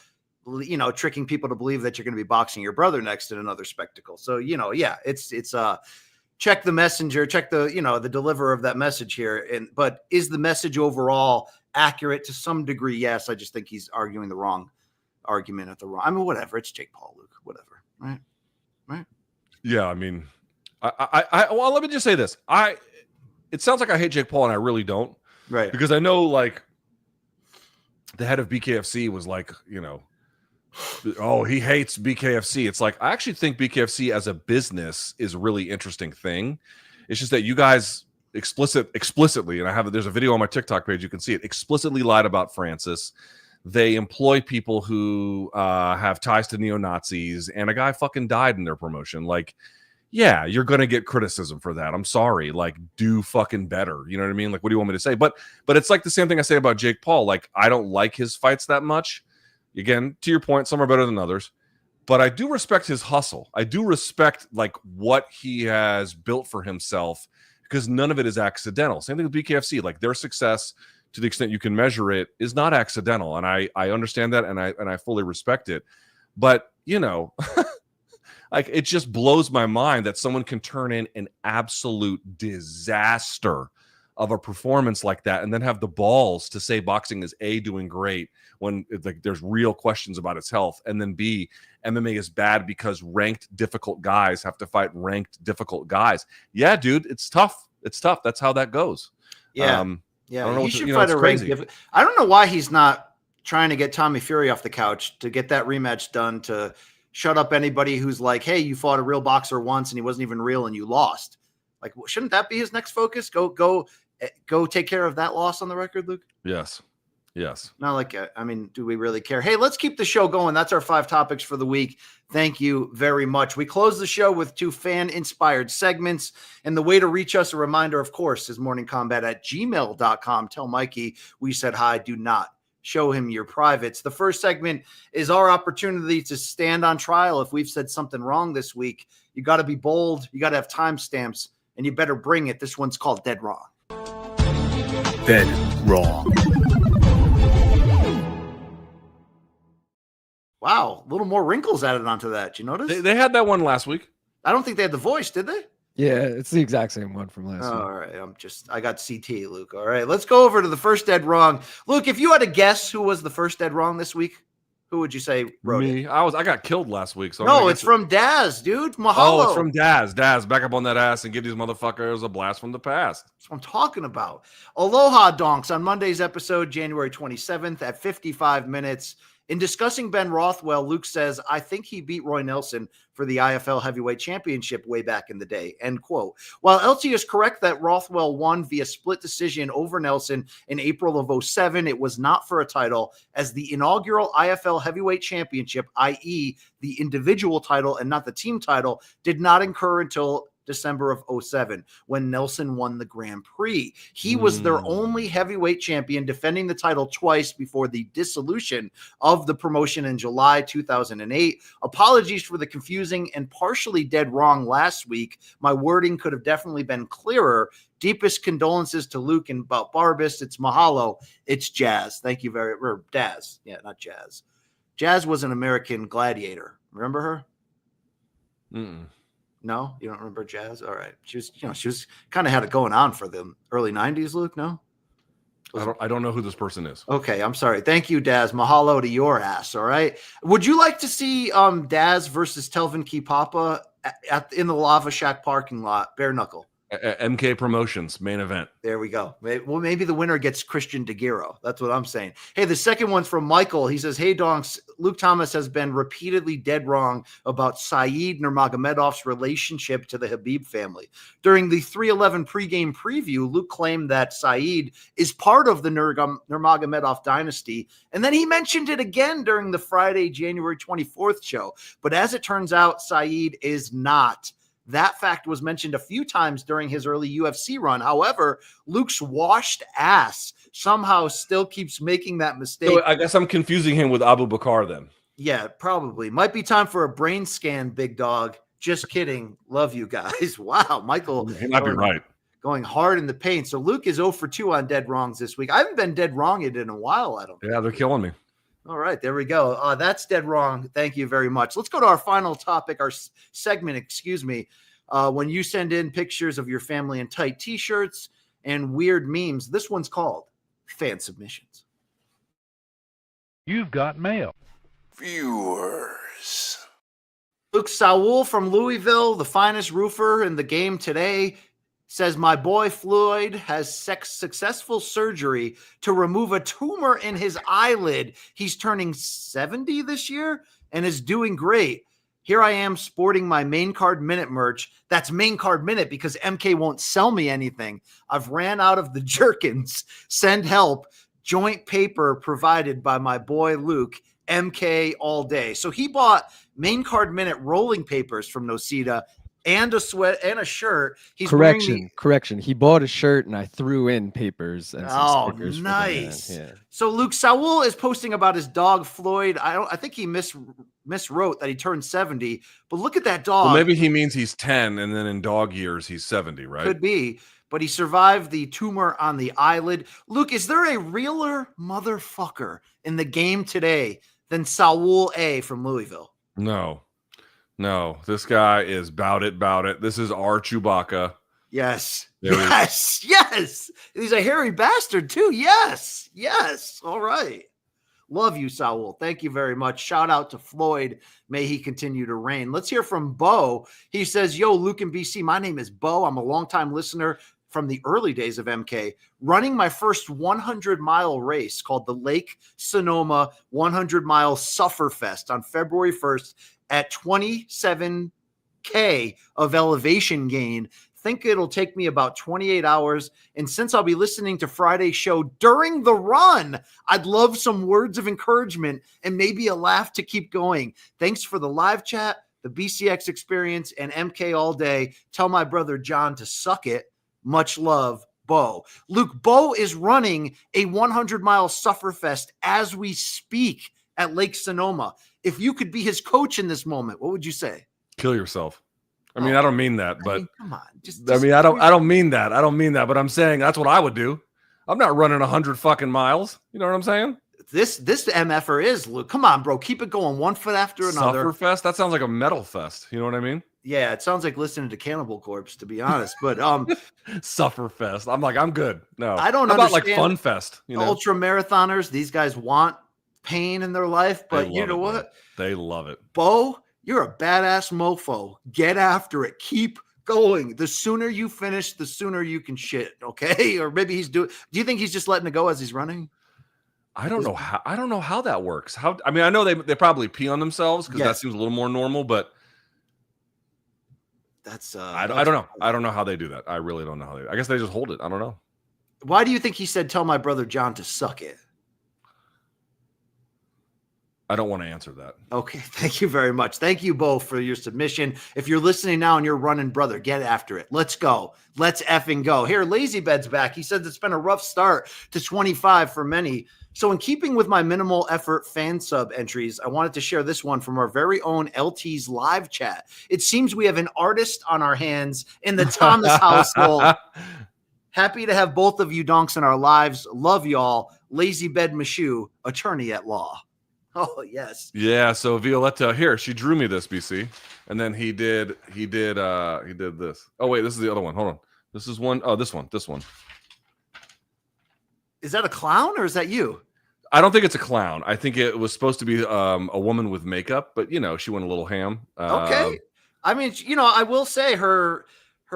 tricking people to believe that you're going to be boxing your brother next in another spectacle. So, it's check the messenger, check the, the deliverer of that message here. But is the message overall accurate to some degree? Yes. I just think he's arguing the wrong argument at the wrong. I mean, whatever. It's Jake Paul, Luke, whatever. Right. Yeah. I mean, well, let me just say this. It sounds like I hate Jake Paul, and I really don't. Right. Because I know, like, the head of BKFC was like, oh, he hates BKFC. It's like, I actually think BKFC as a business is a really interesting thing. It's just that you guys explicitly, and there's a video on my TikTok page, you can see it, explicitly lied about Francis. They employ people who have ties to neo-Nazis, and a guy fucking died in their promotion. Like, yeah, you're going to get criticism for that. I'm sorry. Like, do fucking better. You know what I mean? Like, what do you want me to say? But it's like the same thing I say about Jake Paul. Like, I don't like his fights that much. Again, to your point, some are better than others. But I do respect his hustle. I do respect, like, what he has built for himself, because none of it is accidental. Same thing with BKFC. Like, their success, to the extent you can measure it, is not accidental. And I understand that, and I fully respect it. But, like, it just blows my mind that someone can turn in an absolute disaster of a performance like that and then have the balls to say boxing is A, doing great when, like, there's real questions about its health, and then B, MMA is bad because ranked difficult guys have to fight ranked difficult guys. Yeah, dude, it's tough. It's tough. That's how that goes. Yeah. Yeah. He should fight a ranked. I don't know why he's not trying to get Tommy Fury off the couch to get that rematch done, to shut up anybody who's like, hey, you fought a real boxer once and he wasn't even real and you lost. Like, shouldn't that be his next focus? Go take care of that loss on the record, Luke. Yes. Not like, I mean, do we really care? Hey, let's keep the show going. That's our 5 topics for the week. Thank you very much. We close the show with 2 fan-inspired segments. And the way to reach us, a reminder, of course, is morningkombat@gmail.com. Tell Mikey we said hi. Do not show him your privates. The first segment is our opportunity to stand on trial. If we've said something wrong this week, you got to be bold. You got to have timestamps, and you better bring it. This one's called Dead Wrong. Dead Wrong. Wow, a little more wrinkles added onto that. You notice? They had that one last week. I don't think they had the voice, did they? Yeah, it's the exact same one from last week. All right, I got CT, Luke. All right, let's go over to the first dead wrong. Luke, if you had to guess who was the first dead wrong this week, who would you say wrote Me. it? I got killed last week. So No, it's from Daz, dude. Mahalo. Oh, it's from Daz. Daz, back up on that ass and give these motherfuckers a blast from the past. That's what I'm talking about. Aloha Donks on Monday's episode, January 27th at 55 minutes. In discussing Ben Rothwell, Luke says, I think he beat Roy Nelson for the IFL Heavyweight Championship way back in the day, end quote. While LT is correct that Rothwell won via split decision over Nelson in April of 2007, it was not for a title, as the inaugural IFL Heavyweight Championship, i.e. the individual title and not the team title, did not occur until December of 2007, when Nelson won the Grand Prix. He was their only heavyweight champion, defending the title twice before the dissolution of the promotion in July 2008. Apologies for the confusing and partially dead wrong last week. My wording could have definitely been clearer. Deepest condolences to Luke and about Barbas. It's mahalo. It's Jazz. Thank you or Daz. Yeah, not Jazz. Jazz was an American gladiator. Remember her? No, you don't remember Jazz? All right. She was kind of had it going on for the early 90s, Luke, no? I don't know who this person is. Okay, I'm sorry. Thank you, Daz. Mahalo to your ass, all right? Would you like to see Daz versus Telvin Kipapa in the Lava Shack parking lot, bare knuckle? MK Promotions, main event. There we go. Well, maybe the winner gets Christian DeGiro. That's what I'm saying. Hey, the second one's from Michael. He says, hey, Donks, Luke Thomas has been repeatedly dead wrong about Saeed Nurmagomedov's relationship to the Habib family. During the 311 pregame preview, Luke claimed that Saeed is part of the Nurmagomedov dynasty, and then he mentioned it again during the Friday, January 24th show. But as it turns out, Saeed is not. That fact was mentioned a few times during his early UFC run. However, Luke's washed ass somehow still keeps making that mistake. So I guess I'm confusing him with Abu Bakr then. Yeah, probably. Might be time for a brain scan, big dog. Just kidding. Love you guys. Wow, Michael. He might be right. Going hard in the paint. So Luke is 0 for 2 on dead wrongs this week. I haven't been dead wronged in a while, I don't think. Yeah, they're killing me. All right, there we go. That's dead wrong. Thank you very much. Let's go to our final topic, our segment, excuse me. When you send in pictures of your family in tight T-shirts and weird memes, this one's called Fan Submissions. You've got mail. Viewers. Luke Saul from Louisville, the finest roofer in the game today, says my boy Floyd has successful surgery to remove a tumor in his eyelid. He's turning 70 this year and is doing great. Here I am sporting my Main Card Minute merch. That's Main Card Minute because MK won't sell me anything. I've ran out of the jerkins. Send help. Joint paper provided by my boy Luke. MK all day. So he bought Main Card Minute rolling papers from Nocita and a sweat and a shirt. He's Correction. He bought a shirt and I threw in papers and some stickers. Nice. Yeah. So Luke Saul is posting about his dog Floyd. I think he miswrote that he turned 70, but look at that dog. Well, maybe he means he's 10 and then in dog years he's 70, right? Could be, but he survived the tumor on the eyelid. Luke, is there a realer motherfucker in the game today than Saul A from Louisville? No, this guy is bout it. This is our Chewbacca. Yes. Yes. He's a hairy bastard too. Yes. All right. Love you, Saul. Thank you very much. Shout out to Floyd. May he continue to reign. Let's hear from Bo. He says, yo, Luke and BC, my name is Bo. I'm a longtime listener from the early days of MK, running my first 100-mile race called the Lake Sonoma 100-mile Sufferfest on February 1st at 27K of elevation gain. Think it'll take me about 28 hours. And since I'll be listening to Friday's show during the run, I'd love some words of encouragement and maybe a laugh to keep going. Thanks for the live chat, the BCX experience, and MK all day. Tell my brother John to suck it. Much love, Bo. Luke, Bo is running a 100-mile Sufferfest as we speak at Lake Sonoma. If you could be his coach in this moment, what would you say? Kill yourself. I mean, I don't mean that, but come on. I don't mean that. But I'm saying that's what I would do. I'm not running 100 fucking miles. You know what I'm saying? This MFer is, Luke. Come on, bro. Keep it going. One foot after another. Sufferfest? That sounds like a metal fest. You know what I mean? Yeah, it sounds like listening to Cannibal Corpse, to be honest. But Sufferfest. I'm like, I'm good. No. I don't How about like understand Fun Fest? You know? ultra marathoners. These guys want pain in their life, but you know what? They love it. Bo, you're a badass mofo. Get after it. Keep going. The sooner you finish, the sooner you can shit. Okay? Or maybe do you think he's just letting it go as he's running? I don't know how that works. I mean, I know they probably pee on themselves because that seems a little more normal, but that's I don't know. I don't know how they do that. I really don't know how I guess they just hold it. I don't know. Why do you think he said tell my brother John to suck it? I don't want to answer that. Okay, thank you very much. Thank you both for your submission. If you're listening now and you're running, brother, get after it. Let's go. Let's effing go. Here, Lazy Bed's back. He says it's been a rough start to 25 for many. So in keeping with my minimal effort fan sub entries, I wanted to share this one from our very own LT's live chat. It seems we have an artist on our hands in the Thomas household. Happy to have both of you donks in our lives. Love y'all. Lazy Bed Mashu, attorney at law. Oh, yes. Yeah, so Violetta here, she drew me this, BC. And then he did this. Oh, wait, this is the other one. Hold on. This is one. Oh, this one. Is that a clown or is that you? I don't think it's a clown. I think it was supposed to be a woman with makeup, but you know, she went a little ham. Okay. I mean, you know, I will say her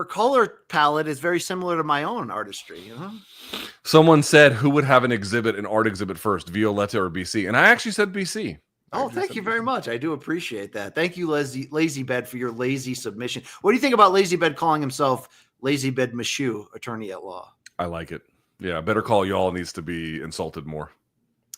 color palette is very similar to my own artistry, you know? Someone said who would have an art exhibit first, Violetta or BC? And I actually said BC. Oh, thank you very much. I do appreciate that. Thank you, Lazy Bed, for your lazy submission. What do you think about Lazy Bed calling himself Lazy Bed Mashu, attorney at law? I like it. Yeah, Better Call Y'all needs to be insulted more.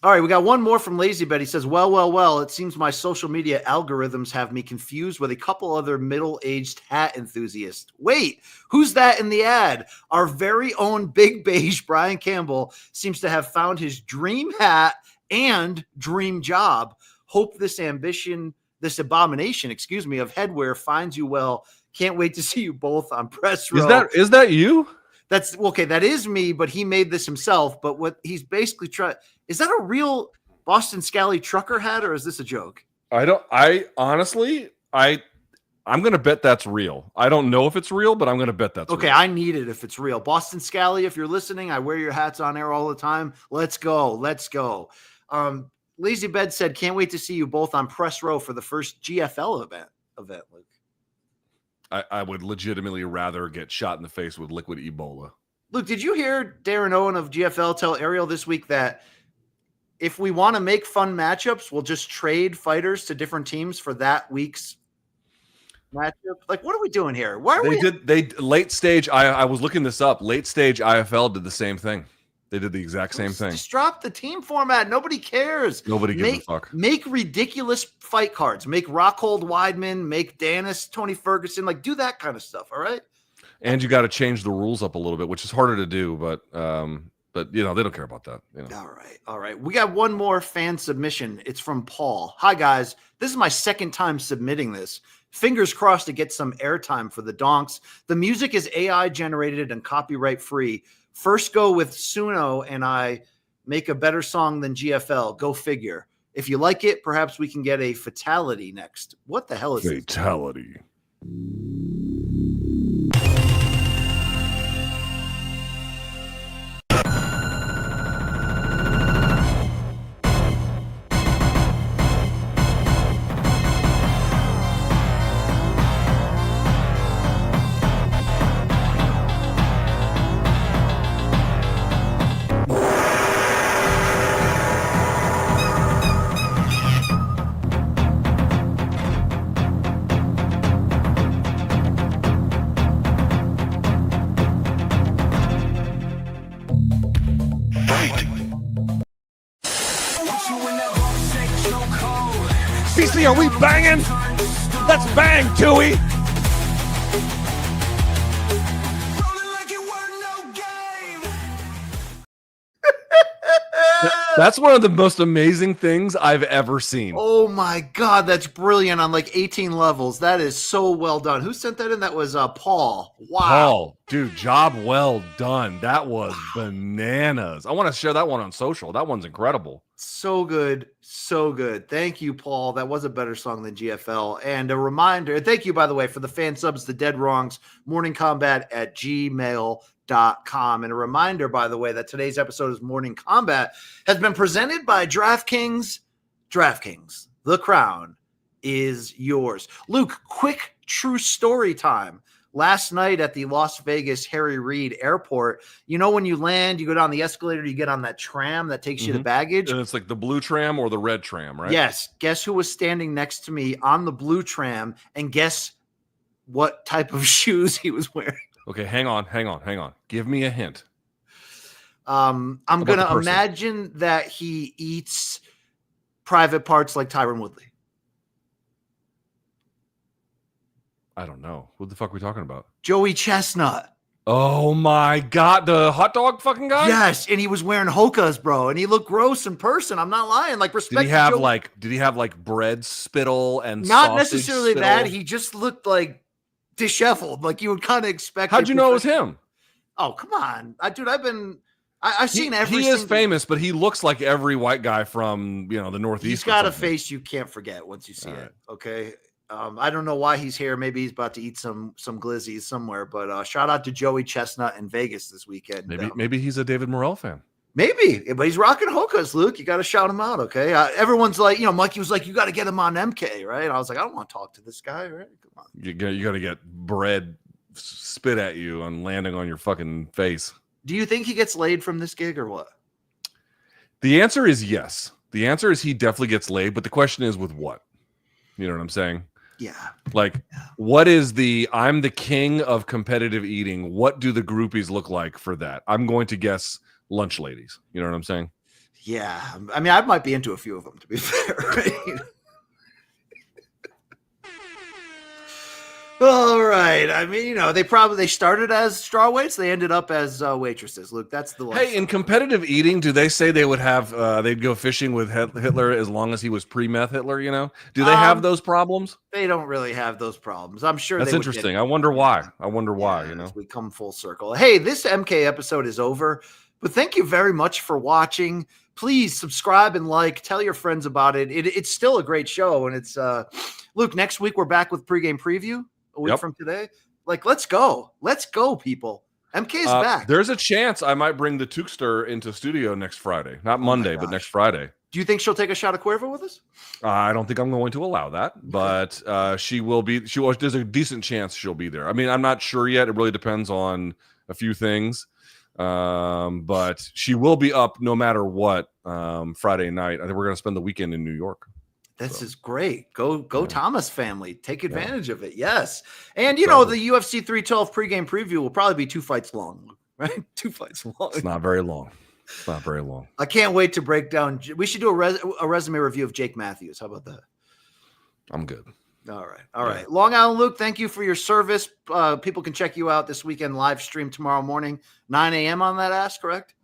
All right, we got one more from Lazy Bed. He says, well, it seems my social media algorithms have me confused with a couple other middle-aged hat enthusiasts. Wait, who's that in the ad? Our very own Big Beige Brian Campbell seems to have found his dream hat and dream job. Hope this abomination, of headwear finds you well. Can't wait to see you both on press row. Is that you? That's okay. That is me, but he made this himself. But what he's basically trying, is that a real Boston Scally trucker hat or is this a joke? I'm going to bet that's real. I don't know if it's real, but I'm going to bet that's okay. Real. I need it if it's real. Boston Scally, if you're listening, I wear your hats on air all the time. Let's go. Lazy Bed said, can't wait to see you both on press row for the first GFL event, Luke. I would legitimately rather get shot in the face with liquid Ebola. Luke, did you hear Darren Owen of GFL tell Ariel this week that if we want to make fun matchups, we'll just trade fighters to different teams for that week's matchup? Like, what are we doing here? Why are late stage? I was looking this up. Late stage IFL did the same thing. They did the exact same thing. Just drop the team format. Nobody cares. Nobody gives a fuck. Make ridiculous fight cards. Make Rockhold Weidman. Make Dennis, Tony Ferguson. Like, do that kind of stuff. All right. And you got to change the rules up a little bit, which is harder to do. But you know they don't care about that. You know. All right. We got one more fan submission. It's from Paul. Hi guys. This is my second time submitting this. Fingers crossed to get some airtime for the donks. The music is AI generated and copyright free. First go with Suno and I make a better song than GFL. Go figure. If you like it, perhaps we can get a fatality next. What the hell is fatality? BC, are we banging? Let's bang, Tui. That's one of the most amazing things I've ever seen. Oh my God, that's brilliant on like 18 levels. That is so well done. Who sent that in? That was Paul. Wow. Paul, dude, job well done. That was bananas. I want to share that one on social. That one's incredible. So good. So good. Thank you, Paul. That was a better song than GFL. And a reminder, thank you, by the way, for the fan subs, the dead wrongs, morningkombat@gmail.com. And a reminder, by the way, that today's episode of Morning Kombat has been presented by DraftKings. DraftKings, the crown is yours. Luke, quick true story time. Last night at the Las Vegas Harry Reid Airport, you know, when you land, you go down the escalator, you get on that tram that takes you to baggage. And it's like the blue tram or the red tram, right? Yes. Guess who was standing next to me on the blue tram, and guess what type of shoes he was wearing? Okay, hang on. Give me a hint. I'm going to imagine that he eats private parts like Tyron Woodley. I don't know. What the fuck are we talking about? Joey Chestnut. Oh my God. The hot dog fucking guy? Yes. And he was wearing Hokas, bro. And he looked gross in person. I'm not lying. Like, respect. Did he have like bread spittle and not necessarily spittle? that. He just looked like disheveled. Like you would kind of expect. How'd you know it was him? Oh, come on. I've seen every. He is famous, but he looks like every white guy from, the Northeast. He's got a face you can't forget once you see it. Okay. I don't know why he's here. Maybe he's about to eat some glizzies somewhere. But shout out to Joey Chestnut in Vegas this weekend. Maybe he's a David Morrell fan. Maybe, but he's rocking Hokas, Luke. You got to shout him out, okay? Everyone's like, Mikey was like, you got to get him on MK, right? I was like, I don't want to talk to this guy, right? Come on. You got to get bread spit at you and landing on your fucking face. Do you think he gets laid from this gig or what? The answer is yes. The answer is he definitely gets laid, but the question is with what? You know what I'm saying? Yeah. Like, what is I'm the king of competitive eating. What do the groupies look like for that? I'm going to guess lunch ladies. You know what I'm saying? Yeah. I mean, I might be into a few of them, to be fair. Right? All right. I mean, they started as strawweights. They ended up as waitresses. Luke, that's the one. Hey, in competitive eating, do they say they would have they'd go fishing with Hitler as long as he was pre-meth Hitler? Do they have those problems? They don't really have those problems. I'm sure that's interesting. I wonder why. We come full circle. Hey, this MK episode is over, but thank you very much for watching. Please subscribe and like. Tell your friends about it. It's still a great show, and it's Luke. Next week we're back with pregame preview. A week from today. Like, let's go, people. MK's back. There's a chance I might bring the Tukster into studio next Friday, not Monday, but next Friday. Do you think she'll take a shot of Cuervo with us? I don't think I'm going to allow that, but she will be. There's a decent chance she'll be there. I mean, I'm not sure yet. It really depends on a few things, but she will be up no matter what. Friday night. I think we're going to spend the weekend in New York. This is great. Go Thomas family. Take advantage of it. Yes. And, the UFC 312 pregame preview will probably be 2 fights long, right? 2 fights long. It's not very long. I can't wait to break down. We should do a resume review of Jake Matthews. How about that? I'm good. All right. Long Island Luke, thank you for your service. People can check you out this weekend live stream tomorrow morning, 9 a.m. on that ass, correct?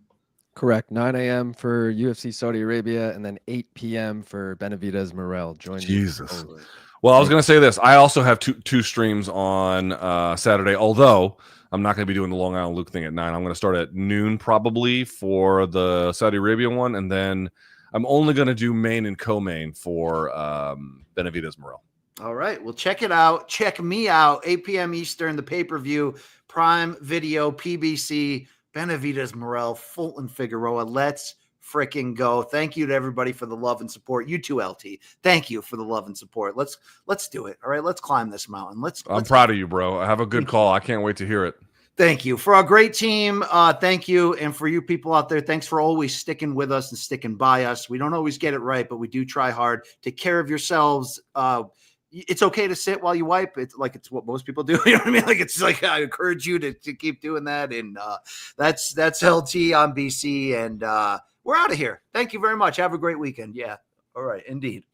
Correct. 9 a.m. for UFC Saudi Arabia, and then 8 p.m. for Benavidez Morrell. Join Jesus. Well, I was going to say this. I also have two streams on Saturday, although I'm not going to be doing the Long Island Luke thing at 9. I'm going to start at noon probably for the Saudi Arabia one, and then I'm only going to do main and co-main for Benavidez Morrell. All right. Well, check it out. Check me out. 8 p.m. Eastern, the pay-per-view, Prime Video, PBC, Benavidez Morrell, Fulton Figueroa. Let's freaking go. Thank you to everybody for the love and support. You too, LT. Thank you for the love and support. Let's do it. All right. Let's climb this mountain. I'm proud of you, bro. I have a good call. I can't wait to hear it. Thank you. For our great team, thank you. And for you people out there, thanks for always sticking with us and sticking by us. We don't always get it right, but we do try hard. Take care of yourselves. It's okay to sit while you wipe. It's what most people do. You know what I mean? It's like I encourage you to keep doing that. And that's LT on BC. And we're out of here. Thank you very much. Have a great weekend. Yeah. All right. Indeed.